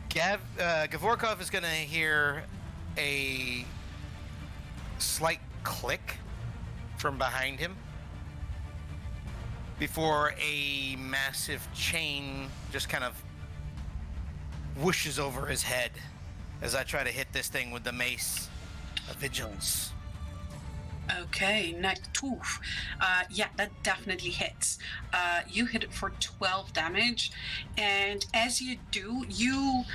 Gavorkov is gonna hear a slight click from behind him before a massive chain just kind of whooshes over his head as I try to hit this thing with the mace of vigilance. Okay, nice. Oof. Yeah, that definitely hits. You hit it for 12 damage, and as you do, Oh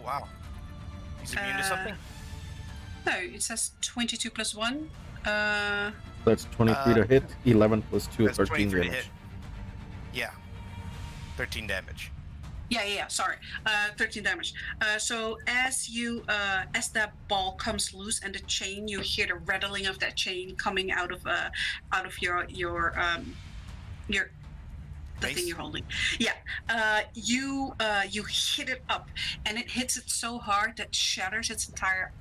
wow. He's immune to something? No, it says 22 plus 1. That's 23 to hit, 11 plus 2, That's 13 23 to damage. hit. Yeah. 13 damage. Yeah, sorry. 13 damage. So as as that ball comes loose and the chain, you hear the rattling of that chain coming out of your the Mace? thing you're holding. Yeah. You hit it up, and it hits it so hard that shatters its entire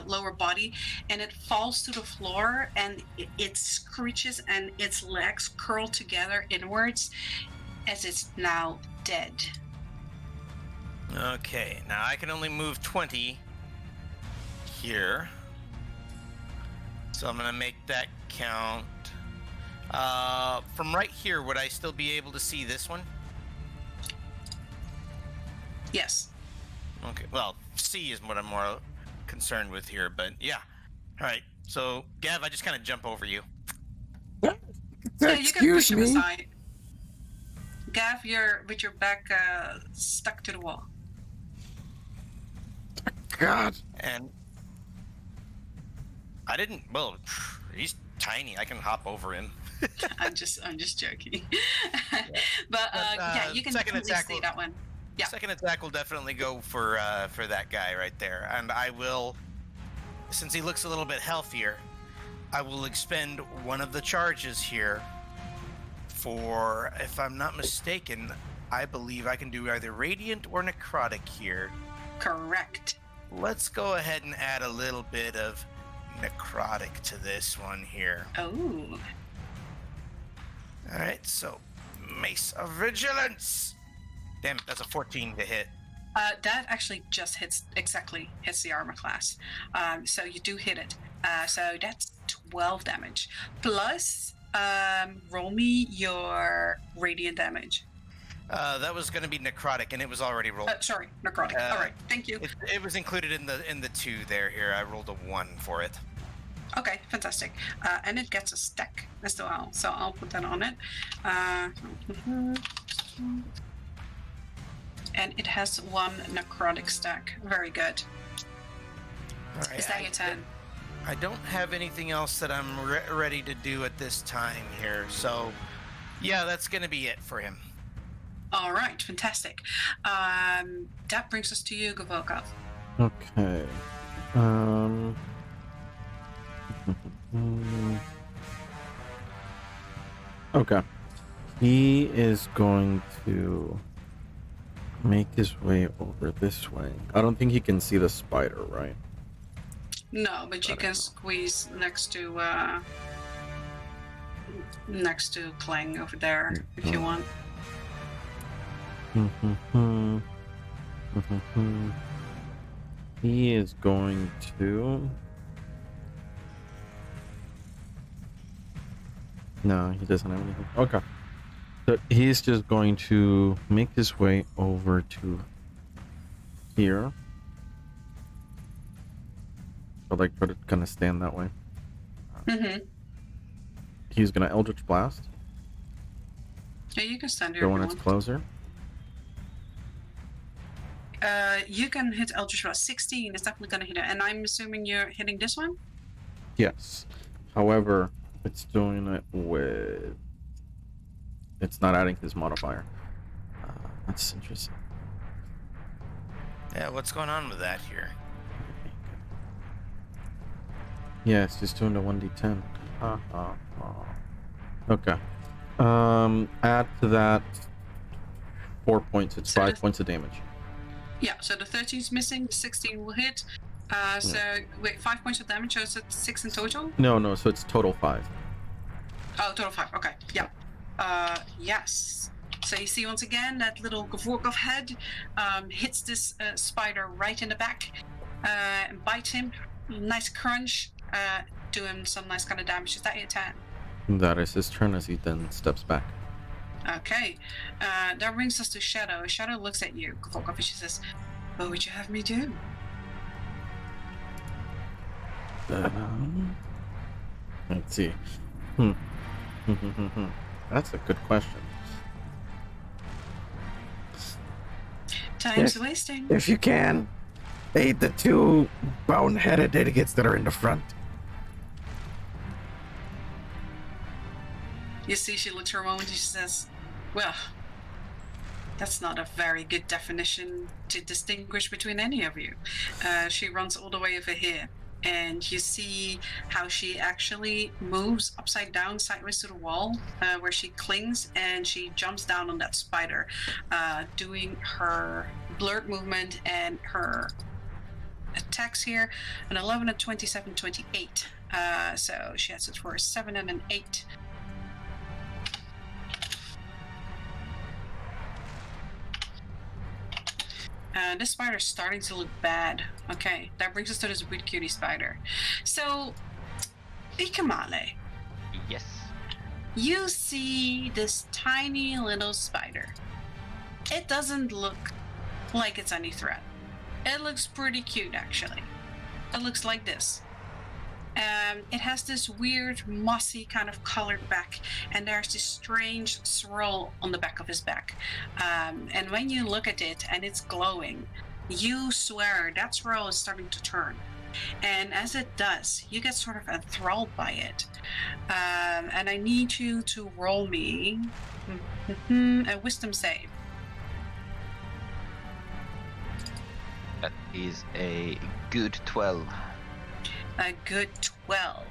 lower body, and it falls to the floor, and it screeches, and its legs curl together inwards, as it's now dead. Okay, now I can only move 20 here. So I'm gonna make that count. From right here, would I still be able to see this one? Yes. Okay, well, C is what I'm more concerned with here, but yeah. All right, so Gav, I just kind of jump over you. Yeah, you can push Excuse him me. aside. Gav, you're with your back stuck to the wall. God. And I didn't. Well, he's tiny. I can hop over him. I'm just joking. But yeah, you can second definitely attack see will- that one. Yeah. Second attack will definitely go for that guy right there, and I will, since he looks a little bit healthier, I will expend one of the charges here. For, if I'm not mistaken, I believe I can do either radiant or necrotic here. Correct. Let's go ahead and add a little bit of necrotic to this one here. Oh. All right, so Mace of Vigilance. Damn it, that's a 14 to hit. That actually just hits the armor class. So you do hit it. So that's 12 damage. Plus, roll me your radiant damage. That was going to be necrotic, and it was already rolled. Sorry, necrotic. All right, thank you. It was included in the 2 there. Here, I rolled a 1 for it. Okay, fantastic. And it gets a stack as well, so I'll put that on it. And it has 1 necrotic stack. Very good. All right, Is that your turn? I don't have anything else that I'm ready to do at this time here, so yeah, that's going to be it for him. All right, fantastic. That brings us to you, Gavolkov. Okay. Okay. He is going to make his way over this way. I don't think he can see the spider, right? No, but you can squeeze next to Kling over there if you want. He is going to... No, he doesn't have anything. Okay. So he's just going to make his way over to here. So like try to kind of stand that way. He's gonna Eldritch Blast. Yeah, you can stand here. Go if when you it's want. closer. You can hit Eldritch Blast. 16 is definitely gonna hit it, and I'm assuming you're hitting this one. Yes. However, it's doing it with... It's not adding his modifier. That's interesting. Yeah, what's going on with that here? Yeah, it's just doing the 1d10. Okay. Add to that 4 points. It's So 5 points of damage. Yeah, so the 13 is missing, the 16 will hit. So, wait, 5 points of damage, so it's at 6 in total? No, so it's total 5. Oh, total 5, okay, yeah. Yes. So you see once again that little Gavorkov head hits this spider right in the back and bites him. Nice crunch, doing some nice kind of damage. Is that your turn? That is his turn as he then steps back. Okay. That brings us to Shadow. Shadow looks at you, Gavorkov, and she says, what would you have me do? Let's see. That's a good question. Time's wasting. If you can, aid the 2 boneheaded idiots that are in the front. You see, she looks for a moment and she says, well, that's not a very good definition to distinguish between any of you. She runs all the way over here, and you see how she actually moves upside down, sideways to the wall, where she clings, and she jumps down on that spider, doing her blurred movement and her attacks here. An 11, a 27, 28. So she has it for a 7 and an 8. This spider is starting to look bad. Okay, that brings us to this weird cutie spider. So, Ikamale, Yes. you see this tiny little spider. It doesn't look like it's any threat. It looks pretty cute, actually. It looks like this. It has this weird mossy kind of colored back, and there's this strange swirl on the back of his back. And when you look at it and it's glowing, you swear that swirl is starting to turn. And as it does, you get sort of enthralled by it. And I need you to roll me a wisdom save. That is a good 12. A good 12.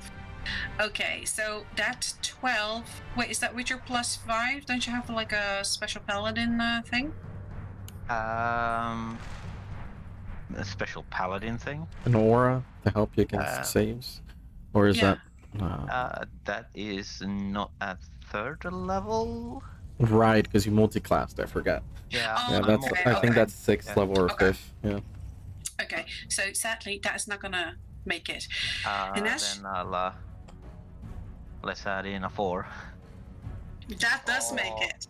Okay, so that 12. Wait, is that with your +5? Don't you have like a special paladin thing? A special paladin thing. An aura to help you against saves? Or is yeah. that... That is not at 3rd level. Right, because you multi-classed, I forgot. Yeah. Oh, Yeah, I'm that's. okay, I think okay. that's 6th Yeah. level or Okay. 5th. Yeah. Okay, so sadly that is not gonna make it. Then Nash? I'll let's add in a 4. That does make Oh. it.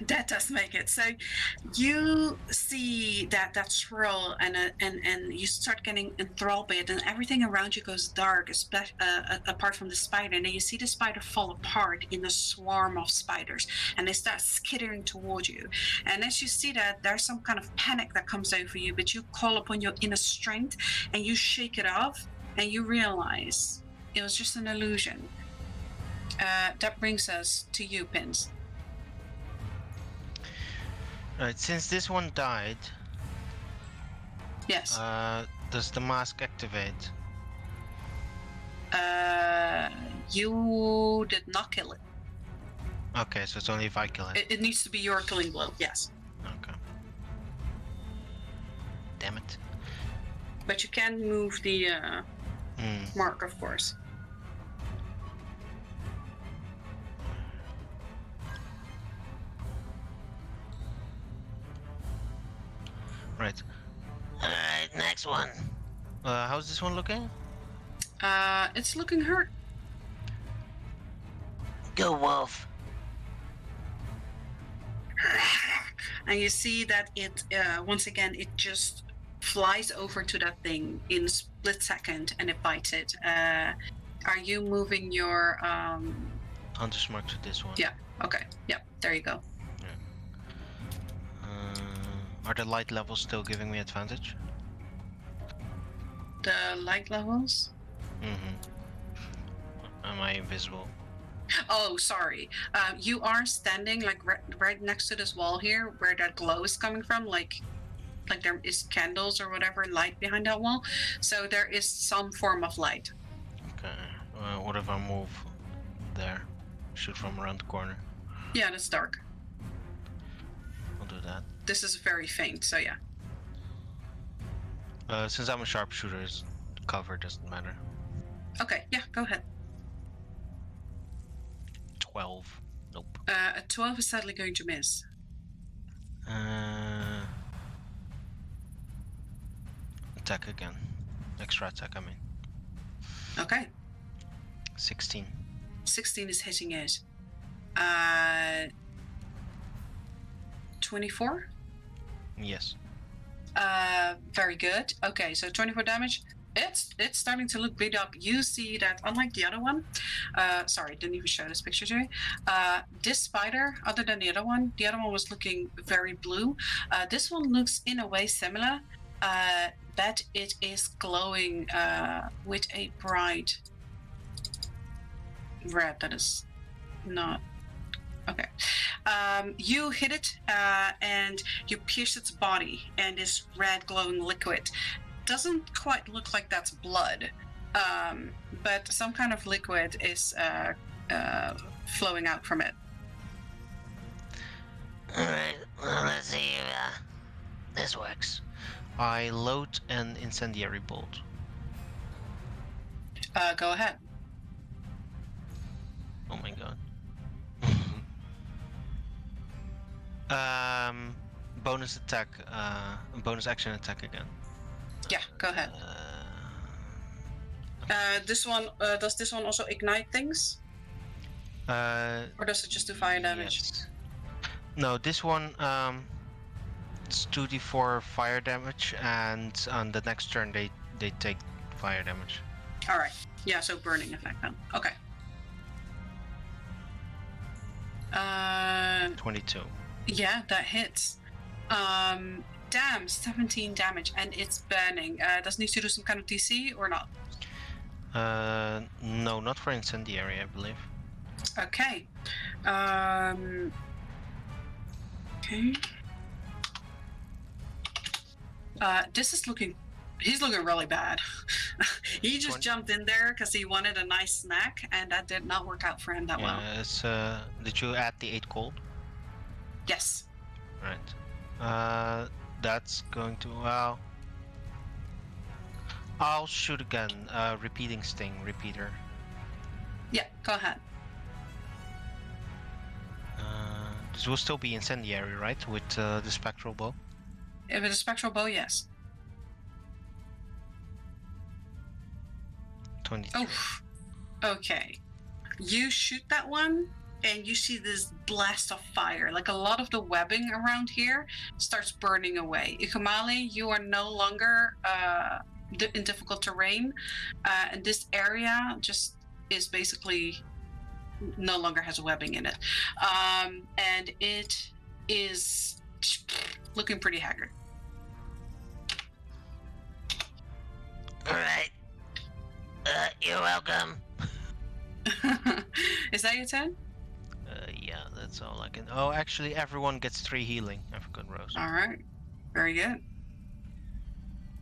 That does make it. So you see that swirl, and you start getting enthralled by it, and everything around you goes dark, apart from the spider. And then you see the spider fall apart in a swarm of spiders, and they start skittering toward you. And as you see that, there's some kind of panic that comes over you, but you call upon your inner strength, and you shake it off, and you realize it was just an illusion. That brings us to you, Pins. Right, since this one died, Yes. does the mask activate? You did not kill it. Okay, so it's only if I kill it. It needs to be your killing blow, yes. Okay. Damn it. But you can move the Hmm. mark, of course. Right. Alright, next one. How's this one looking? It's looking hurt. Go, Wolf. And you see that it, once again, it just flies over to that thing in a split second and it bites it. Are you moving your, Hunter's mark to this one. Yeah. okay, yep, there you go. Are the light levels still giving me advantage? The light levels? Mm-hmm. Am I invisible? Oh, sorry. You are standing like right next to this wall here where that glow is coming from, like there is candles or whatever light behind that wall. So there is some form of light. Okay. What if I move there? Shoot from around the corner. Yeah, that's dark. I'll do that. This is very faint, so yeah. Since I'm a sharpshooter, cover doesn't matter. Okay, yeah, go ahead. 12. Nope. A 12 is sadly going to miss. Attack again. Extra attack, I mean. Okay, 16. 16 is hitting it. 24? Yes. Very good. Okay, so 24 damage. It's starting to look beat up. You see that unlike the other one, sorry, didn't even show this picture to you. This spider, other than the other one was looking very blue. This one looks in a way similar, but it is glowing with a bright red that is not okay. You hit it and you pierce its body, and this red glowing liquid doesn't quite look like that's blood, but some kind of liquid is flowing out from it. Alright, well, let's see if this works. I load an incendiary bolt. Go ahead. Oh my god. Bonus attack, bonus action attack again. Yeah, go ahead. This one, does this one also ignite things? Or does it just do fire damage? Yes. No, this one, it's 2d4 fire damage, and on the next turn they take fire damage. All right. Yeah, so burning effect then. Okay. 22. Yeah, that hits. Damn, 17 damage, and it's burning. Does it need to do some kind of DC or not? No, not for incendiary, I believe. Okay. Okay. This is looking. He's looking really bad. He just jumped in there because he wanted a nice snack, and that did not work out for him that well. It's, did you add the 8 cold? Yes. Right. That's going to, well, I'll shoot again. Repeating sting, repeater. Yeah, go ahead. This will still be incendiary, right? With the spectral bow? If it's a spectral bow, yes. 23. Oh, okay. You shoot that one, and you see this blast of fire. Like a lot of the webbing around here starts burning away. Ikumale, you are no longer in difficult terrain, and this area just is basically no longer has webbing in it, and it is looking pretty haggard. All right. You're welcome. Is that your turn? Yep. Yeah, that's all I can. Oh, actually, everyone gets 3 healing. I forgot Rose. All right. Very good.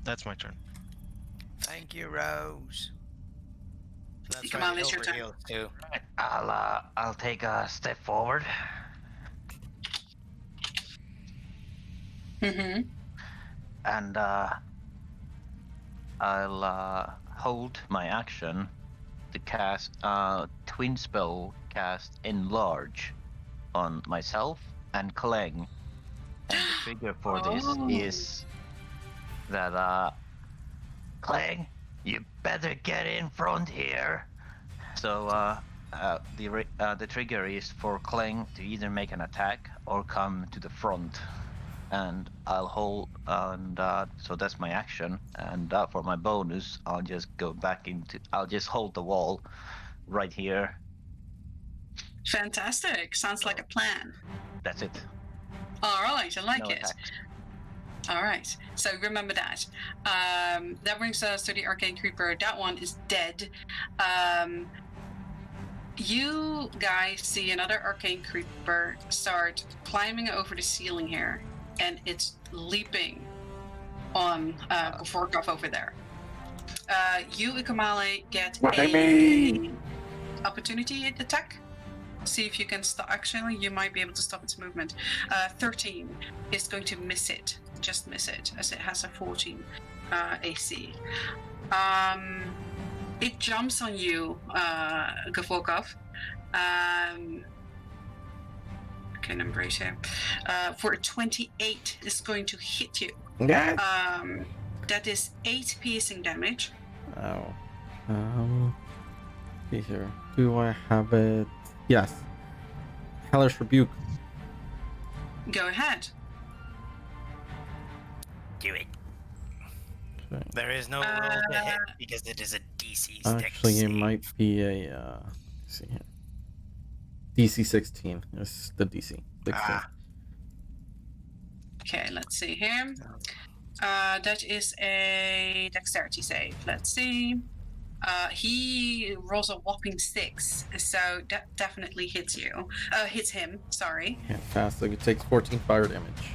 That's my turn. Thank you, Rose. So that's Come right, on, it it's your turn. overheals too. Right, I'll take a step forward Mm-hmm. and I'll hold my action to cast twin spell cast enlarge on myself and Clang. And the trigger for this Oh. is that Clang, you better get in front here. so the trigger is for Clang to either make an attack or come to the front. And I'll hold, and so that's my action. And for my bonus, I'll just go back into. I'll just hold the wall right here. Fantastic. Sounds like a plan. That's it. All right, I like No it. attacks. All right, so remember that. That brings us to the Arcane Creeper. That one is dead. You guys see another Arcane Creeper start climbing over the ceiling here, and it's leaping on Vorkov over there. You, Ikamale, get Why a me? opportunity attack. See if you can stop. Actually, you might be able to stop its movement. 13 is going to miss it. Just miss it, as it has a 14 AC. It jumps on you, Gavorkov. Okay, number 8 here. For a 28 is going to hit you. Yeah. That is 8 piercing damage. Oh. See here. Do I have it? Yes. Hellish Rebuke. Go ahead. Do it. Okay. There is no roll to hit because it is a DC. Actually, it save. might be a. Let's see here. DC 16. It's the DC 16. Okay, let's see here. That is a dexterity save. Let's see. He rolls a whopping 6, so that definitely hits you. Hits him. Sorry. Fantastic. It takes 14 fire damage.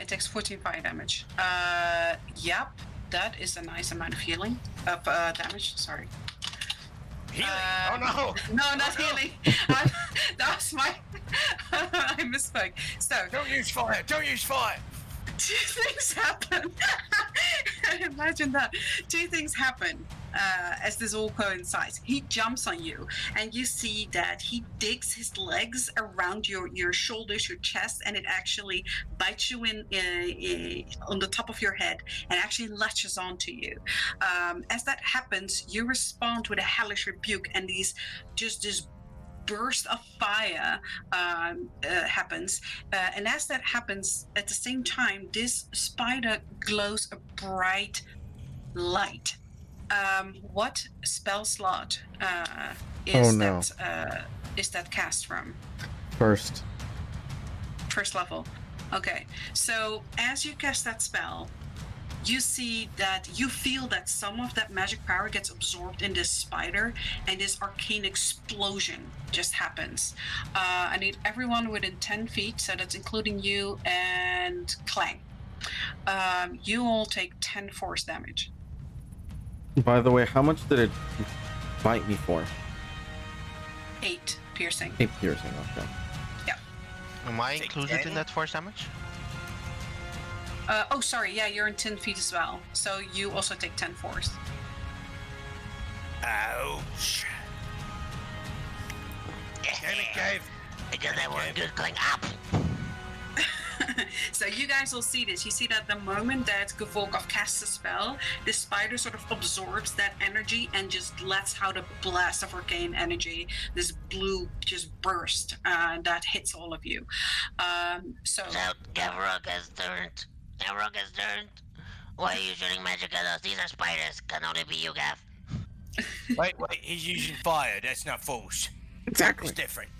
It takes 14 fire damage. Yep, that is a nice amount of healing of damage. Sorry. Healing. Oh no. No, not healing. That was my. I misspoke. So Don't use fire. Don't use fire. 2 things happen. Imagine that. 2 things happen as this all coincides. He jumps on you, and you see that he digs his legs around your shoulders, your chest, and it actually bites you in on the top of your head and actually latches onto you. As that happens, you respond with a hellish rebuke, and this burst of fire happens, and as that happens, at the same time, this spider glows a bright light. What spell slot is that cast from? First level. Okay, so as you cast that spell, you feel that some of that magic power gets absorbed in this spider, and this arcane explosion just happens. I need everyone within 10 feet, so that's including you and Clang. You all take 10 force damage. By the way, how much did it bite me for? 8 piercing. 8 piercing, okay. Am I Take included 10? in that force damage? Oh, sorry. Yeah, you're in 10 feet as well. So you also take 10 force. Ouch. Damn it, Cave. I got that one good Clang up. So you guys will see this. You see that the moment that Gavorkov casts a spell, the spider sort of absorbs that energy and just lets out a blast of arcane energy. This blue just burst that hits all of you. So Gavrok has turned. Why are you shooting magic at us? These are spiders. Can only be you, Gav. Wait, he's using fire. That's not force. Exactly. It's different.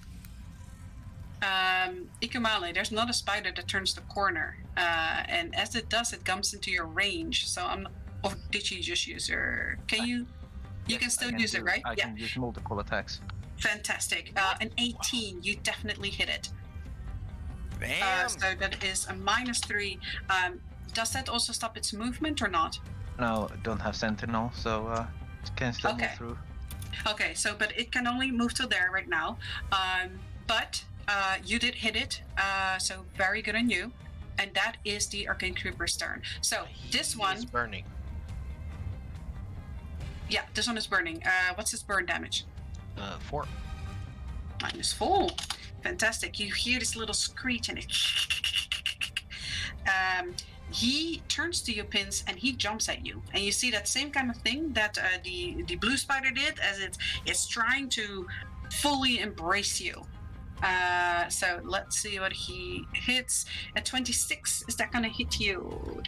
Ikamale, there's not a spider that turns the corner, and as it does, it comes into your range. So or did you just use her? Can you? You Yes, can still I use it, right? I can use multiple attacks. Fantastic. An 18, you definitely hit it. Damn. So that is a -3. Does that also stop its movement or not? No, don't have sentinel, so it can still move Okay. through. Okay, so but it can only move to there right now. But you did hit it, so very good on you. And that is the Arcane Creeper's turn. So this He one, is burning. yeah, this one is burning. What's its burn damage? 4. -4. Fantastic. You hear this little screech and it. He turns to you, Pins, and he jumps at you. And you see that same kind of thing that the blue spider did, as it's trying to fully embrace you. So let's see what he hits. At 26, is that gonna hit you?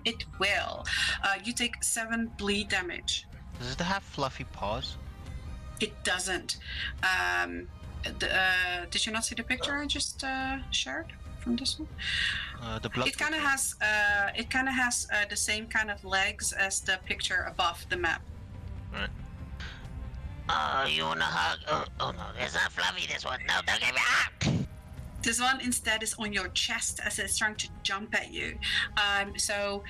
It will. You take 7 bleed damage. Does it have fluffy paws? It doesn't. Did you not see the picture I just shared from this one? The blood. It kind of has. It kind of has the same kind of legs as the picture above the map. Right. Oh, you wanna hug? Oh no, it's not fluffy, this one. No, don't give me up! This one instead is on your chest as it's trying to jump at you. So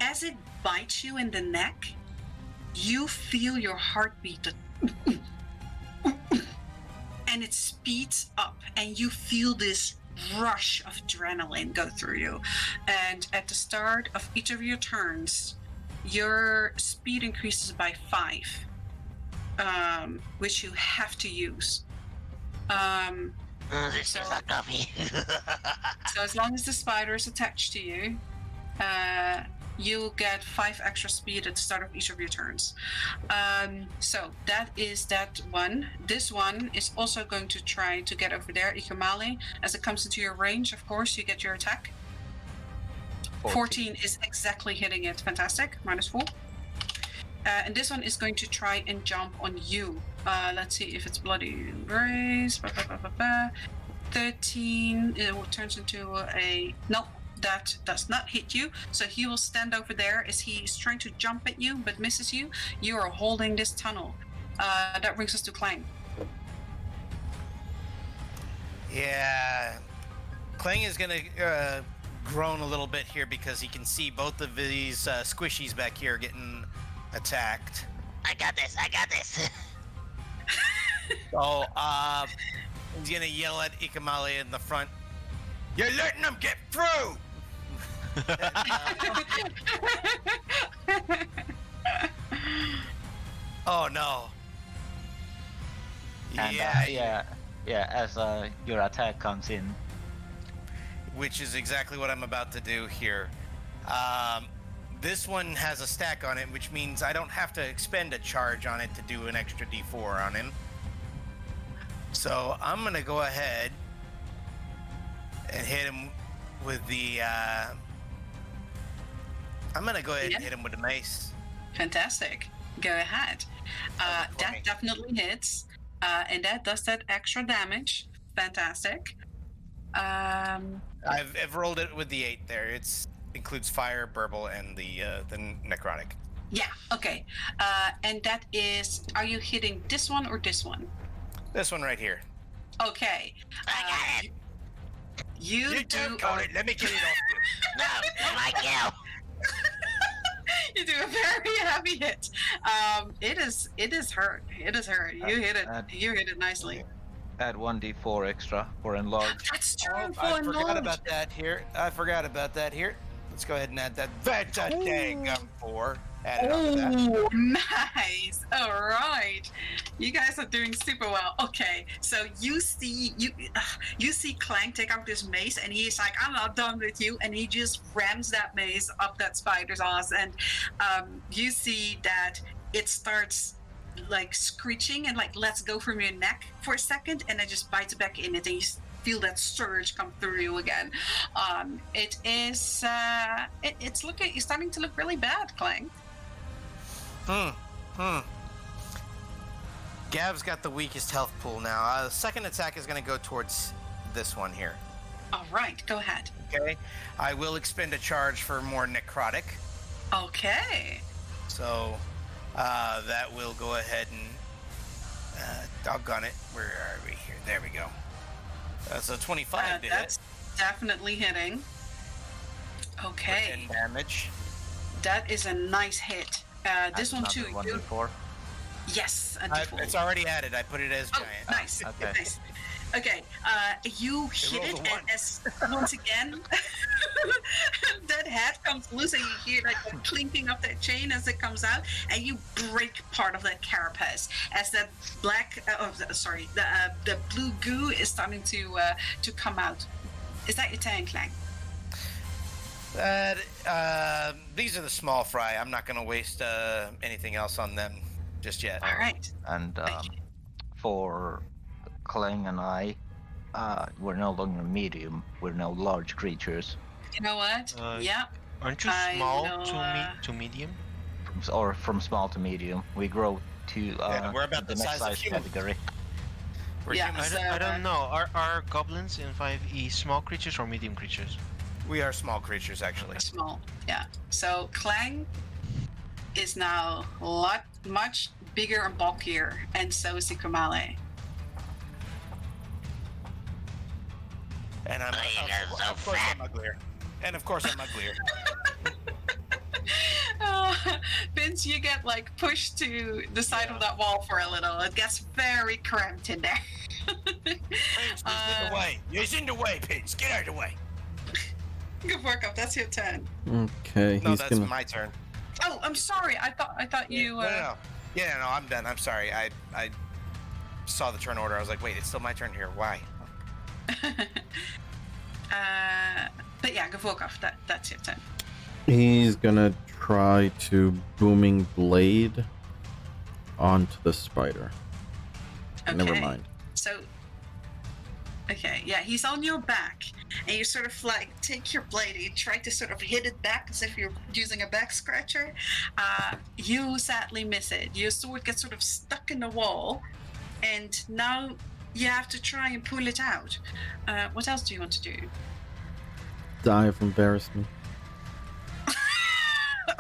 as it bites you in the neck, you feel your heartbeat. And it speeds up, and you feel this rush of adrenaline go through you. And at the start of each of your turns, your speed increases by 5, which you have to use. This is not coffee. So as long as the spider is attached to you, you'll get 5 extra speed at the start of each of your turns. So that is that one. This one is also going to try to get over there. Ikamale, as it comes into your range, of course, you get your attack. 14 is exactly hitting it. Fantastic. -4. And this one is going to try and jump on you. Let's see if it's Bloody Embrace. 13. It turns into a... Nope. That does not hit you, so he will stand over there as he is trying to jump at you but misses you. You are holding this tunnel. That brings us to Clang. Yeah. Clang is gonna groan a little bit here because he can see both of these squishies back here getting attacked. I got this, I got this. So he's gonna yell at Ikamale in the front. You're letting them get through! Oh no. And as your attack comes in, Which is exactly what I'm about to do here. This one has a stack on it, which means I don't have to expend a charge on it to do an extra D4 on him. So I'm gonna go ahead and hit him with the I'm gonna go ahead and hit him with the mace. Fantastic. Go ahead. That definitely hits. And that does that extra damage. Fantastic. I've rolled it with the 8 there. It's includes fire, burble, and the necrotic. Yeah, okay. And that is, are you hitting this one or this one? This one right here. Okay. I got it. You do got it. Let me get it off you. No, my kill. You do a very heavy hit. It is hurt. It is hurt. You hit it. You hit it nicely. add 1d4 extra for enlarge. That's true. Oh, I forgot about that here. Let's go ahead and add that. That's a dang 4. Add it onto that. Oh, nice. All right, you guys are doing super well. Okay, so you see Clank take out this mace, and he's like, "I'm not done with you," and he just rams that mace up that spider's ass, and you see that it starts like screeching and like lets go from your neck for a second, and then just bites back in it, and you feel that surge come through you again. It is it's starting to look really bad, Clank. Gav's got the weakest health pool now. The second attack is going to go towards this one here. All right, go ahead. Okay. I will expend a charge for more necrotic. Okay. So that will go ahead and Doggone it. Where are we here? There we go. That's a 25 to That's hit. definitely hitting. For Okay, 10 damage. that is a nice hit. This one too. One You, d4. yes, a D4. It's already added. I put it as Oh, giant. nice. Okay. Nice. Okay, you hit rolled it, a and one. as once again, that head comes loose, and you hear like a clinking of that chain as it comes out, and you break part of that carapace as that black, the blue goo is starting to come out. Is that your turn, Clang? These are the small fry. I'm not going to waste anything else on them just yet. All right. And for Kling and I, we're no longer medium. We're now large creatures, You know what? Yeah. Aren't you I small will, to medium? from small to medium. We grow to Yeah, we're about the next size of size human. category. We're Yeah, humans. so, I don't know. Are goblins in 5e small creatures or medium creatures? We are small creatures, actually. small. Yeah. So Clang is now much bigger and bulkier, and so is Ikumale. And I'm, Oh, you guys are so of course, fat. I'm uglier. And of course, I'm uglier. Vince, you get like pushed to the side of that wall for a little. It gets very cramped in there. Pins, in the way. He's in the way, Pins. Get out of the way. Good work up. That's your turn. Okay, No, he's that's gonna. my turn. Oh, I'm sorry. I thought you. No. Yeah, no, I'm done. I'm sorry. I saw the turn order. I was like, wait, it's still my turn here. Why? But yeah, Gavorkov, that's your turn. He's gonna try to booming blade onto the spider. Never Okay. mind. So, okay, yeah, he's on your back, and you sort of like take your blade, you try to sort of hit it back as if you're using a back scratcher. You sadly miss it. Your sword gets sort of stuck in the wall, and now you have to try and pull it out. What else do you want to do? Die of embarrassment.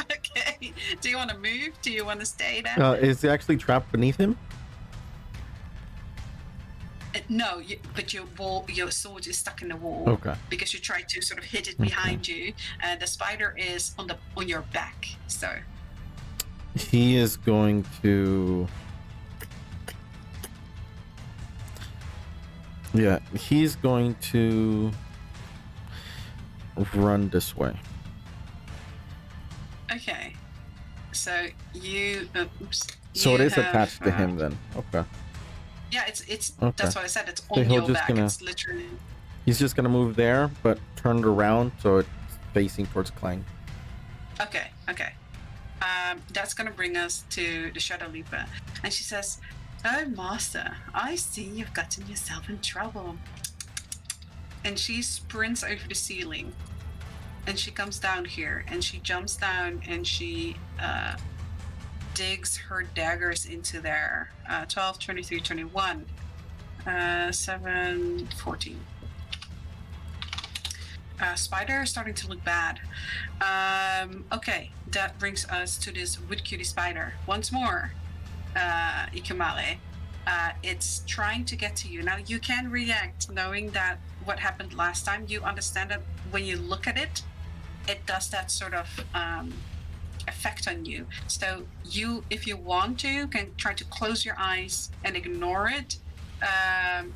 Okay. Do you want to move? Do you want to stay there? Is he actually trapped beneath him? No, but your sword is stuck in the wall. Okay. Because you tried to sort of hit it behind you, and the spider is on your back. So He is going to. Yeah, he's going to run this way. okay, so you. Oops. So You it is have, attached to him then. Okay. Yeah, it's. Okay. That's what I said. It's So on he'll your just back. gonna- It's literally. He's just gonna move there, but turned around so it's facing towards Clang. Okay. That's gonna bring us to the Shadow Leaper, and she says, "Oh, Master, I see you've gotten yourself in trouble." And she sprints over the ceiling, and she comes down here, and she jumps down, and she digs her daggers into there. 12, 23, 21, 7, 14. Spider is starting to look bad. Okay, that brings us to this wood cutie spider. Once more, Ikamale. It's trying to get to you. Now, you can react knowing that what happened last time. You understand that when you look at it, it does that sort of effect on you. So you, if you want to, can try to close your eyes and ignore it,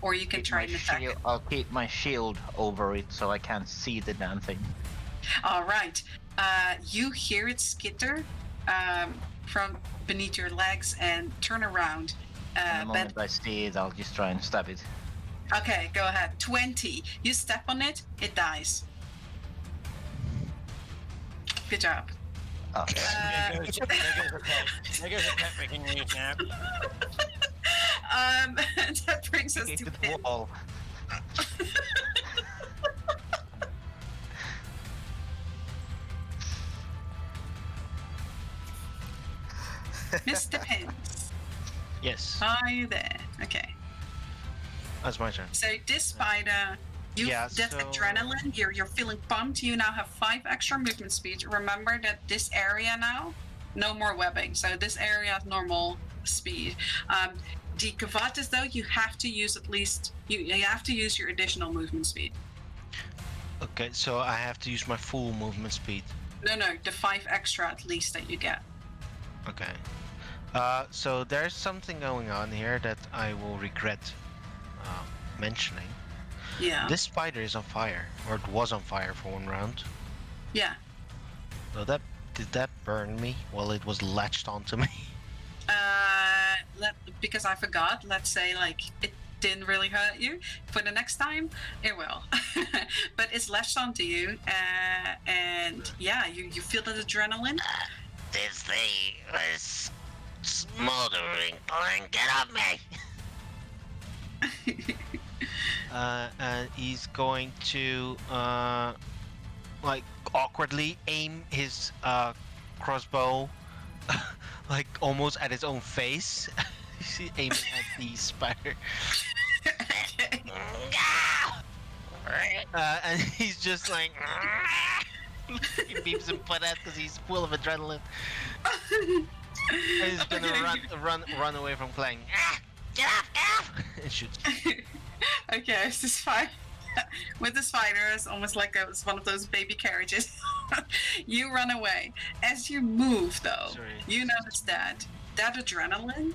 or you can try and attack it. I'll keep my shield over it so I can't see the damn thing. All right. You hear it skitter from beneath your legs and turn around. And the moment I see it, I'll just try and stab it. Okay, go ahead. 20. You step on it, it dies. Good job. Oh. There goes a pet making me snap. That brings us Hit to the Pin. wall. Mr. Pins, Yes, are you there? Okay. that's my turn. So this spider, Yeah, that so- adrenaline, you're feeling pumped. You now have 5 extra movement speed. Remember that this area now, no more webbing. So this area has normal speed. the Kavatas, though, you have to use at least you have to use your additional movement speed. Okay, so I have to use my full movement speed. No, the 5 extra at least that you get. Okay. So there's something going on here that I will regret mentioning. Yeah. This spider is on fire, or it was on fire for one round. Yeah. So did that burn me while it was latched onto me? Because I forgot. Let's say like it didn't really hurt you. For the next time, it will. But it's latched onto you, and yeah, you feel that adrenaline. This thing was smoldering. Get off me! And he's going to like awkwardly aim his crossbow like almost at his own face. He's aiming at the spider. And he's just like he beeps and put out because he's full of adrenaline. And he's gonna run away from Clang. Get off! And shoots. Okay, it's this fight with the spider. It's almost like it's one of those baby carriages. You run away. As you move, though, you notice that adrenaline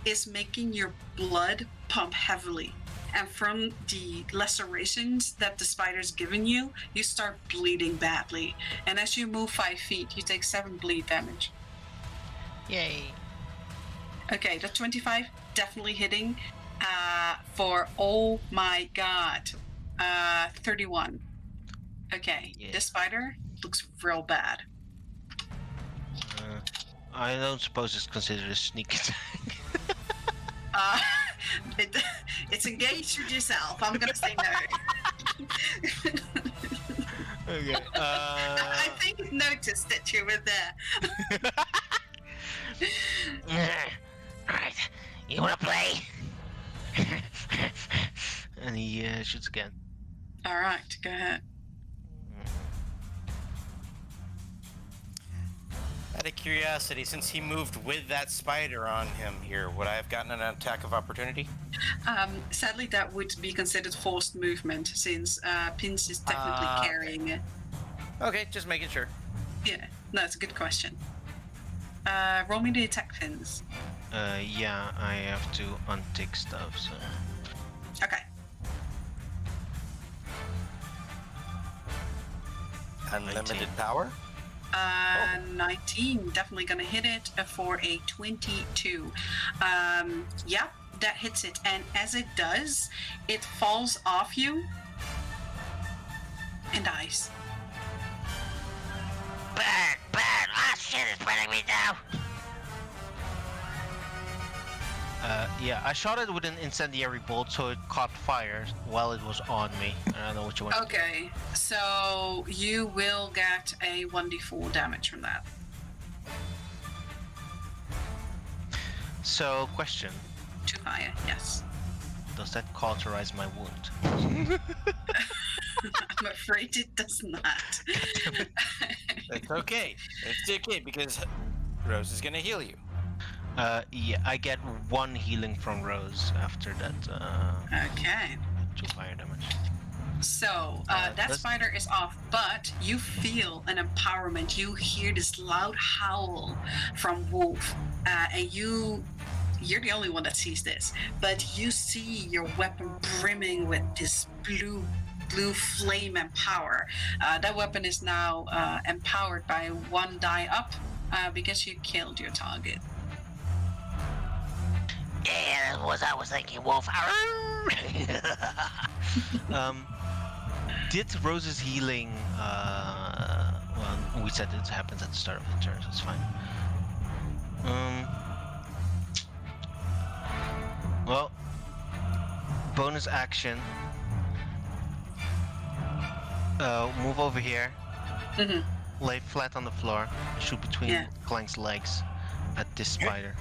is making your blood pump heavily. And from the lacerations that the spider's given you, you start bleeding badly. And as you move 5 feet, you take 7 bleed damage. Yay. Okay, that's 25, definitely hitting. For, oh my god, 31. Okay, Yeah. this spider looks real bad. I don't suppose it's considered a sneak attack. It's engaged with yourself. I'm gonna say no. Okay. I think it noticed that you were there. Alright, you wanna play? And he shoots again. All right, go ahead. Out of curiosity, since he moved with that spider on him here, would I have gotten an attack of opportunity? Sadly, that would be considered forced movement since Pins is technically carrying it. Okay, just making sure. Yeah, no, it's a good question. Roll me the attack pins. Yeah, I have to untick stuff, so... Okay. Unlimited 19. power? 19, definitely gonna hit it for a 22. Yeah, that hits it, and as it does, it falls off you and dies. Burn! Ah, shit, it's burning me down! Yeah, I shot it with an incendiary bolt, so it caught fire while it was on me. I don't know what you want. Okay, so you will get a 1d4 damage from that. So, question. To fire, yes. Does that cauterize my wound? I'm afraid it does not. It's okay. It's okay, because Rose is gonna heal you. Yeah, I get 1 healing from Rose after that, Okay. 2 fire damage. So, that that's- spider is off, but you feel an empowerment. You hear this loud howl from Wolf, and you're the only one that sees this, but you see your weapon brimming with this blue flame and power. That weapon is now empowered by 1 die up because you killed your target. Yeah, that's what I was thinking, Wolf. Did Rose's healing, well, we said it happens at the start of the turn, so it's fine. Well, bonus action. Move over here, lay flat on the floor, shoot between Clank's legs at this spider.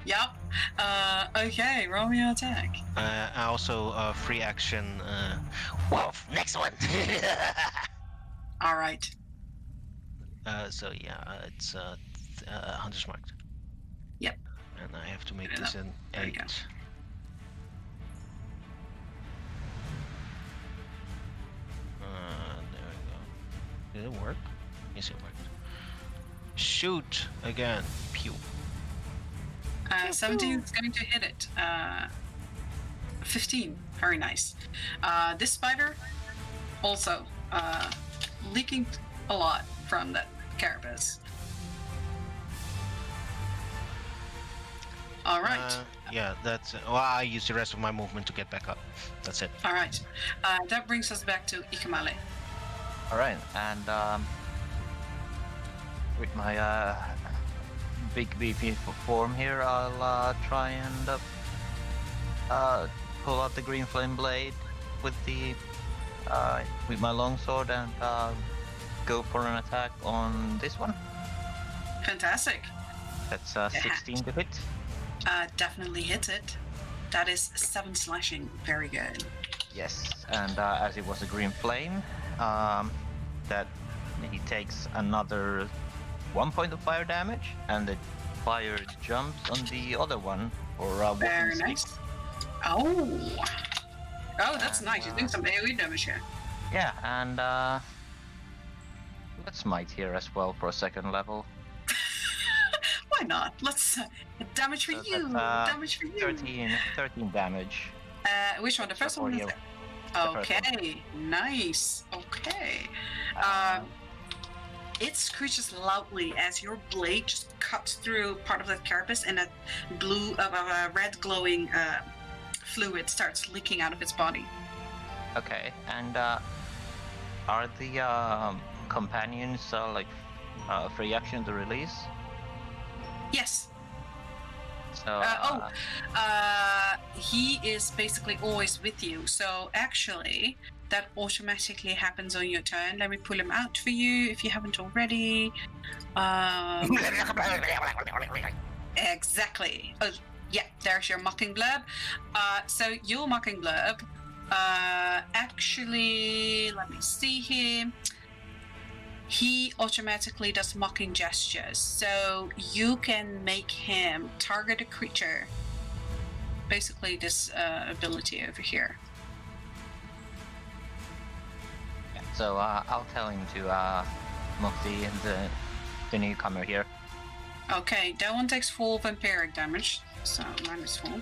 Yup. Okay, roll me your attack. I also free action. Wolf, next one. All right. So yeah, it's Hunter's marked. Yep. And I have to make Put it this up. an There you 8. go. There we go. Did it work? Yes, it worked. Shoot again. Pew. 17 is going to hit it. 15. Very nice. This spider also leaking a lot from that carapace. All right. Yeah, that's. Well, I use the rest of my movement to get back up. That's it. All right. That brings us back to Ikamale. All right, and with my big beefy form here, I'll try and pull out the green flame blade with with my longsword and go for an attack on this one. Fantastic. That's 16 to hit. Definitely hit it. That is 7 slashing. Very good. Yes, and as it was a green flame, that he takes another 1 point of fire damage, and the fire jumps on the other one for Very whopping nice. 6. Oh, that's And, nice. You're doing some AoE damage here. Yeah, and let's smite here as well for a second level. Why not? Let's damage for So you. that's, Damage for you. 13 damage. Which one? The first one? for Or you. the- The first one. Okay, nice. Okay. Uh, It screeches loudly as your blade just cuts through part of that carapace, and a red glowing fluid starts leaking out of its body. Okay, and are the companions free action to release? Yes. So He is basically always with you. So actually, that automatically happens on your turn. Let me pull him out for you if you haven't already. Exactly. Oh, yeah, there's your mocking blurb. So your mocking blurb, actually, let me see here. He automatically does mocking gestures, so you can make him target a creature. Basically, this ability over here. So I'll tell him to mock the newcomer here. Okay, that one takes full vampiric damage, so -4.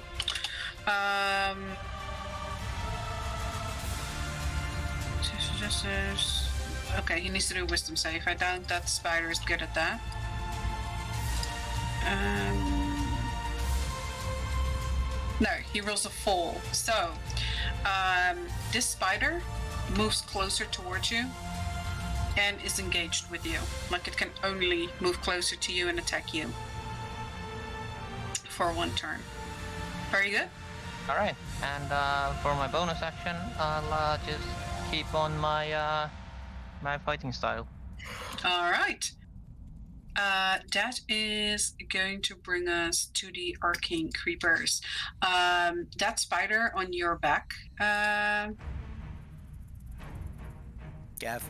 Okay, he needs to do a wisdom save. I doubt that spider is good at that. No, he rolls a 4. So, this spider moves closer towards you and is engaged with you. Like it can only move closer to you and attack you for 1 turn. Very good. All right, and for my bonus action, I'll just keep on my my fighting style. All right. That is going to bring us to the arcane creepers. That spider on your back, Gav,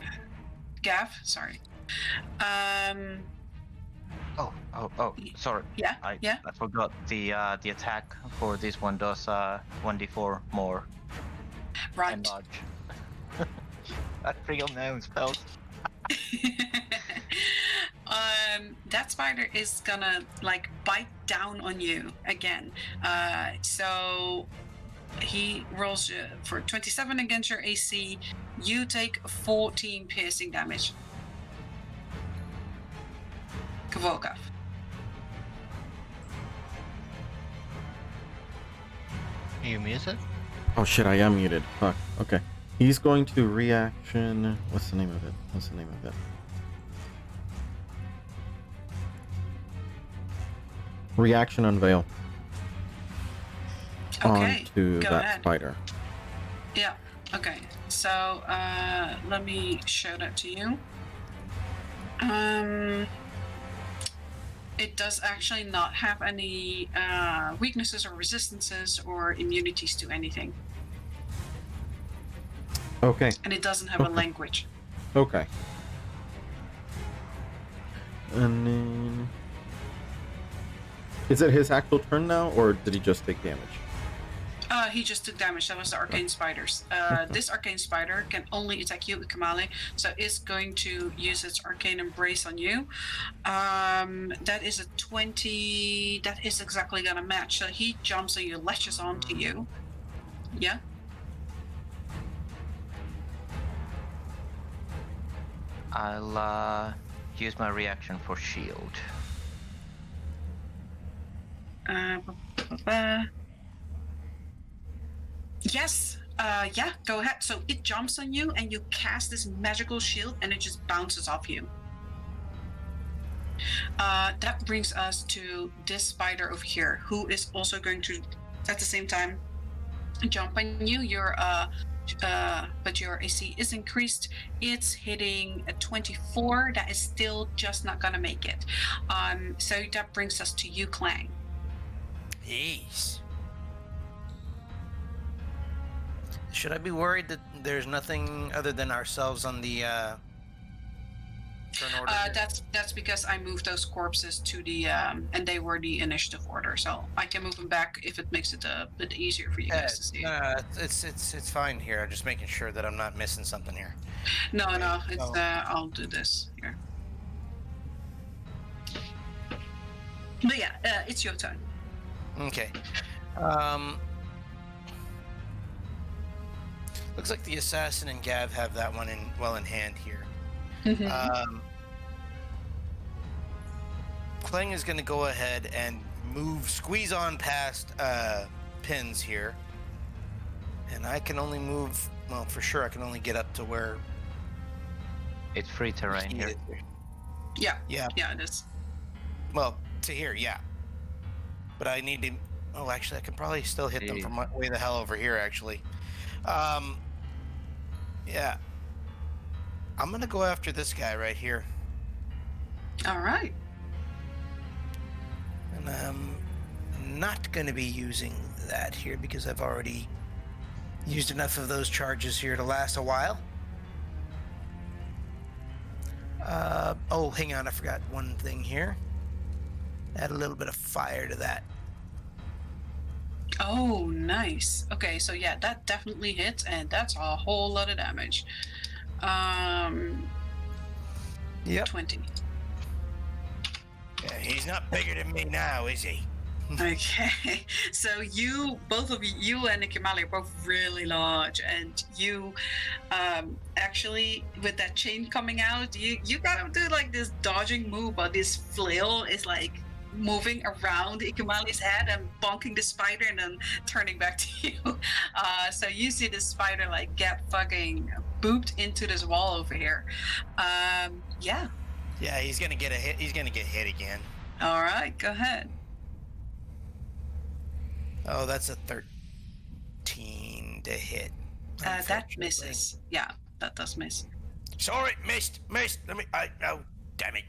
sorry. Oh, sorry. Yeah, I forgot the attack for this one does 1d4 more right. enlarge. That's pretty old now spells. That spider is gonna like bite down on you again. So he rolls for 27 against your AC. You take 14 piercing damage. Kvolkov. Are you muted? Oh shit, I am muted. Fuck. Okay. He's going to reaction. What's the name of it? Reaction unveil. Okay, Onto go that ahead. spider. Yeah. Okay. So let me show that to you. It does actually not have any weaknesses or resistances or immunities to anything, Okay. and it doesn't have a Okay. language. Okay. And then Is it his actual turn now, or did he just take damage? He just took damage. That was the arcane spiders. This arcane spider can only attack you, Kamali, so it's going to use its arcane embrace on you. That is a 20. That is exactly gonna match. So he jumps and you lashes onto you. Yeah. I'll use my reaction for shield. Yes. Yeah, go ahead. So it jumps on you and you cast this magical shield and it just bounces off you. That brings us to this spider over here, who is also going to, at the same time, jump on you. But your AC is increased. It's hitting a 24. That is still just not gonna make it. So that brings us to you, Clang. Jeez. Should I be worried that there's nothing other than ourselves on the turn order? That's because I moved those corpses to the and they were the initiative order, so I can move them back if it makes it a bit easier for you guys to see. It's fine here. I'm just making sure that I'm not missing something here. No, Okay, it's so- I'll do this here. But yeah, it's your turn. Okay. Looks like the assassin and Gav have that one in hand here. Kling is going to go ahead and squeeze on past pins here, and I can only move. Well, for sure, I can only get up to where It's free terrain he here. is. Yeah, Yeah. it is. Well, to here, yeah. But I need to. Oh, actually, I can probably still hit them from way the hell over here. Actually, yeah. I'm gonna go after this guy right here, All right. and I'm not gonna be using that here because I've already used enough of those charges here to last a while. Oh, hang on, I forgot one thing here. Add a little bit of fire to that. Oh, nice. Okay, so yeah, that definitely hits, and that's a whole lot of damage. Yep. 20. Yeah, he's not bigger than me now, is he? Okay, so both of you and Nikimali are both really large, and you, actually, with that chain coming out, you gotta do like this dodging move, but this flail is like moving around Ikimali's head and bonking the spider and then turning back to you. So you see the spider like get fucking booped into this wall over here. Yeah. Yeah, he's gonna get a hit. He's gonna get hit again. All right, go ahead. Oh, that's a 13 to hit. That unfortunately. misses. Yeah, that does miss. Sorry, missed. Let me. Oh, damn it.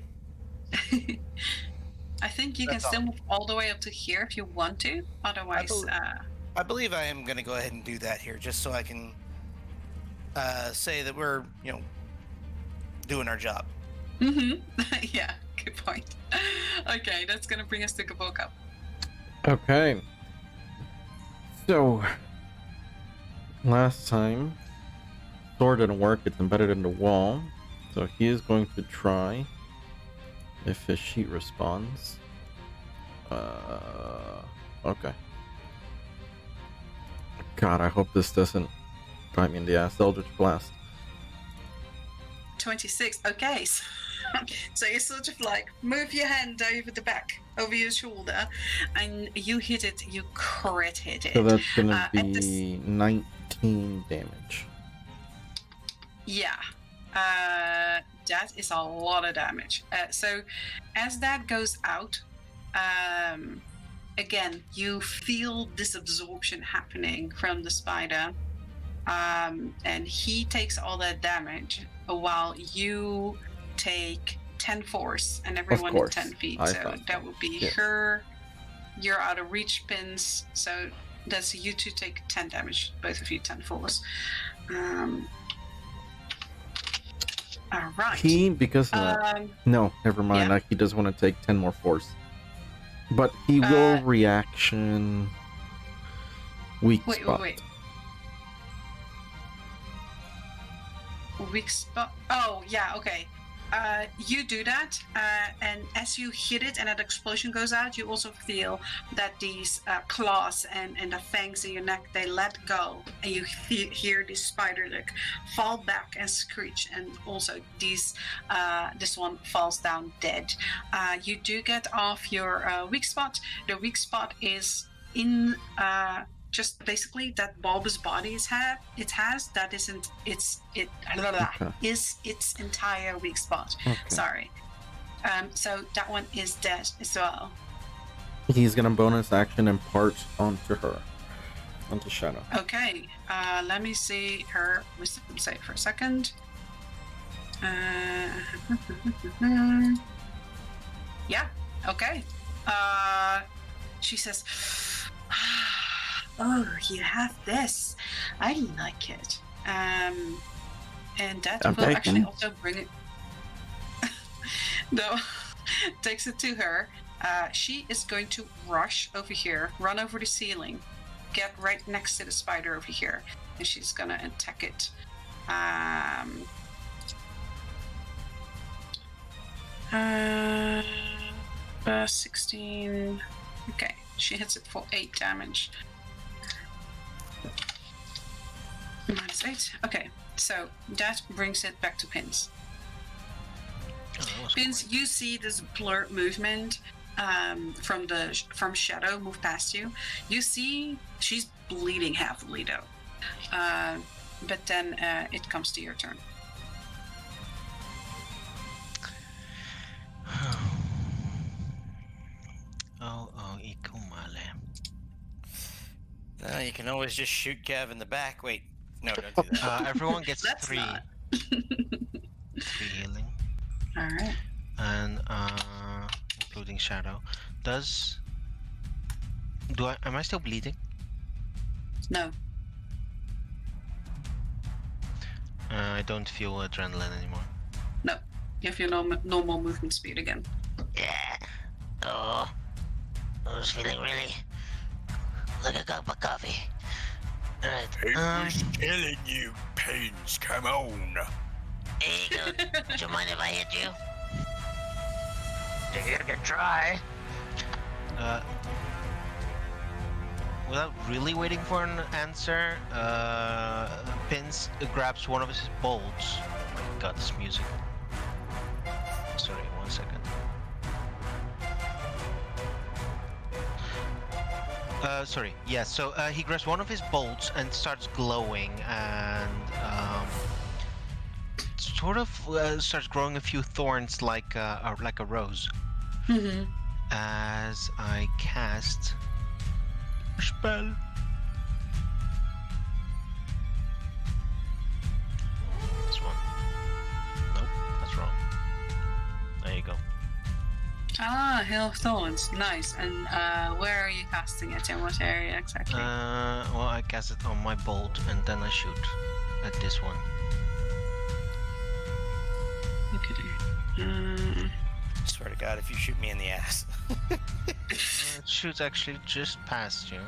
I think you can That's still all. move all the way up to here if you want to. Otherwise, I believe I am gonna go ahead and do that here, just so I can say that we're, doing our job. yeah, good point. Okay, that's gonna bring us to Gaboka. Okay. So, last time, sword didn't work. It's embedded in the wall. So he is going to try if his sheet responds. Okay. God, I hope this doesn't bite me in the ass. Eldritch Blast. 26. Okay, so you sort of like move your hand over the back, over your shoulder, and you hit it. You crit hit it. So that's gonna at be 19 damage. Yeah, that is a lot of damage. So as that goes out, again, you feel this absorption happening from the spider, and he takes all that damage while you take 10 force and everyone course. 10 feet. I So thought that so. would be Yeah. her. You're out of reach pins, so that's you two take 10 damage, both of you 10 force. All right. He, because of that. No, never mind. yeah. He does want to take 10 more force. But he will reaction weak spot. Wait. Weak spot. Oh, yeah, okay. You do that, and as you hit it and that explosion goes out, you also feel that these claws and the fangs in your neck, they let go, and you hear this spider like fall back and screech, and also this one falls down dead. You do get off your weak spot. The weak spot is in just basically that bulbous body it has that isn't its entire weak spot. Okay. Sorry. So that one is dead as well. He's gonna bonus action impart onto Shadow. Okay. Let me see her wisdom save for a second. Yeah. Okay. She says, "Oh, you have this. I like it." And that I'm will actually taken. also bring it. No, takes it to her. She is going to rush over here, run over the ceiling, get right next to the spider over here, and she's gonna attack it. 16. Okay, she hits it for 8 damage. -8. Okay, so that brings it back to Pins. Pins, you see this blur movement from Shadow move past you. You see she's bleeding heavily though. But then it comes to your turn. Ikumale. You can always just shoot Gav in the back. Wait, no, don't do that. Everyone gets Let's 3 not. 3 healing, All right. and including Shadow. Am I still bleeding? No. I don't feel adrenaline anymore. No. You have your normal movement speed again. Yeah. Oh, I was feeling really like a cup of coffee. Alright. Killing you, Pins. Come on. Here you go. Would you mind if I hit you? You can try. Without really waiting for an answer, Pins grabs one of his bolts. Oh my god, this music. Sorry, 1 second. Sorry. Yeah. So he grabs one of his bolts and starts glowing, and sort of starts growing a few thorns like a rose. Mm-hmm. As I cast a spell. This one. Nope, that's wrong. There you go. Ah, Hill of Thorns. Nice. And where are you casting it? In what area exactly? Well, I cast it on my bolt, and then I shoot at this one. Okay. Swear to God, if you shoot me in the ass. It shoots actually just past you.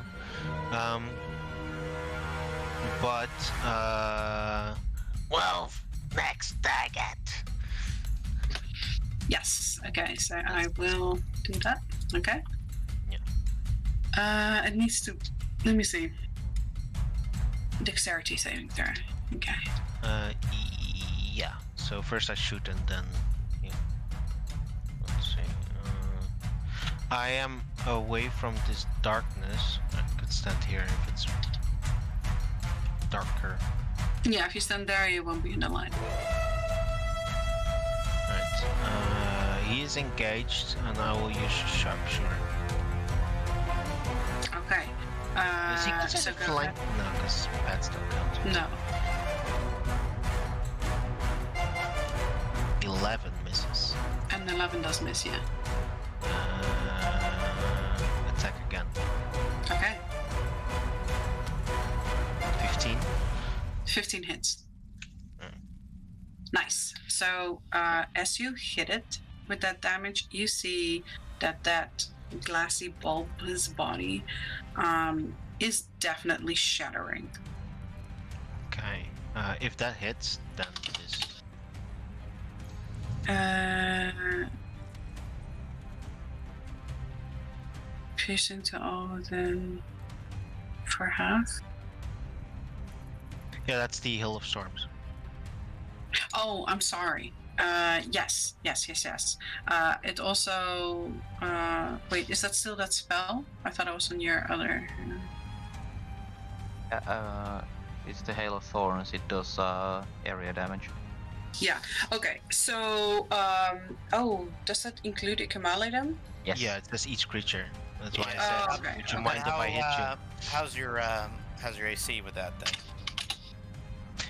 Well, next target. Yes. Okay. So I will do that. Okay. Yeah. It needs to. Let me see. Dexterity saving throw. Okay. Yeah. So first I shoot and then. Yeah. Let's see. I am away from this darkness. I could stand here if it's darker. Yeah. If you stand there, you won't be in the line. Right. He is engaged, and I will use sharpshooter. Okay. Is he So considered go flank? ahead. No, because bats don't count. No. 11 misses. And 11 does miss you. Attack again. Okay. 15. 15 hits. Mm. Nice. So as you hit it with that damage, you see that glassy bulbous body is definitely shattering. Okay. If that hits, then this. Piercing to all within for half. Yeah, that's the Hill of Storms. Oh, I'm sorry. Yes. It also. Wait, is that still that spell? I thought it was on your other. It's the Hail of Thorns. It does area damage. Yeah. Okay. So, does that include Ikamale then? Yes. Yeah, it says each creature. That's why Oh, I said, okay. would you Okay. mind if I hit you? How's your AC with that then?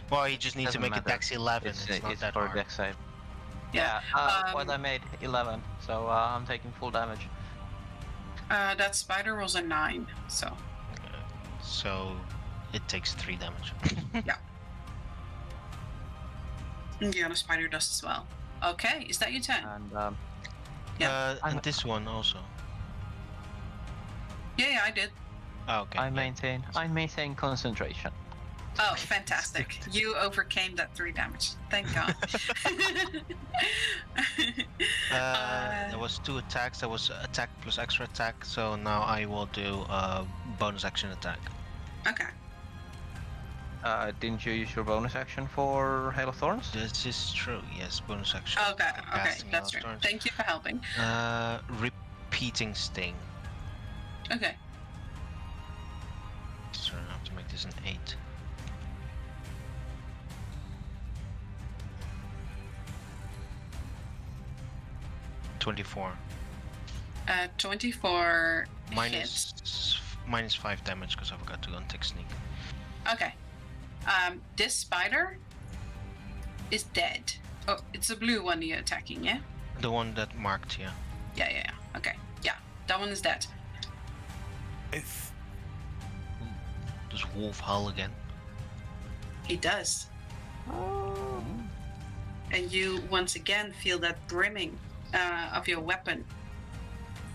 Well, you just need to Doesn't make matter. a dex 11. It's not it's that for hard. dex save. Yeah. Well, I made 11, so I'm taking full damage. That spider rolls a 9, so. So it takes 3 damage. The other spider does as well. Okay, is that your turn? And Yeah. And this one also. Yeah, I did. Oh, okay. I maintain concentration. Oh, fantastic. You overcame that 3 damage. Thank God. There was 2 attacks. There was attack plus extra attack. So now I will do a bonus action attack. Okay. Didn't you use your bonus action for Hail of Thorns? This is true. Yes, bonus action. Okay, Casting that's Hail true. of Thorns. Thank you for helping. Repeating sting. Okay. So I have to make this an 8. Uh, 24 minus 5 damage because I forgot to untick sneak. Okay. This spider is dead. Oh, it's a blue one you're attacking, yeah? The one that marked here. Yeah. Okay. Yeah, that one is dead. Oof. Does Wolf howl again? He does. And you once again feel that brimming of your weapon.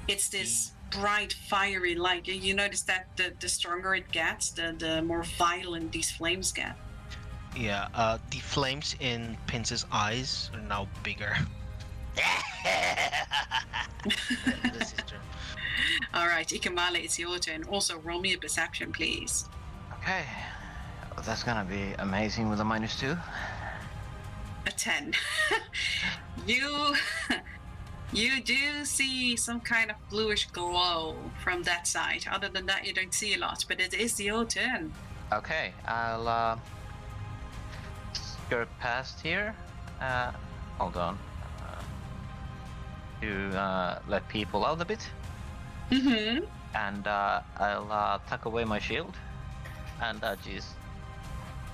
It's this bright, fiery light. And you notice that the stronger it gets, the more violent these flames get. Yeah, the flames in Pince's eyes are now bigger. This is true. All right, Ikamale, it's your turn. Also, roll me a perception, please. Okay. That's gonna be amazing with a -2. A 10. You do see some kind of bluish glow from that side. Other than that, you don't see a lot, but it is your turn. Okay, I'll skirt past here. Hold on. To let people out a bit. Mm-hmm. And I'll tuck away my shield. And just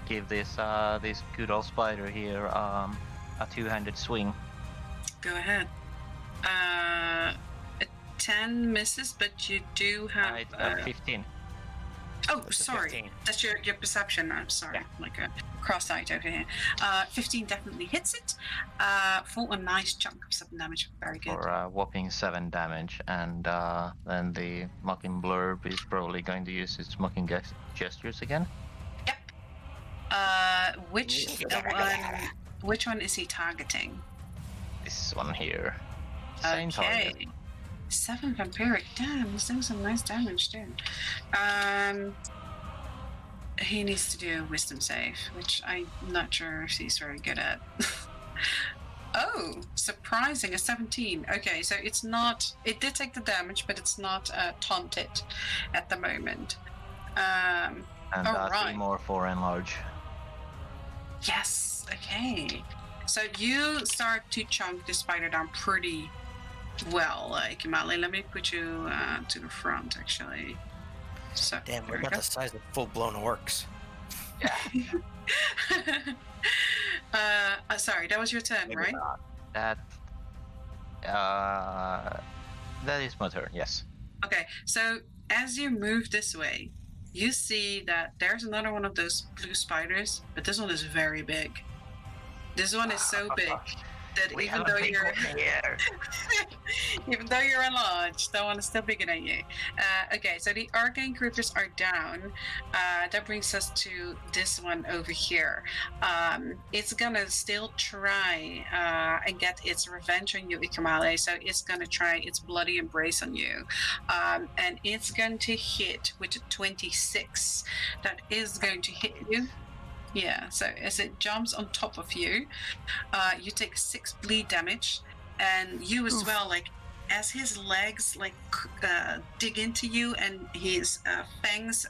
give this good old spider here a 2-handed swing. Go ahead. A 10 misses, but you do have... 15. Oh, That's a sorry. 15. That's your perception. I'm sorry. Yeah. Like a cross-eyed over here. 15 definitely hits it. For a nice chunk of 7 damage. Very good. For a whopping 7 damage. And then the mocking blurb is probably going to use its mocking gestures again. Yep. Which one is he targeting? This one here. Same target. Okay. 7 vampiric. Damn, he's doing some nice damage too. He needs to do a wisdom save, which I'm not sure if he's very good at. Oh, surprising, a 17. Okay, so it's not... It did take the damage, but it's not taunted at the moment. And all 3 right. more for enlarge. Yes, okay. So you start to chunk the spider down pretty well, Kimali. Let me put you to the front, actually. So, Damn, there we're we about go. the size of full-blown orcs. Sorry, that was your turn, Maybe right? not. That is my turn, yes. Okay, so as you move this way, you see that there's another one of those blue spiders, but this one is very big. This one is so big that We even have a though big you're one here. Even though you're enlarged, that one is still bigger than you. Okay, so the arcane creepers are down. That brings us to this one over here. It's gonna still try and get its revenge on you, Ikamale. So it's gonna try its bloody embrace on you. And it's going to hit with a 26. That is going to hit you. Yeah, so as it jumps on top of you, you take 6 bleed damage, and you as well, like, as his legs dig into you and his fangs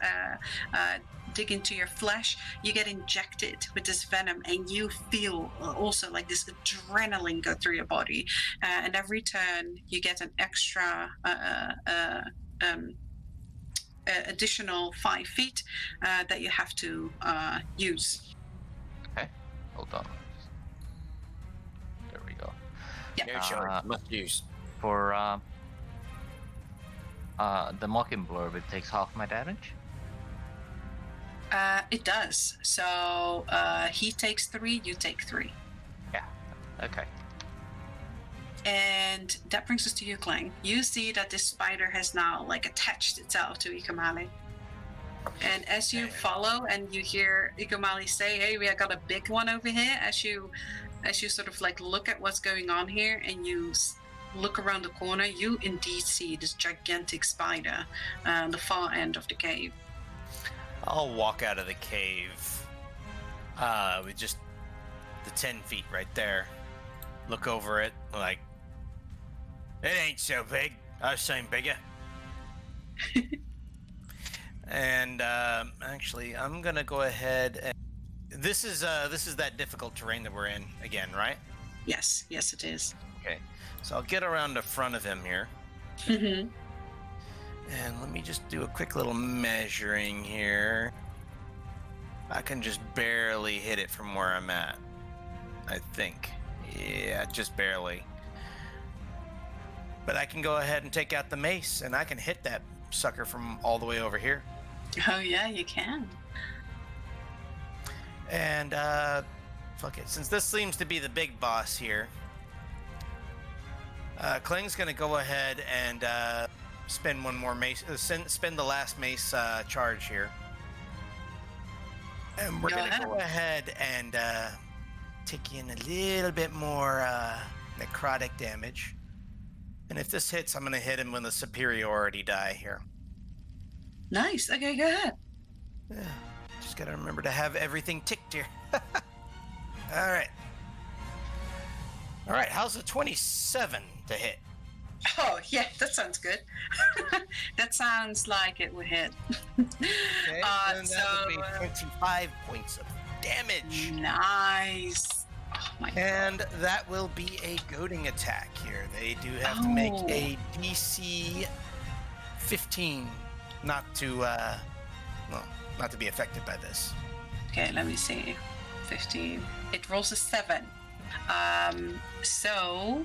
dig into your flesh, you get injected with this venom, and you feel also like this adrenaline go through your body. And every turn, you get an extra additional 5 feet that you have to use. Okay, hold on. There we go. Yeah. No charge. Must use. For the mocking blurb, it takes half my damage. It does. So he takes 3, you take 3. Yeah. Okay. And that brings us to you, Clang. You see that this spider has now like attached itself to Ikamale. And as you follow and you hear Ikamale say, "Hey, we got a big one over here," as you sort of like look at what's going on here and you look around the corner, you indeed see this gigantic spider on the far end of the cave. I'll walk out of the cave with just the 10 feet right there. Look over it, like, it ain't so big. I've seen bigger. And actually, I'm gonna go ahead and this is that difficult terrain that we're in again, right? Yes, it is. Okay, so I'll get around the front of him here. Mm-hmm. And let me just do a quick little measuring here. I can just barely hit it from where I'm at, I think. Yeah, just barely. But I can go ahead and take out the mace, and I can hit that sucker from all the way over here. Oh yeah, you can. And fuck it, since this seems to be the big boss here, Kling's gonna go ahead and spend one more mace, spend the last mace charge here, and we're gonna go ahead and take in a little bit more necrotic damage. And if this hits, I'm gonna hit him with a superiority die here. Nice. Okay, go ahead. Yeah, just gotta remember to have everything ticked here. All right. How's a 27 to hit? Oh yeah, that sounds good. That sounds like it would hit. Okay, then that would be 25 points of damage. Nice. Oh my And that will be a goading attack here. They do have to make a DC 15 not to be affected by this. Okay, let me see. 15. It rolls a 7. So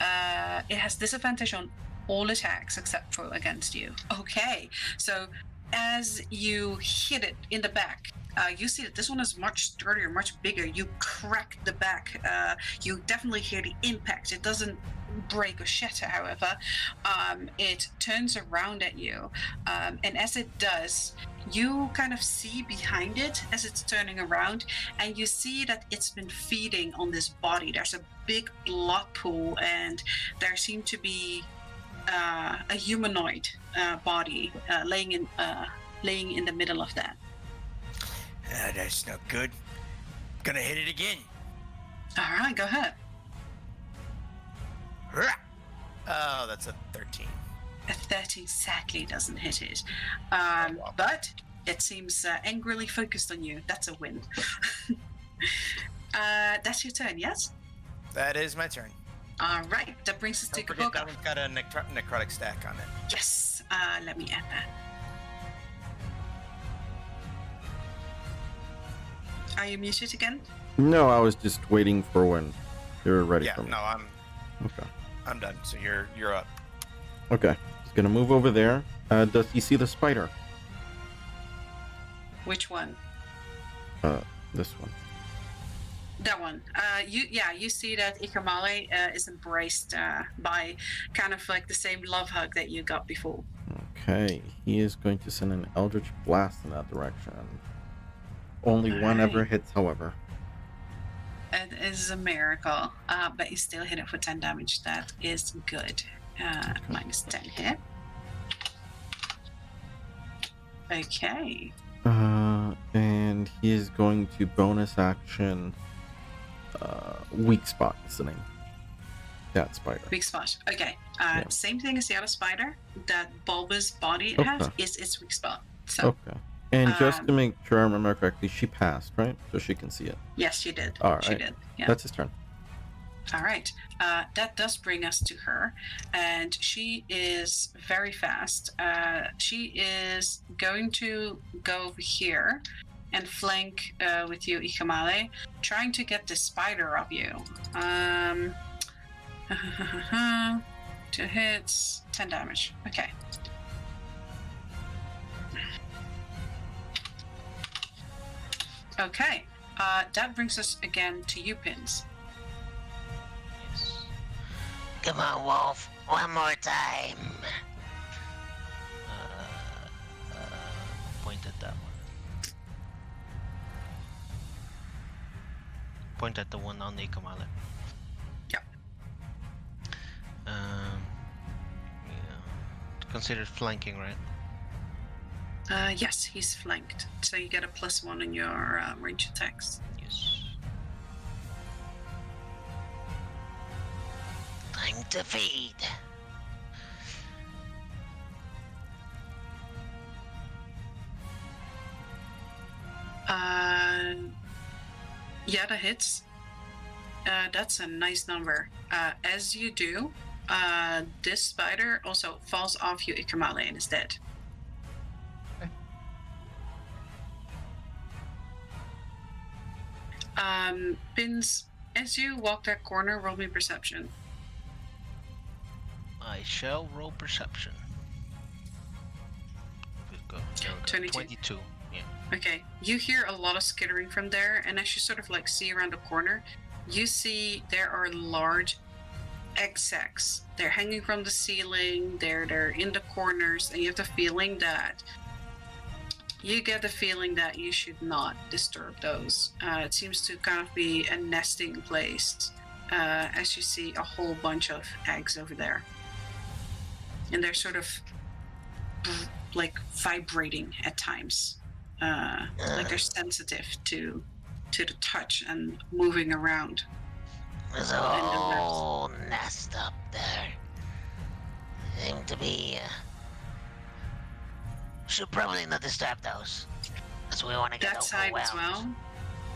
it has disadvantage on all attacks except for against you. Okay, so as you hit it in the back, you see that this one is much sturdier, much bigger. You crack the back. You definitely hear the impact. It doesn't break or shatter, however. It turns around at you. And as it does, you kind of see behind it as it's turning around, and you see that it's been feeding on this body. There's a big blood pool, and there seemed to be a humanoid body laying in the middle of that. That's not good. Gonna hit it again. All right, go ahead. Oh, that's a 13. A 13 sadly doesn't hit it. But it seems angrily focused on you. That's a win. That's your turn, yes? That is my turn. All right, that brings us to Don't forget Kaboga. that one's got a necrotic stack on it. Yes, let me add that. Are you muted again? No, I was just waiting for when you're ready Yeah, for me. no, Okay. I'm done. So you're up. Okay. He's gonna move over there. Does he see the spider? Which one? This one. That one. You see that Ikamale is embraced by kind of like the same love hug that you got before. Okay, he is going to send an Eldritch Blast in that direction. Only All one ever right. hits, however. It is a miracle, but you still hit it for 10 damage. That is good. Minus 10 hit. Okay. And he is going to bonus action weak spot listening. That spider. Weak spot. Okay. Yeah. Same thing as the other spider. That bulbous body it Okay. has is its weak spot. So Okay. And just to um, make sure I remember correctly, she passed, right? So she can see it. yes, she did. All She right. did. Yeah. That's his turn. All right. That does bring us to her, and she is very fast. She is going to go over here and flank with you, Ikamale, trying to get the spider up you. 2 hits, 10 damage. Okay. Okay. That brings us again to you, Pins. Yes. Come on, Wolf. One more time. Point at that one. Point at the one on the Ikamale. Yep. Yeah. Considered flanking, right? Yes, he's flanked. So you get a +1 on your range attacks. Yes. Time to feed. Yeah, that hits. That's a nice number. As you do, this spider also falls off you, Ikamale, and is dead. Pins, as you walk that corner, roll me perception. I shall roll perception. Go. 22. 22. Yeah. Okay, you hear a lot of skittering from there, and as you sort of like see around the corner, you see there are large egg sacs. They're hanging from the ceiling, they're in the corners, and you have the feeling that you should not disturb those. It seems to kind of be a nesting place, as you see a whole bunch of eggs over there. And they're sort of like vibrating at times. Like they're sensitive to the touch and moving around. There's a whole nest up there. Seem to be. Should probably not disturb those, as we want to get That side as overwhelmed. well.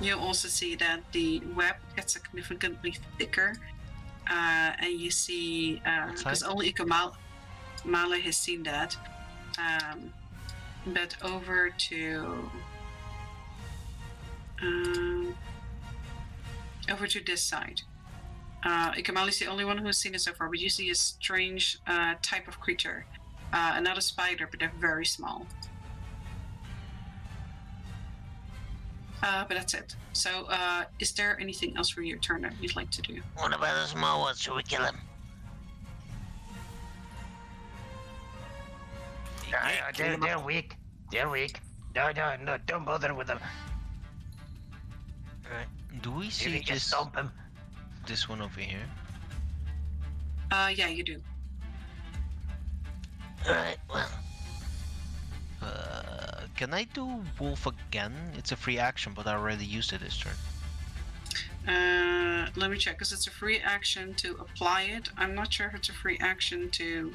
You also see that the web gets significantly thicker, and you see because only Ikamale has seen that. But over to this side. Ikamale is the only one who has seen it so far, but you see a strange type of creature. Another spider, but they're very small. But that's it. So, is there anything else for your turn that you'd like to do? What about the small ones? Should we kill them? They're weak. They're weak. No, don't bother with them. Alright. Do we You see can just stomp them. this one over here? Yeah, you do. Alright, well. Can I do Wolf again? It's a free action, but I already used it this turn. Let me check, because it's a free action to apply it. I'm not sure if it's a free action to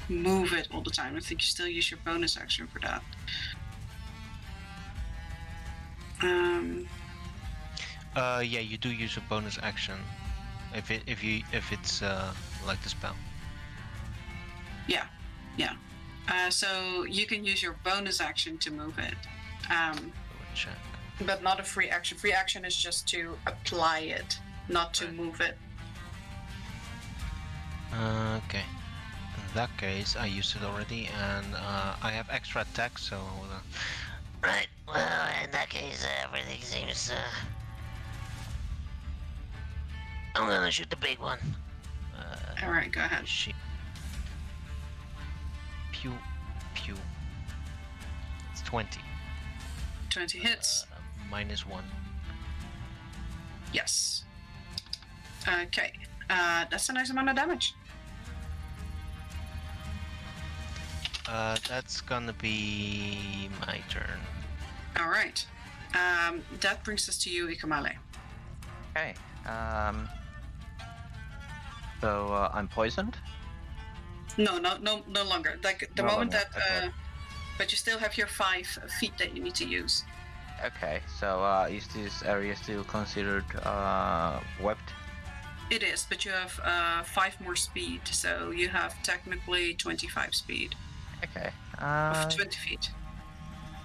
move it all the time. I think you still use your bonus action for that. Yeah, you do use a bonus action if it's like the spell. Yeah. So you can use your bonus action to move it. Check. But not a free action. Free action is just to apply it, not to move it. Okay. In that case, I used it already, and I have extra attack, so hold on. Right, well, in that case, everything seems I'm gonna shoot the big one. All right, go ahead. Pew, pew. It's 20. 20 hits. -1. Yes. Okay. That's a nice amount of damage. That's gonna be my turn. All right. That brings us to you, Ikamale. Okay. So I'm poisoned. No longer. Like the No moment longer, that, okay. but you still have your 5 feet that you need to use. Okay. So is this area still considered webbed? It is, but you have 5 more speed, so you have technically 25 speed. Okay. Of 20 feet.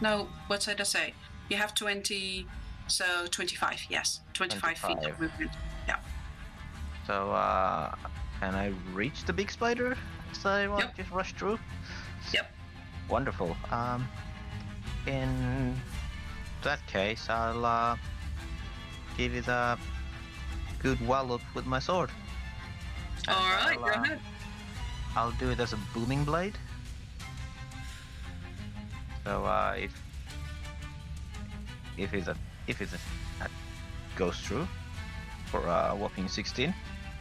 No, what did I say? You have 20, so 25. Yes, 25 feet 25. of movement. Yeah. So can I reach the big spider as I Yep. just rush through? Yep. Wonderful. In that case, I'll give it a good wallop with my sword. And All right, go ahead. I'll do it as a booming blade. So if it goes through for a whopping 16.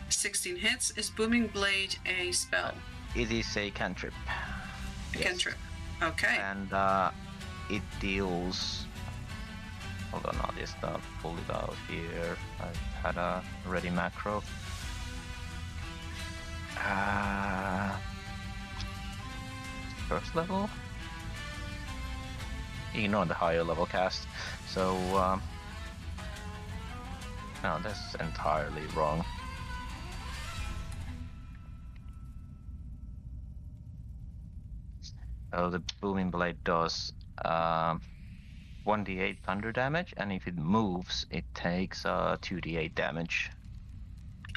16 hits. Is Booming Blade a spell? It is a cantrip. A Yes. cantrip. Okay. And it deals. Hold on, I'll just pull it out here. I had a ready macro. First level. Ignore the higher level cast. So no, that's entirely wrong. So the booming blade does 1d8 thunder damage, and if it moves, it takes 2d8 damage.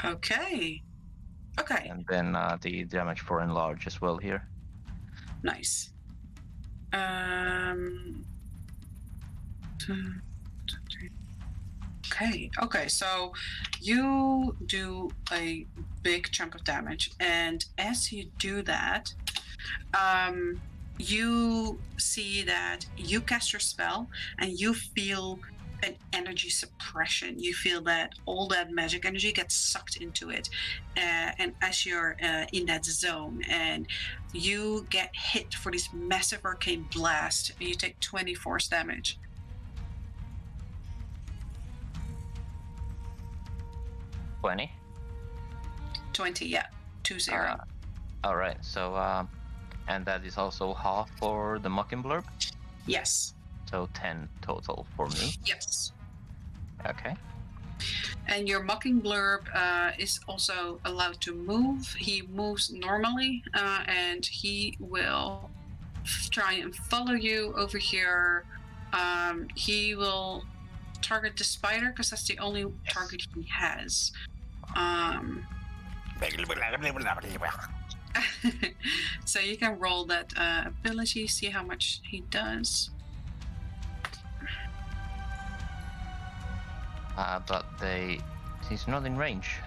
Okay. Okay. And then the damage for enlarge as well here. Nice. Okay, so you do a big chunk of damage, and as you do that, you see that you cast your spell and you feel an energy suppression. You feel that all that magic energy gets sucked into it, and as you're in that zone, and you get hit for this massive arcane blast, you take 20 force damage. 20. 20, yeah, 20. All right, so and that is also half for the mocking blurb. Yes. So 10 total for me. Yes. Okay. And your mocking blurb is also allowed to move. He moves normally, and he will try and follow you over here. He will target the spider because that's the only target he has. So you can roll that ability, see how much he does. But he's not in range.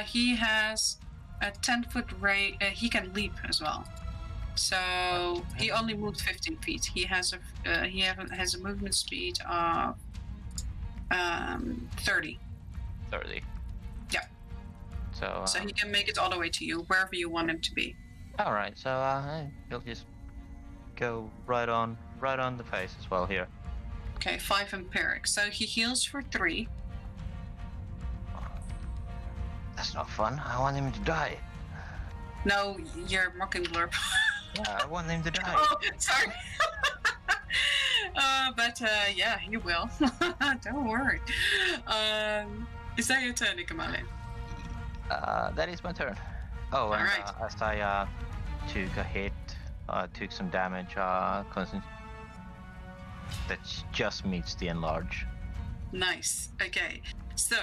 He has a 10-foot range. He can leap as well. So he only moved 15 feet. He has a movement speed of 30. 30. Yeah. So he can make it all the way to you, wherever you want him to be. all right. So he'll just go right on the face as well here. Okay, 5 empiric. So he heals for 3. That's not fun. I want him to die. No, you're mocking blurb. Yeah, I want him to die. Oh, sorry. But yeah, he will. Don't worry. Is that your turn, Ikamale? That is my turn. Oh, and Alright. as I took a hit, took some damage, that just meets the enlarge. Nice. Okay. So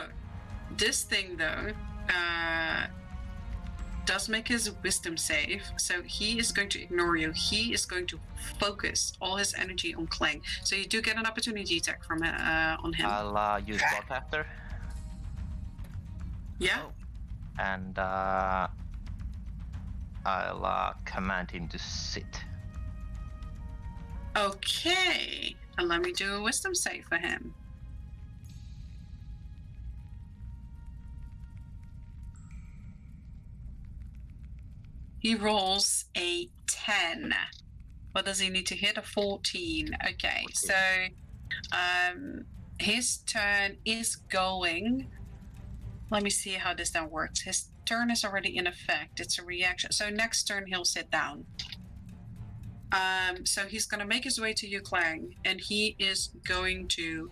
this thing though does make his wisdom save. So he is going to ignore you. He is going to focus all his energy on Clang. So you do get an opportunity attack from on him. I'll use block after. Yeah. Oh, and I'll command him to sit. Okay. And let me do a wisdom save for him. He rolls a 10. What does he need to hit? A 14. Okay, 14. so his turn is going. Let me see how this then works. His turn is already in effect. It's a reaction. So next turn he'll sit down. So he's gonna make his way to you, Clang, and he is going to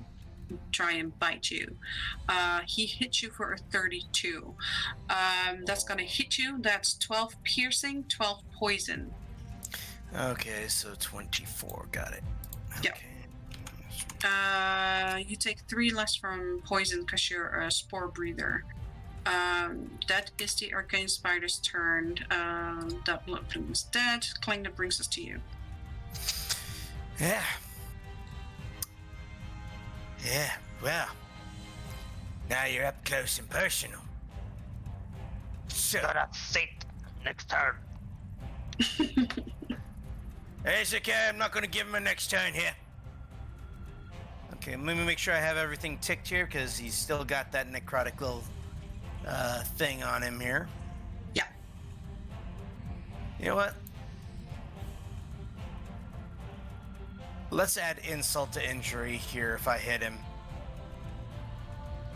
try and bite you. He hits you for a 32. That's gonna hit you. That's 12 piercing, 12 poison. okay, so 24. Got it. Yep. Okay. You take 3 less from poison because you're a spore breather. That is the arcane spider's turn. That blood plume is dead. Clang, that brings us to you. Yeah. Yeah, well. Now you're up close and personal. So, Gotta sit next turn. it's okay, I'm not gonna give him a next turn here. Okay, let me make sure I have everything ticked here, because he's still got that necrotic little thing on him here. Yeah. You know what? Let's add insult to injury here if I hit him.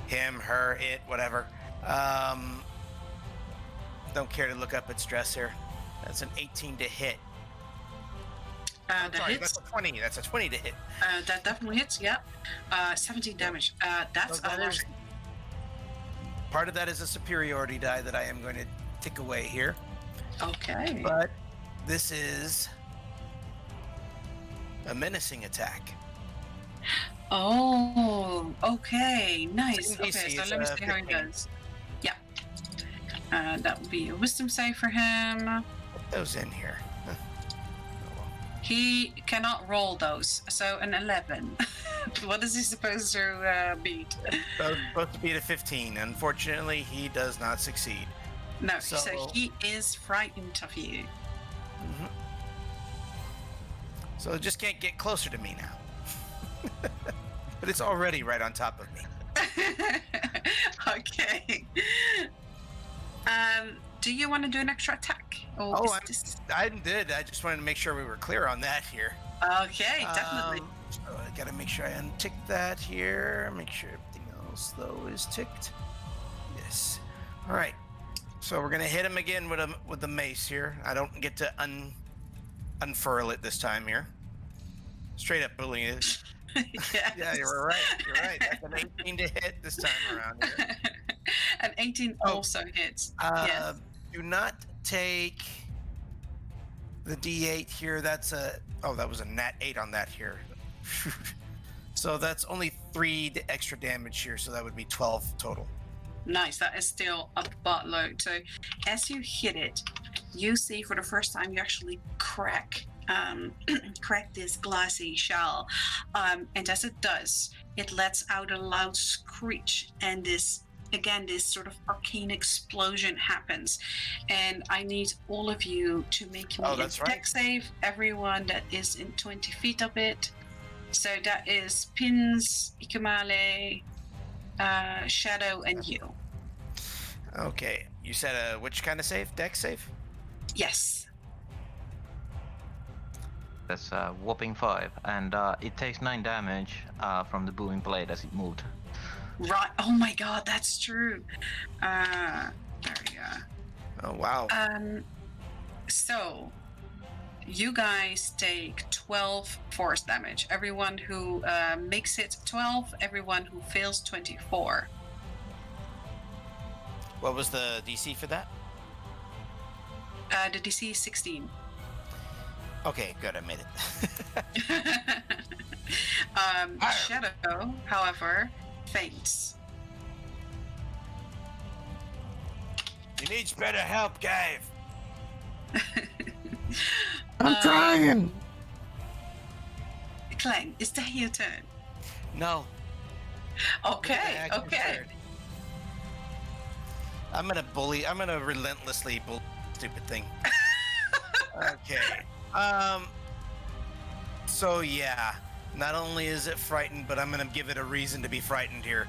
Him, her, it, whatever. Don't care to look up its stress here. That's an 18 to hit. That Sorry, hits. that's a 20. That's a 20 to hit. That definitely hits, yeah. 17 damage. That's So that a lot. is- Part of that is a superiority die that I am going to tick away here. Okay. But this is a menacing attack. Oh, okay. Nice. Same Okay, DC, so it's, let me see how he 15. does. Yeah. That would be a wisdom save for him. Put those in here. Huh. Oh, well. He cannot roll those, so an 11. What is he supposed to beat? So it's supposed to be a 15. Unfortunately, he does not succeed. No, so So- he is frightened of you. Mhm. So it just can't get closer to me now. But it's already right on top of me. Okay. Do you want to do an extra attack? Or Oh, is this... I did. I just wanted to make sure we were clear on that here. Okay, definitely. So I gotta make sure I untick that here. Make sure everything else though is ticked. Yes. All right. So we're gonna hit him again with the mace here. I don't get to unfurl it this time here. Straight up bullying it. Yes. Yeah, you're right. You're right. That's an 18 to hit this time around here. An 18 Oh. also hits. Yes. Do not take the D8 here. That's a that was a nat 8 on that here. So that's only 3 extra damage here. So that would be 12 total. Nice. That is still a buttload. So as you hit it, you see for the first time you actually crack this glassy shell. And as it does, it lets out a loud screech, and this sort of arcane explosion happens. And I need all of you to make me a that's right. deck save, everyone that is in 20 feet of it. So that is Pins, Ikamale, Shadow, and you. Okay. You said which kind of save? Deck save? Yes. That's a whopping 5, and it takes 9 damage from the booming blade as it moved. Right. Oh my god, that's true. There we go. Oh wow. So you guys take 12 force damage. Everyone who makes it 12, everyone who fails 24. What was the DC for that? The DC is 16. Okay, good. I made it. Shadow, however, faints. You need better help, Gabe. I'm trying. Clang, is that your turn? No. Okay, action okay. third. I'm gonna relentlessly bully stupid thing. Okay. So yeah, not only is it frightened, but I'm gonna give it a reason to be frightened here.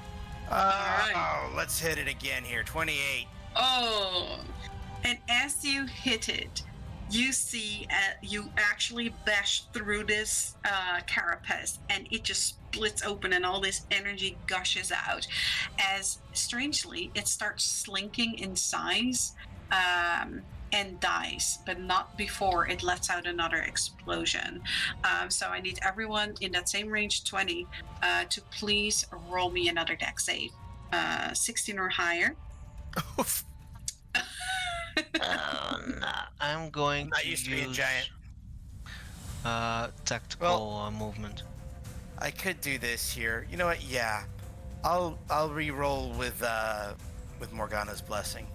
Alright. Oh, let's hit it again here. 28. Oh, and as you hit it, you see you actually bash through this carapace, and it just splits open, and all this energy gushes out. As strangely, it starts slinking in size and dies, but not before it lets out another explosion. So I need everyone in that same range, 20, to please roll me another dex save, 16 or higher. Oh no. I'm going I'm not to used to being use giant. tactical movement. I could do this here. You know what? Yeah, I'll re-roll with Morgana's blessing.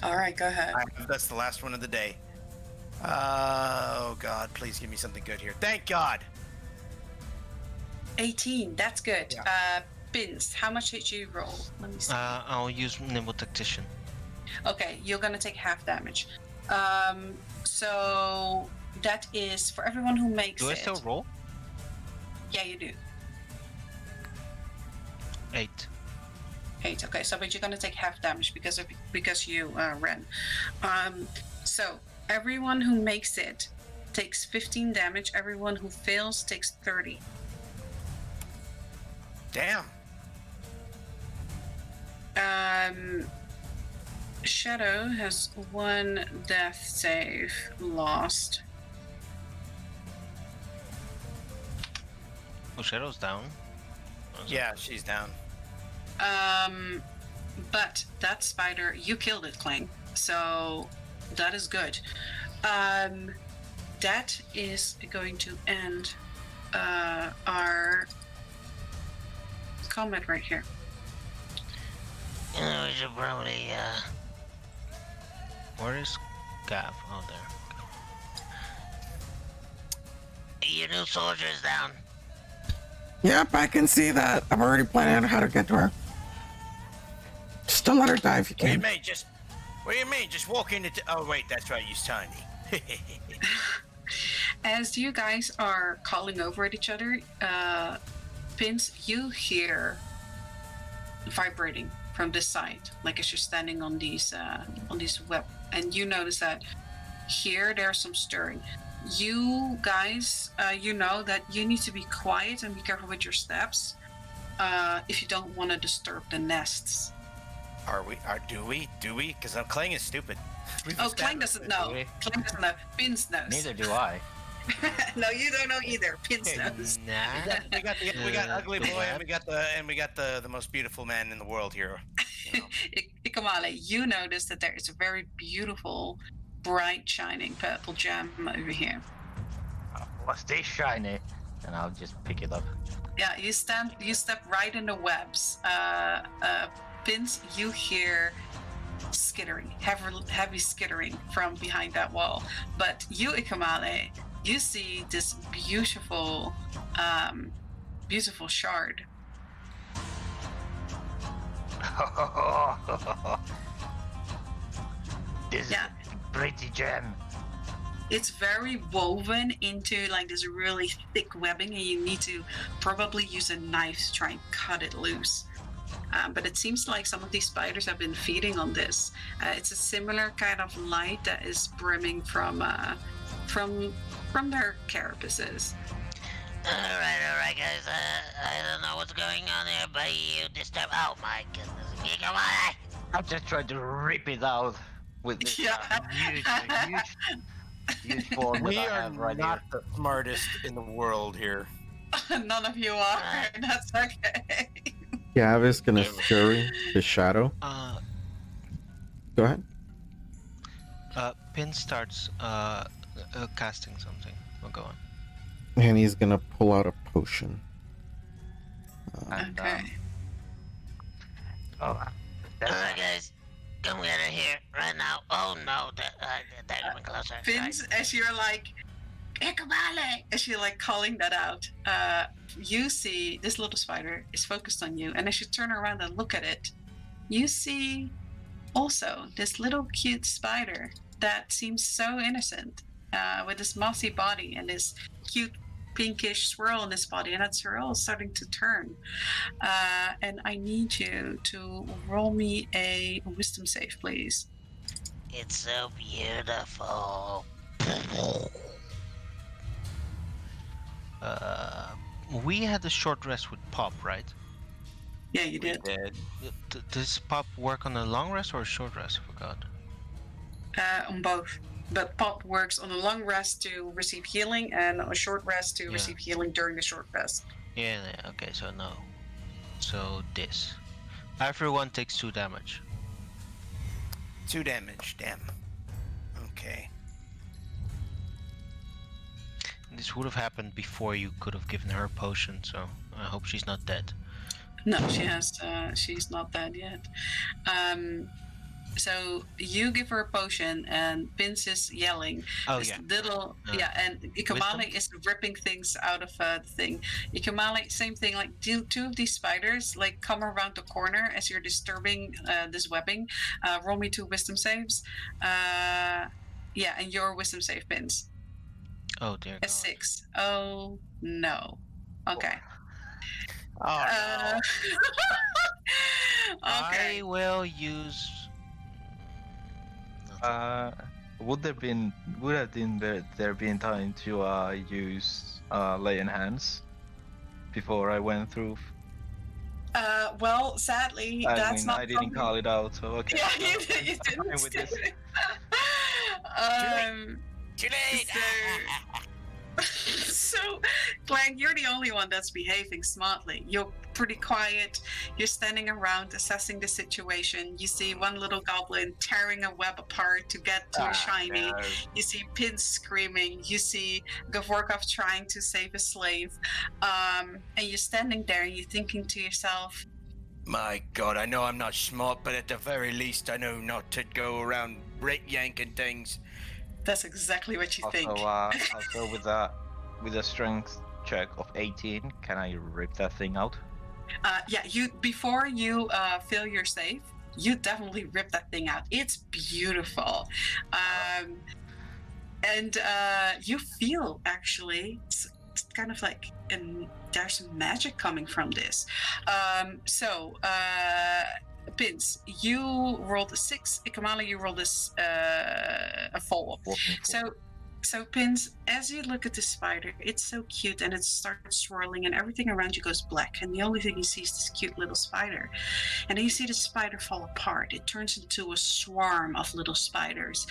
All right, go ahead. That's the last one of the day. Oh God, please give me something good here. Thank God. 18, that's good. Yeah. Bins, how much did you roll? Let me see. I'll use Nimble Tactician. Okay, you're gonna take half damage. So that is for everyone who makes Do I it. still roll? Yeah, you do. 8. 8. Okay, so but you're gonna take half damage because you ran. So everyone who makes it takes 15 damage. Everyone who fails takes 30. Damn. Shadow has 1 death save lost. Oh, Shadow's down. Yeah, she's down. But that spider, you killed it, Clang. So that is good. That is going to end our combat right here. You know, we should probably, Where is Gav? Oh, there. your new soldier's down. Yep, I can see that. I'm already planning on how to get to her. Just don't let her die if you What do you can. mean? What do you mean? Just walk into... Oh, wait, that's right. Use tiny. As you guys are calling over at each other, Pins, you hear vibrating from this side, like as you're standing on these web, and you notice that here there's some stirring. You guys, you know that you need to be quiet and be careful with your steps if you don't want to disturb the nests. Do we? Because Clang is stupid. Oh, Clang doesn't know. Clang doesn't know. Pins knows. Neither do I. No, you don't know either. Pins knows. Nah. We got ugly boy, and we got the most beautiful man in the world here. You know. Ikamale, you notice that there is a very beautiful, bright, shining purple gem over here. What's this shiny? And I'll just pick it up. Yeah, you step right in the webs. Pins, you hear skittering, heavy skittering from behind that wall. But you, Ikamale, you see this beautiful, beautiful shard. This is a pretty gem. It's very woven into like this really thick webbing, and you need to probably use a knife to try and cut it loose. But it seems like some of these spiders have been feeding on this. It's a similar kind of light that is brimming from their carapaces. Alright, guys. I don't know what's going on here, but you disturb. Oh my goodness. Come on. I just tried to rip it out with this huge form We that I are have right not the smartest in the world here. None of you are. That's okay. Gav is gonna fury the shadow. Go ahead. Pin starts casting something. We'll go on. And he's gonna pull out a potion. And, Okay. Alright, guys. Come get her here right now. Oh no, they're coming closer. Vince, as you're like, Ikamale, as you're like calling that out, you see this little spider is focused on you, and as you turn around and look at it, you see Also, this little cute spider that seems so innocent, with this mossy body and this cute pinkish swirl in his body, and that swirl is starting to turn. And I need you to roll me a wisdom save, please. It's so beautiful. We had a short rest with Pop, right? Yeah, you We did. did. Does Pop work on a long rest or a short rest? I forgot. On both. But Pop works on a long rest to receive healing and a short rest to Yeah. receive healing during the short rest. Yeah, okay, so no. So this. Everyone takes 2 damage. 2 damage. Damn. Okay. This would have happened before you could have given her a potion, so I hope she's not dead. No, she's not dead yet. So you give her a potion, and Pins is yelling. Oh This yeah. little and Ikamale is ripping things out of the thing. Ikamale, same thing. Like two of these spiders like come around the corner as you're disturbing this webbing. Roll me 2 wisdom saves. Yeah, and your wisdom save, Pins. Oh dear A God. 6. Oh no. Okay. Oh no. Okay. I will use. Would have been there been time to use lay in hands before I went through? Well, sadly, I that's mean, not I didn't something- call it out, so okay. Yeah, you didn't. I'm with this. Too late. So, Clank, you're the only one that's behaving smartly. You're pretty quiet. You're standing around assessing the situation. You see one little goblin tearing a web apart to get to a shiny. no. You see Pins screaming. You see Gavorkov trying to save a slave. And you're standing there and you're thinking to yourself, My God, I know I'm not smart, but at the very least, I know not to go around yanking things. that's exactly what you think. Also with a strength check of 18, can I rip that thing out? Yeah, before you fill your save, you definitely rip that thing out. It's beautiful. And you feel actually it's kind of like there's magic coming from this. Pins, you rolled a 6. Ikamale, you rolled a 4. So Pins, as you look at the spider, it's so cute and it starts swirling and everything around you goes black. And the only thing you see is this cute little spider. And then you see the spider fall apart. It turns into a swarm of little spiders.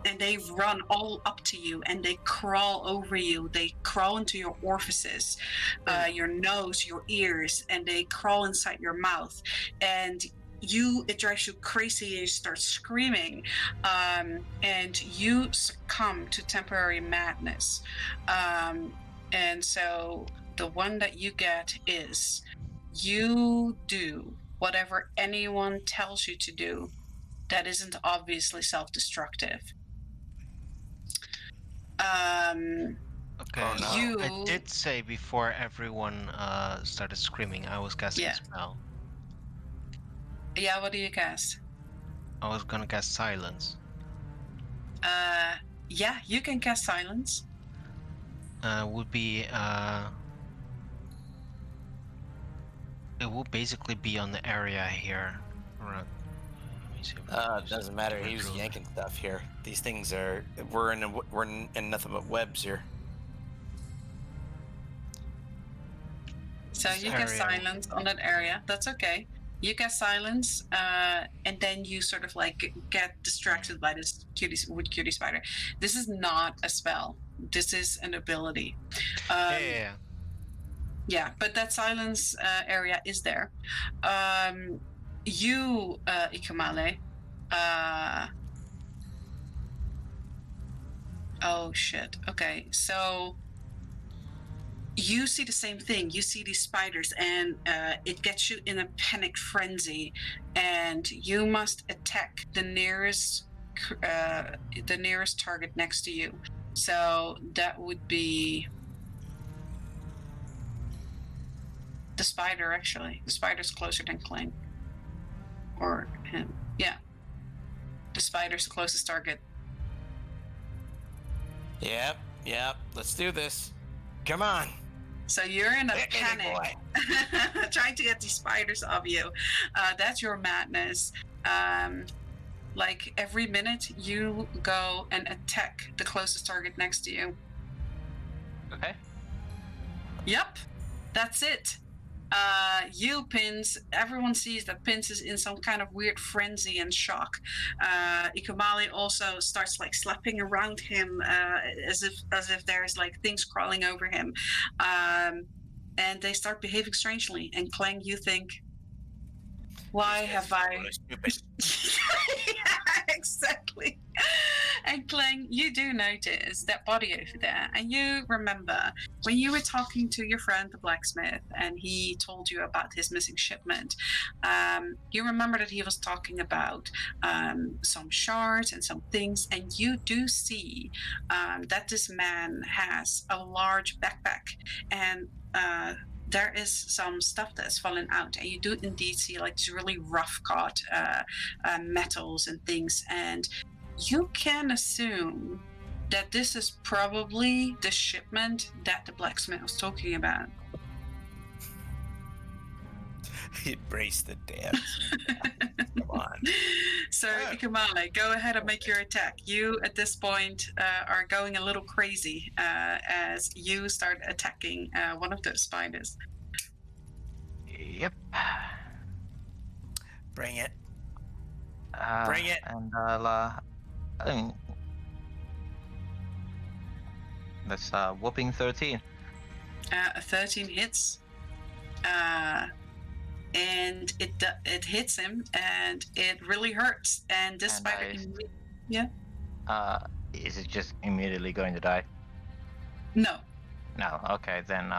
And they run all up to you and they crawl over you. They crawl into your orifices, your nose, your ears, and they crawl inside your mouth. And it drives you crazy and you start screaming, and you succumb to temporary madness. And so the one that you get is you do whatever anyone tells you to do that isn't obviously self-destructive. Okay. Oh, no. I did say before everyone started screaming, I was casting a spell. Yeah, what do you cast? I was gonna cast silence. Yeah, you can cast silence. Would be it will basically be on the area here. Right. Let me see if I can use Doesn't matter. my He was drill. yanking stuff here. These things are. We're in nothing but webs here. So This you cast area. silence on that area. That's okay. You cast silence, and then you sort of like get distracted by this cutie spider. This is not a spell. This is an ability. Yeah. Yeah, but that silence area is there. You, Ikamale. Oh shit. Okay, so you see the same thing. You see these spiders, and it gets you in a panic frenzy, and you must attack the nearest target next to you. So that would be the spider. Actually, the spider's closer than Clank or him. Yeah. The spider's the closest target. Yep. Let's do this. Come on. So you're in a Hit me, big panic, boy. trying to get these spiders off you. That's your madness. Like every minute, you go and attack the closest target next to you. Okay. Yep, that's it. You, Pins, everyone sees that Pins is in some kind of weird frenzy and shock. Ikamali also starts like slapping around him as if there's like things crawling over him. And they start behaving strangely. And Clang, you think, why These guys have are I... really stupid. Yeah, exactly. And Clang, you do notice that body over there, and you remember when you were talking to your friend the blacksmith and he told you about his missing shipment. You remember that he was talking about some shards and some things, and you do see that this man has a large backpack, and there is some stuff that's fallen out, and you do indeed see like these really rough cut metals and things, and you can assume that this is probably the shipment that the blacksmith was talking about. Embrace the dance. Come on. So, Oh. Ikamale, go ahead and make your attack. You, at this point, are going a little crazy as you start attacking one of those spiders. Yep. Bring it. Bring it. And I'll, I mean, that's whopping 13. A 13 hits. And it hits him, and it really hurts. And this And spider, is it just immediately going to die? no. No. Okay, then.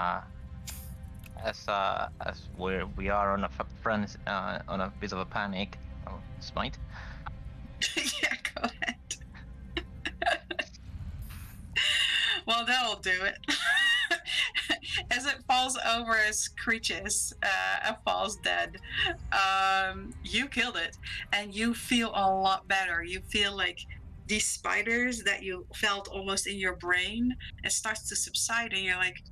As we are on a on a bit of a panic. Oh, smite. Yeah, go ahead. Well, that'll do it. As it falls over as screeches and falls dead, you killed it, and you feel a lot better. You feel like these spiders that you felt almost in your brain, it starts to subside, and you're like,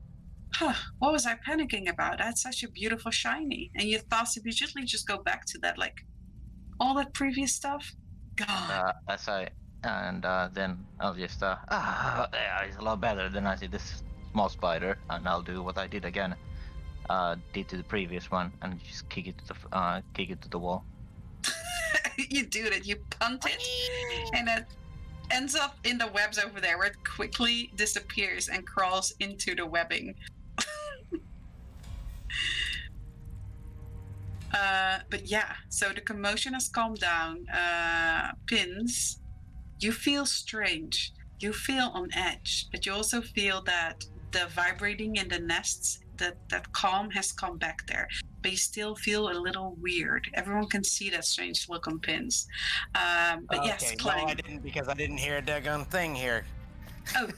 huh, what was I panicking about? That's such a beautiful shiny. And your thoughts immediately just go back to that, like, all that previous stuff. God. Then I'll just yeah, it's a lot better. Then I see this small spider, and I'll do what I did again, did to the previous one, and just kick it to the wall. You do that. You punt it, and it ends up in the webs over there, where it quickly disappears and crawls into the webbing. But yeah, so the commotion has calmed down. Pins, you feel strange. You feel on edge, but you also feel that the vibrating in the nests, that calm has come back there. But you still feel a little weird. Everyone can see that strange look on Pins. But yes, Okay, Clang. no, I didn't, because I didn't hear a daggone thing here. Oh.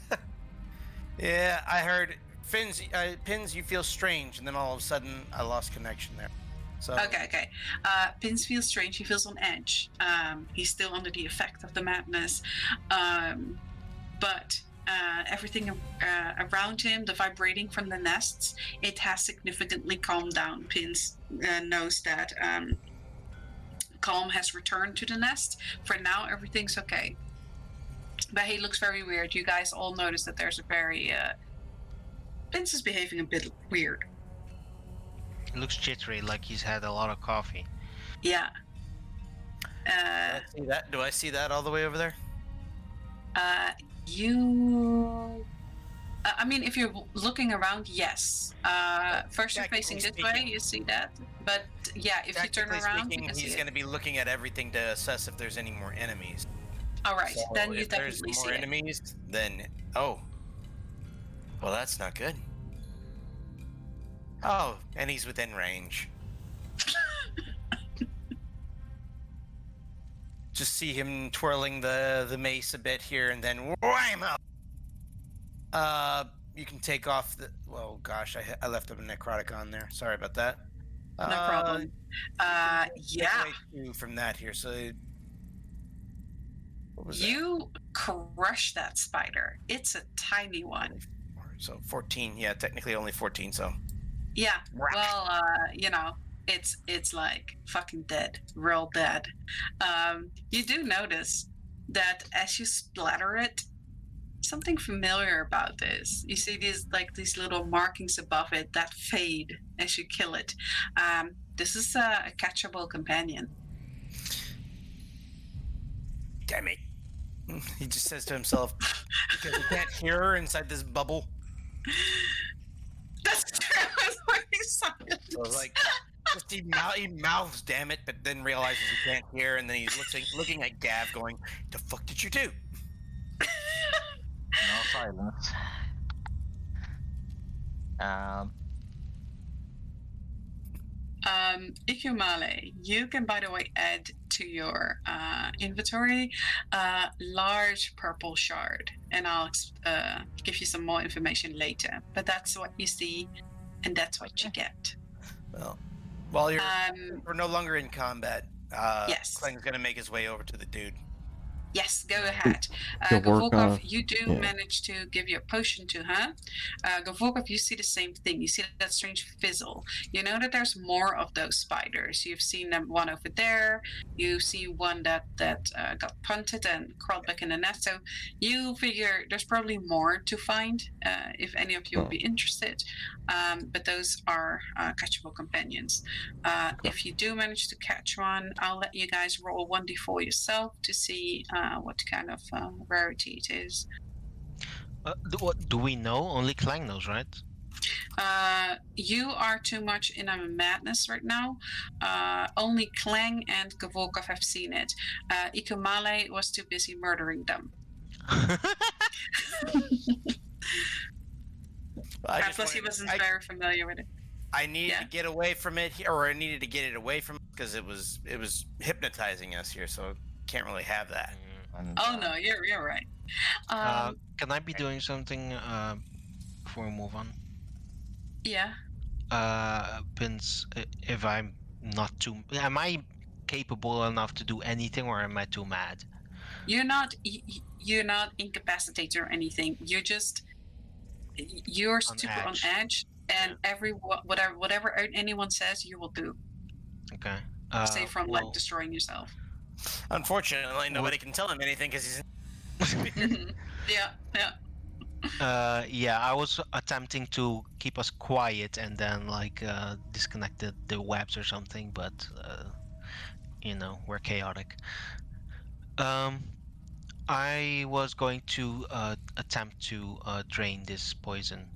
Yeah, I heard Pins, you feel strange, and then all of a sudden I lost connection there. So Okay. Pins feels strange. He feels on edge. He's still under the effect of the madness. But everything around him, the vibrating from the nests, it has significantly calmed down. Pins knows that calm has returned to the nest. For now, everything's okay. But he looks very weird. You guys all notice that there's a very... Pins is behaving a bit weird. It looks jittery, like he's had a lot of coffee. Yeah. do I see that all the way over there? I mean, if you're looking around, yes. First you're facing this way, you see that. But yeah, if you turn around, you can see he's it. going to be looking at everything to assess if there's any more enemies. All right, So then you if there's definitely see more it. enemies, then well, that's not good. Oh, and he's within range. Just see him twirling the mace a bit here, and then wham out. You can take off the. Well, gosh, I left a necrotic on there. Sorry about that. No problem. Yeah. Away 2 from that here, so What was You crush that spider. It's a tiny one. that? So 14. Yeah, technically only 14. So Yeah. Well, it's like fucking dead, real dead. You do notice that as you splatter it, something familiar about this. You see these little markings above it that fade as you kill it. This is a catchable companion. damn it. He just says to himself, because he can't hear her inside this bubble. That's true. That's what he sounded. So it's like, just he mouths, damn it, but then realizes he can't hear, and then he's looking at Gav, going, "The fuck did you do?" No silence. Ikumale, you can, by the way, add to your inventory a large purple shard, and I'll give you some more information later. But that's what you see, and that's what you get. Well, while we're no longer in combat, Yes. Kling's gonna make his way over to the dude. Yes, go ahead. Gavorkov, Gavorkov, you do yeah. manage to give your potion to her. Gavorkov, you see the same thing. You see that strange fizzle. You know that there's more of those spiders. You've seen them, one over there. You see one that got punted and crawled back in the nest. So you figure there's probably more to find if any of you would be interested. But those are catchable companions. If you do manage to catch one, I'll let you guys roll 1d4 yourself to see what kind of rarity it is. Do we know? Only Klang knows, right? You are too much in a madness right now. Only Klang and Gavorkov have seen it. Ikumale was too busy murdering them. Plus, he wasn't very familiar with it. I needed to get away from it here, or I needed to get it away from because it was hypnotizing us here, so can't really have that. Oh no, you're right. Can I be doing something before we move on? Yeah. Vince, if I'm not too, am I capable enough to do anything, or am I too mad? You're not incapacitated or anything. You're super on edge, and whatever anyone says, you will do. Okay. Save from like destroying yourself. Unfortunately, nobody can tell him anything because he's. Yeah. Yeah, I was attempting to keep us quiet and then disconnected the webs or something, but we're chaotic. I was going to attempt to drain this poison.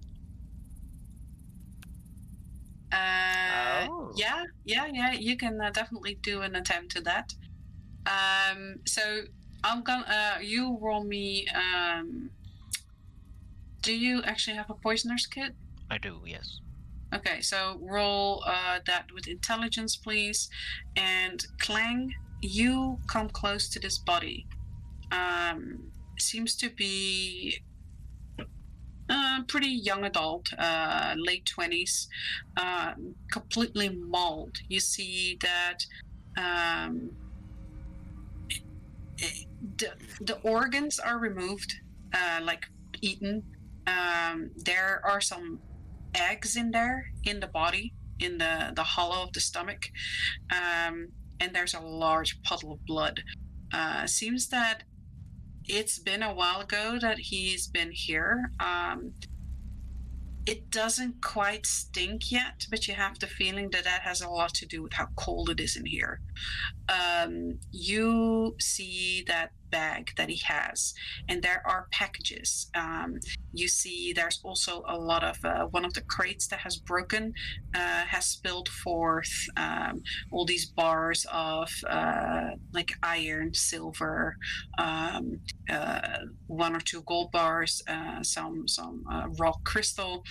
Yeah. You can definitely do an attempt to that. So I'm gonna you roll me. Do you actually have a poisoner's kit? I do, yes. Okay, so roll that with intelligence, please. And Klang, you come close to this body. Seems to be pretty young adult, late 20s, completely mauled. You see that the organs are removed, like eaten. There are some eggs in there, in the body, in the hollow of the stomach, and there's a large puddle of blood. Seems that it's been a while ago that he's been here. It doesn't quite stink yet, but you have the feeling that has a lot to do with how cold it is in here. You see that bag that he has, and there are packages. You see there's also a lot of one of the crates that has broken, has spilled forth all these bars of like iron, silver, one or two gold bars, some rock crystal,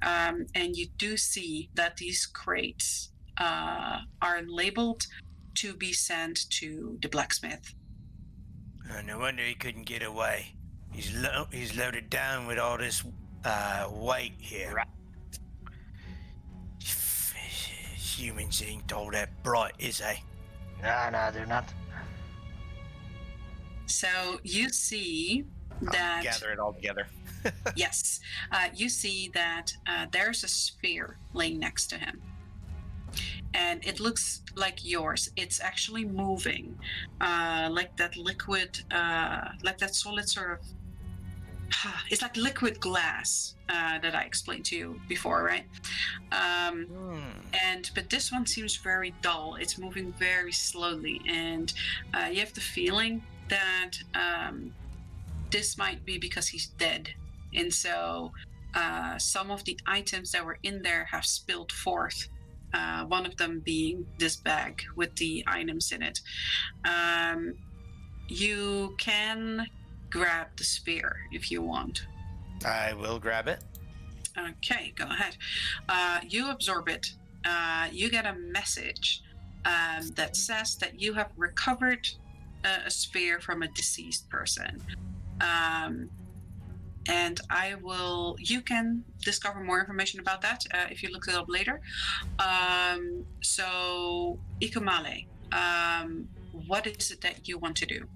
and you do see that these crates are labeled to be sent to the blacksmith. No wonder he couldn't get away. He's loaded down with all this weight here. Humans ain't all that bright, is they? No, they're not. So you see I'll that gather it all together. yes, you see that there's a sphere laying next to him, and it looks like yours. It's actually moving, like that liquid, like that solid sort of. It's like liquid glass that I explained to you before, right? But this one seems very dull. It's moving very slowly, and you have the feeling that this might be because he's dead, and so some of the items that were in there have spilled forth. One of them being this bag with the items in it. You can grab the sphere if you want. I will grab it. Okay, go ahead. You absorb it. You get a message that says that you have recovered a sphere from a deceased person. And you can discover more information about that if you look it up later. So, Ikamale, what is it that you want to do?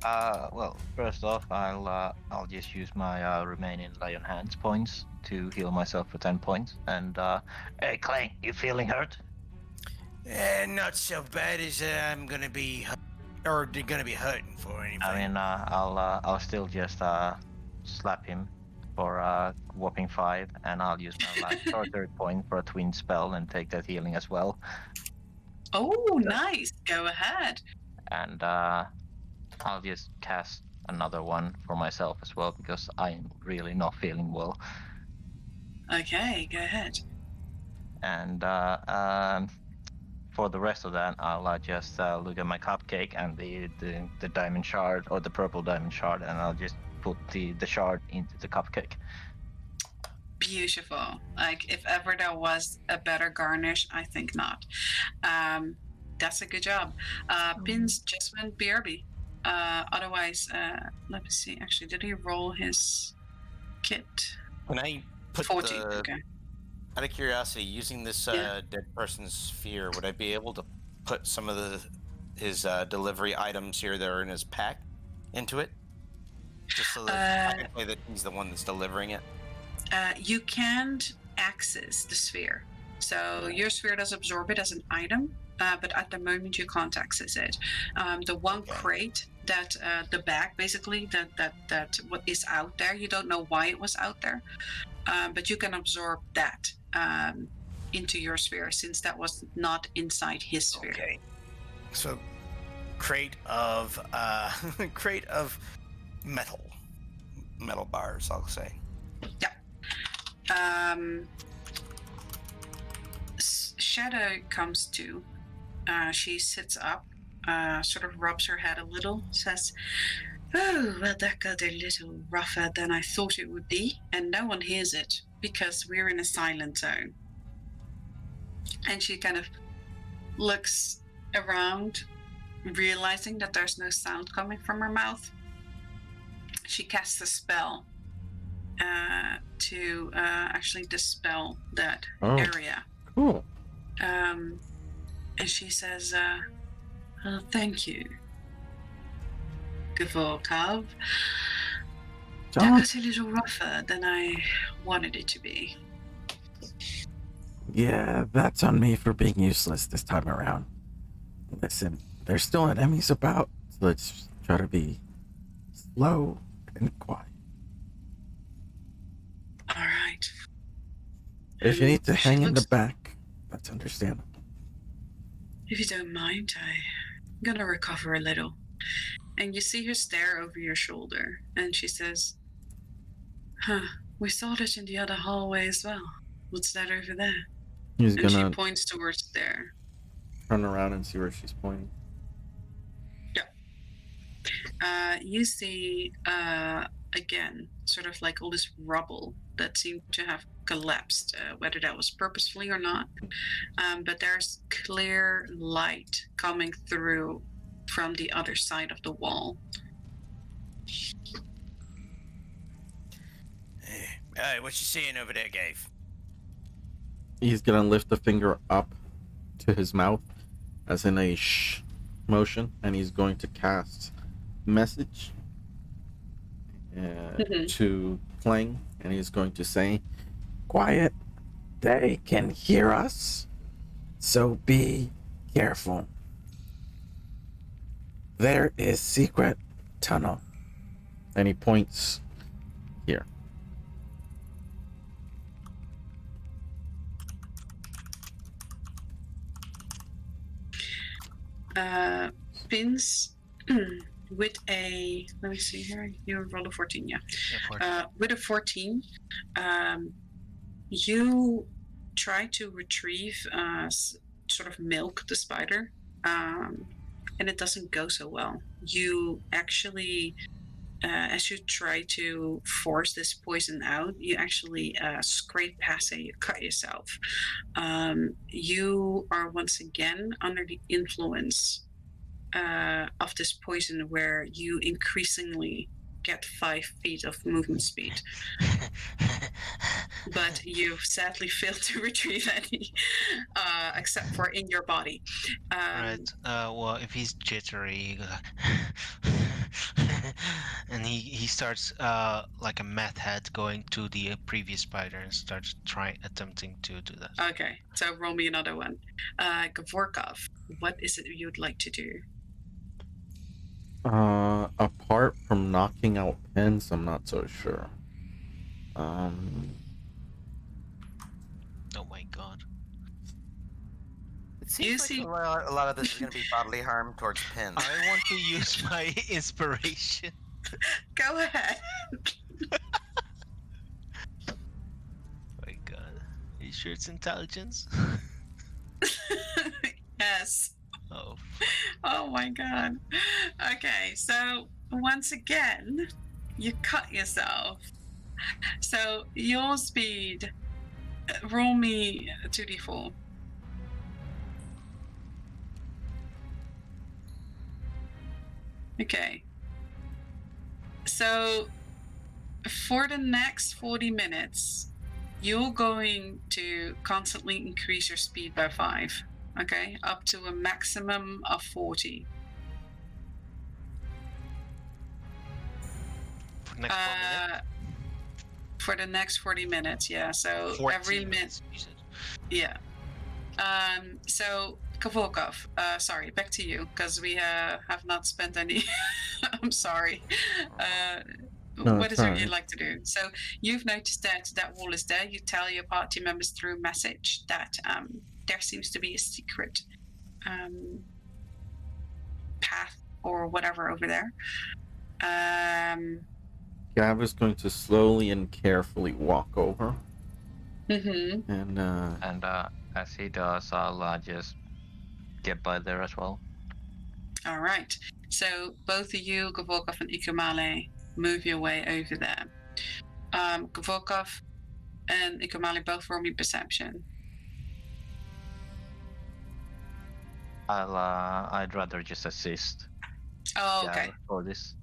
Well, first off, I'll just use my remaining Lion Hands points to heal myself for 10 points. And hey, Clay, you feeling hurt? Not so bad as I'm gonna be, or they're gonna be hurting for anything. I mean, I'll still just slap him for whopping 5, and I'll use my last sorcery point for a twin spell and take that healing as well. Oh, nice. Go ahead. And I'll just cast another one for myself as well because I'm really not feeling well. Okay, go ahead. And for the rest of that, I'll just look at my cupcake and the diamond shard or the purple diamond shard, and I'll just put the shard into the cupcake. Beautiful. Like, if ever there was a better garnish, I think not. That's a good job. Pins just went BRB. Otherwise, let me see. Actually, did he roll his kit? Can I put 14. the... Okay. Out of curiosity, using this dead person's sphere, would I be able to put some of his delivery items here that are in his pack into it? Just so that I can say that he's the one that's delivering it? You can't access the sphere. So your sphere does absorb it as an item, but at the moment you can't access it. The one crate that the bag basically that what is out there, you don't know why it was out there, but you can absorb that into your sphere since that was not inside his sphere. Okay. So crate of metal bars, I'll say. Yeah. Shadow comes to. She sits up, sort of rubs her head a little, says, "Oh, well, that got a little rougher than I thought it would be, and no one hears it because we're in a silent zone." And she kind of looks around, realizing that there's no sound coming from her mouth. She casts a spell to actually dispel that area. Cool. And she says, "Oh, thank you, Gavorkov. That got a little rougher than I wanted it to be." Yeah, that's on me for being useless this time around. Listen, there's still enemies about, so let's try to be slow and quiet. All right. If you need to She hang in the looks- back, that's understandable. If you don't mind, I'm gonna recover a little. And you see her stare over your shoulder, and she says, we saw that in the other hallway as well. What's that over there? He's And she gonna points towards there. turn around and see where she's pointing. You see, again, sort of like all this rubble that seemed to have collapsed, whether that was purposefully or not. But there's clear light coming through from the other side of the wall. Hey, what you seeing over there, Gabe? He's gonna lift the finger up to his mouth, as in a shh motion, and he's going to cast message Mhm. to Clang, and he's going to say, Quiet. They can hear us, so be careful. There is secret tunnel. and he points here. Pins with a, let me see here, you roll a 14, yeah. Yeah, 14. With a 14, you try to retrieve, sort of milk the spider, and it doesn't go so well. You actually, as you try to force this poison out, you actually scrape past it, you cut yourself. You are once again under the influence of this poison, where you increasingly get 5 feet of movement speed, but you've sadly failed to retrieve any, except for in your body. Right. Well, if he's jittery, he goes and he starts like a meth head going to the previous spider and starts attempting to do that. Okay, so roll me another one. Gavorkov, what is it you'd like to do? Apart from knocking out pins, I'm not so sure. Oh my god. It You seems like see- a lot of this is going to be bodily harm towards Pin. I want to use my inspiration. Go ahead. My god. Are you sure it's intelligence? Yes. Oh, Oh my god. Okay, so once again, you cut yourself. So your speed, roll me 2d4. Okay. So for the next 40 minutes, you're going to constantly increase your speed by 5. Okay, up to a maximum of 40. for next 4 minutes? For the next 40 minutes, yeah. So 14 every minute, minutes, you said. yeah. So Kavolkov, sorry, back to you, because we have not spent any. I'm sorry. No, What it's is it alright. you'd like to do? So you've noticed that that wall is there. You tell your party members through message that there seems to be a secret path or whatever over there. Gav is going to slowly and carefully walk over, Mm-hmm. and And as he does, I'll just get by there as well. All right. So both of you, Gavorkov and Ikamale, move your way over there. Gavorkov and Ikamale both roll me perception. I'd rather just assist. Oh, okay. For this.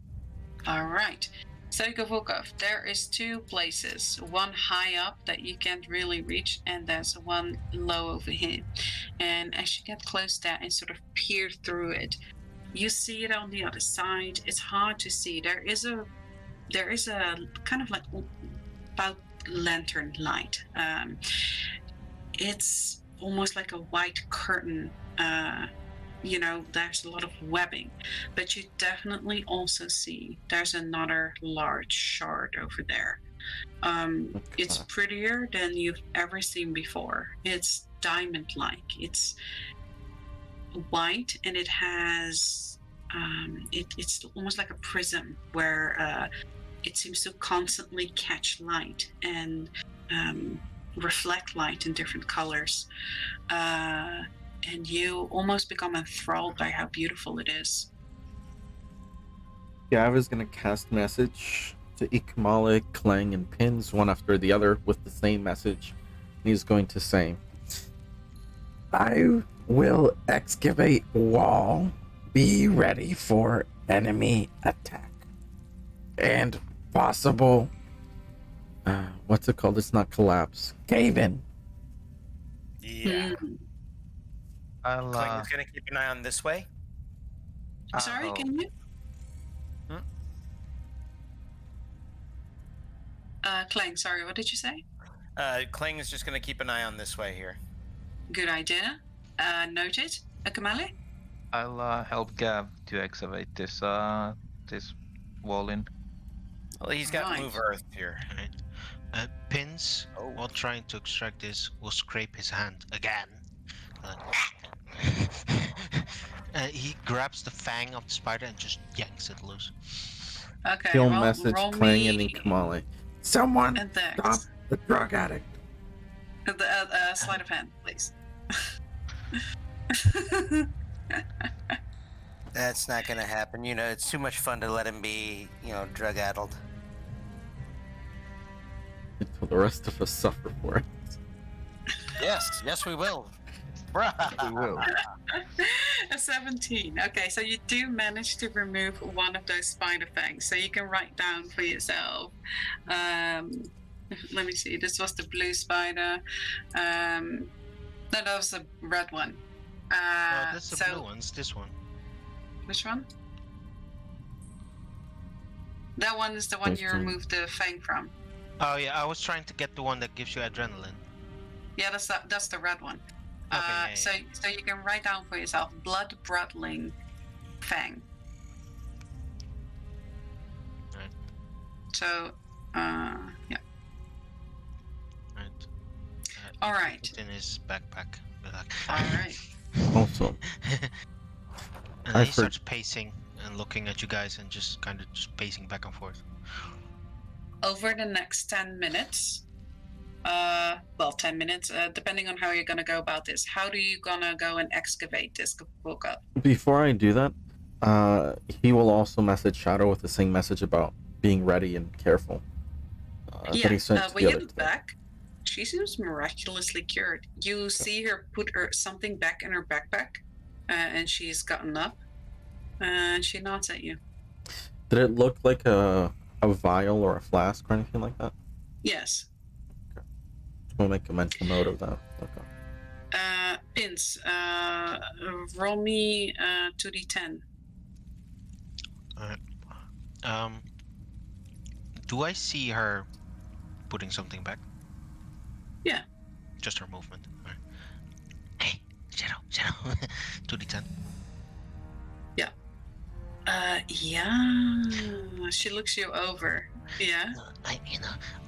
All right. So Gavorkov, there is 2 places. One high up that you can't really reach, and there's one low over here. And as you get close there and sort of peer through it, you see it on the other side. It's hard to see. There is a kind of like about lantern light. It's almost like a white curtain. There's a lot of webbing, but you definitely also see there's another large shard over there. It's prettier than you've ever seen before. It's diamond-like. It's white, and it has it's almost like a prism where it seems to constantly catch light and reflect light in different colors, and you almost become enthralled by how beautiful it is. Gav is going to cast message to Ikmale, Clang, and Pins one after the other with the same message. He's going to say, I will excavate wall. Be ready for enemy attack. And possible, what's it called? It's not collapse. cave in. Yeah. I'll Clang is going to keep an eye on this way. Sorry, can you? Clang, sorry, what did you say? Kling is just going to keep an eye on this way here. Good idea. Noted. Kamali? I'll help Gav to excavate this this wall in. Well, he's got Right. move earth here. Right. Pins, Oh. while trying to extract this, will scrape his hand again. He grabs the fang of the spider and just yanks it loose. Okay, He'll roll, message roll Clang me and Kamali. Someone and Dex. stop the drug addict. The sleight of hand, please. That's not going to happen. You know, it's too much fun to let him be, drug-addled. Until the rest of us suffer for it. Yes, we will. We will. A 17. Okay, so you do manage to remove one of those spider fangs. So you can write down for yourself. Let me see. This was the blue spider. No, that was the red one. That's the blue one's this one. Which one? That one is the one you removed the fang from. Oh yeah, I was trying to get the one that gives you adrenaline. Yeah, that's the red one. Okay, So you can write down for yourself blood broodling fang. Right. So yeah. Right. All he right. put it in his backpack. All right. Also, And then he starts pacing and looking at you guys and just kind of just pacing back and forth. Over the next 10 minutes, 10 minutes, depending on how you're going to go about this. How do you going to go and excavate this book up? before I do that, he will also message Shadow with the same message about being ready and careful. That he sent to when the you other look back, she seems miraculously cured. You see her put something back in her backpack, and she's gotten up, and she nods at you. Did it look like a vial or a flask or anything like that? Yes. We'll make a mental note of that. Okay. Pins, roll me 2d10. Do I see her putting something back? Yeah. Just her movement. All right. Hey, Shadow. 2d10. Yeah. She looks you over. Yeah. I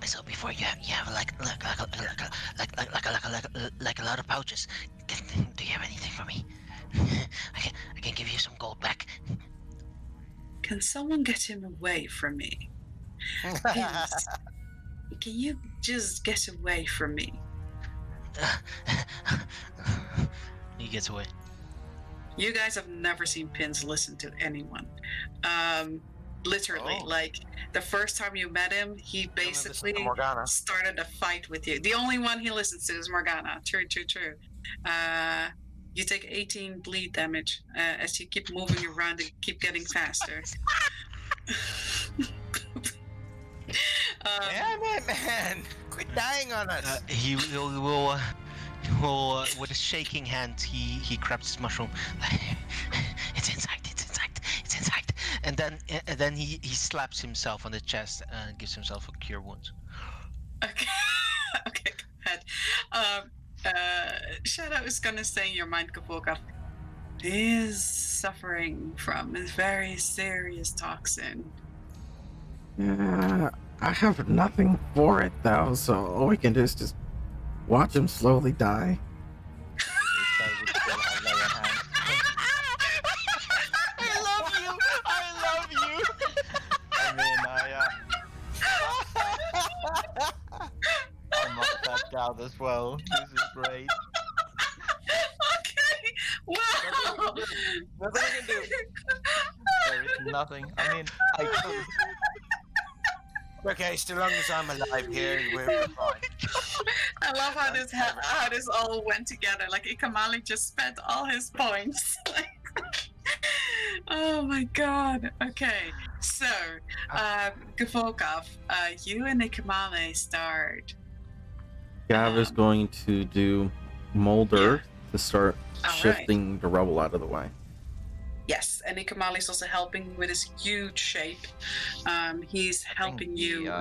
saw before you have like a lot of pouches. Do you have anything for me? I can give you some gold back. Can someone get him away from me? Pins, can you just get away from me? He gets away. You guys have never seen Pins listen to anyone. Literally, like the first time you met him, he basically started a fight with you. The only one he listens to is Morgana. True. You take 18 bleed damage as you keep moving around and keep getting faster. Damn it, man! Quit dying on us. He will with a shaking hand, he grabs his mushroom. It's inside. And then he slaps himself on the chest and gives himself a cure wounds. Okay, go ahead. Shadow is gonna say in your mind, Kapoka, he is suffering from a very serious toxin. Yeah, I have nothing for it though, so all we can do is just watch him slowly die. I love you. I mean, I mocked that out as well. This is great. Okay, wow. Nothing we can do. There is nothing. I mean, I could. Okay, so long as I'm alive here, we're fine. I love how this all went together. Like Ikamali just spent all his points. Oh my god. Okay, so Gavokov, you and Ikamali start. Gav is going to do mold earth to start shifting the rubble out of the way. Yes, and Ikamali is also helping with his huge shape. He's helping you.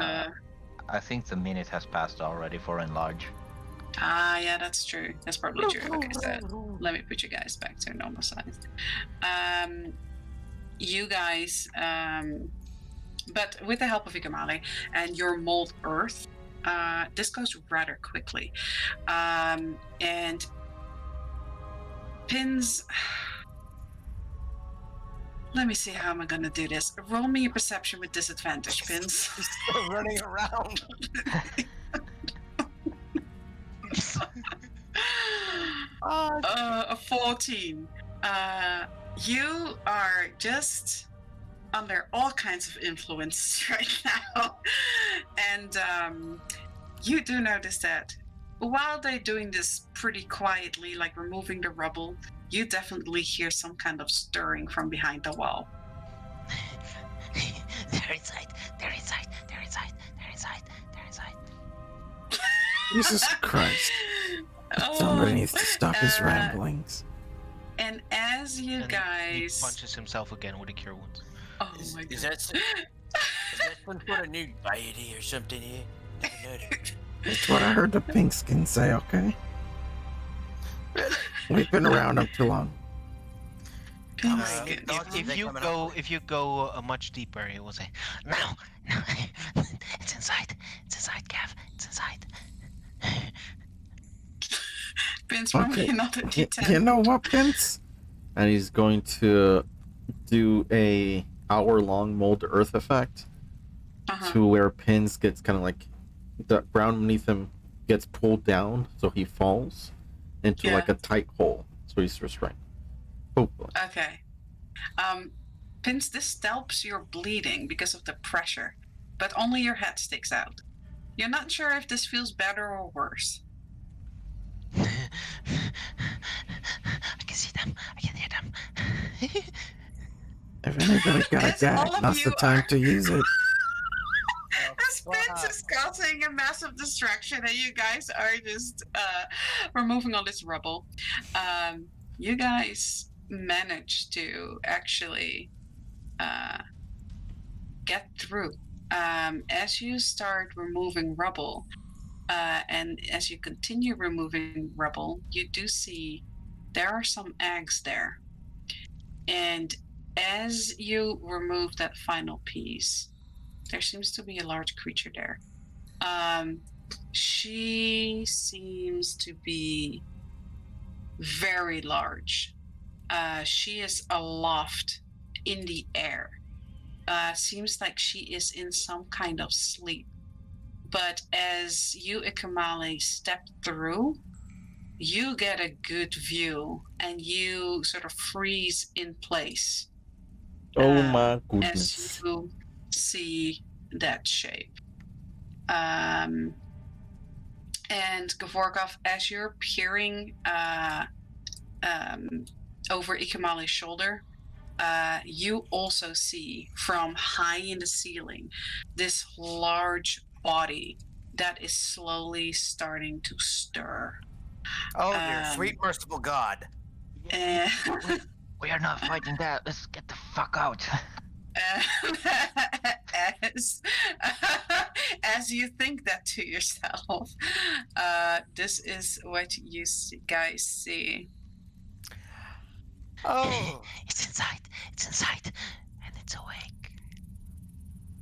I think the minute has passed already for enlarge. Ah, yeah, that's true. That's probably true. Okay, so let me put you guys back to normal size. You guys, but with the help of Ikamale and your mold earth, this goes rather quickly. And Pins, let me see how am I gonna do this. Roll me a perception with disadvantage, Pins. He's still running around. A 14. You are just under all kinds of influence right now. And you do notice that while they're doing this pretty quietly, like removing the rubble, you definitely hear some kind of stirring from behind the wall. They're inside. They're inside. They're inside. They're inside. They're inside. Jesus Christ. Somebody needs to stop his ramblings. And as you And guys... He punches himself again with a cure wounds. Oh my god. Is that some sort of new deity or something here? That's what I heard the pink skin say, okay? We've been around him too long. If you go much deeper, he will say, No, it's inside. It's inside, Gav. It's inside. Vince, roll me another D10. You know what, Vince? And he's going to do a hour-long mold earth effect to where Pins gets kind of like the ground beneath him gets pulled down, so he falls into like a tight hole. So he's restrained. Hopefully. Okay. Pins, this stops your bleeding because of the pressure, but only your head sticks out. You're not sure if this feels better or worse. I can see them. I can hear them. If anybody's got a gag, now's the time to use it. Spence is causing a massive distraction, and you guys are just removing all this rubble. You guys managed to actually get through. As you start removing rubble, and as you continue removing rubble, you do see there are some eggs there. And as you remove that final piece, there seems to be a large creature there. She seems to be very large. She is aloft in the air. Seems like she is in some kind of sleep. But as you, Ikamale, step through, you get a good view and you sort of freeze in place. Oh my goodness. As you see that shape. And Gavorkov, as you're peering over Ikamale's shoulder, you also see from high in the ceiling this large body that is slowly starting to stir. Oh dear, sweet merciful God. We are not fighting that. Let's get the fuck out. As you think that to yourself, this is what you guys see. Oh, It's inside. It's inside. And it's awake.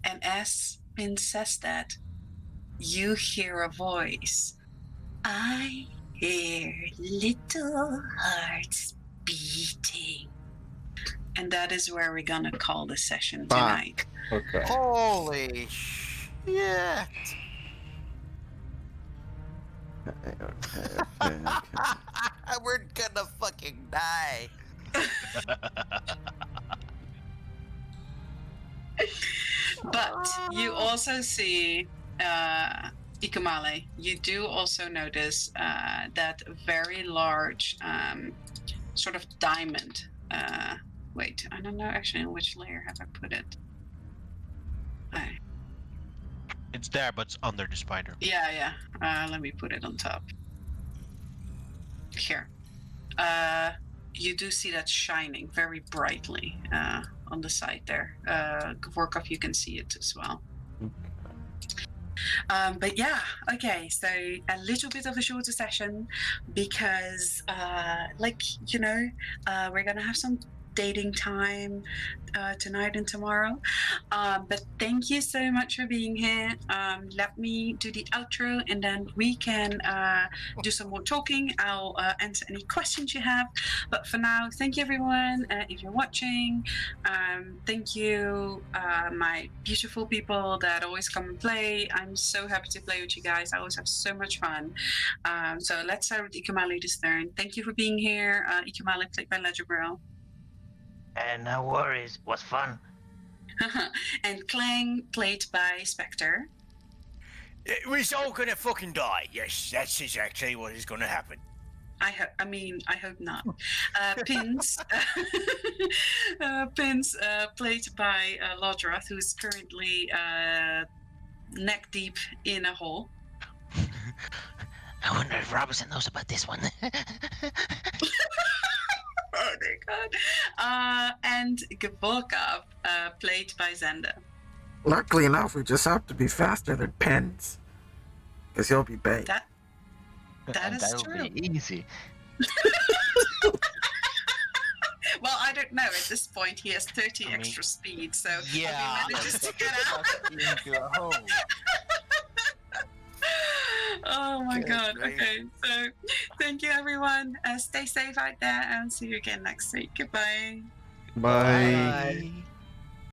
And as Min says that, you hear a voice. I hear little hearts beating. And that is where we're gonna call the session tonight. Okay. holy shit. Okay. We're gonna fucking die. But you also see Ikamale. You do also notice that very large sort of diamond. Wait, I don't know actually in which layer have I put it. It's there, but it's under the spider. Yeah. Let me put it on top. Here. You do see that shining very brightly on the side there. Gavorkov, you can see it as well. But yeah, okay, so a little bit of a shorter session because, we're gonna have some dating time tonight and tomorrow. But thank you so much for being here. Let me do the outro and then we can do some more talking. I'll answer any questions you have. But for now, thank you everyone. If you're watching, thank you, my beautiful people that always come and play. I'm so happy to play with you guys. I always have so much fun. So let's start with Ikamali this turn. Thank you for being here. Ikamali, played by Ledger Bro. And no worries, was fun. And Clang, played by Spectre. We're all gonna fucking die. Yes, that's exactly what is gonna happen. I hope not. Pins, Pins, played by Lodroth, who is currently neck deep in a hole. I wonder if Robertson knows about this one. Oh my god. And Gaborkov, played by Zenda. Luckily enough, we just have to be faster than Pens. Because he'll be bait. That And is that'll true. be easy. Well, I don't know. At this point, he has 30 extra speed, so Yeah. if he manages to get out. Into a hole. Oh my Good god. grief. Okay, so thank you everyone. Stay safe out there and see you again next week. Goodbye. Bye. Bye.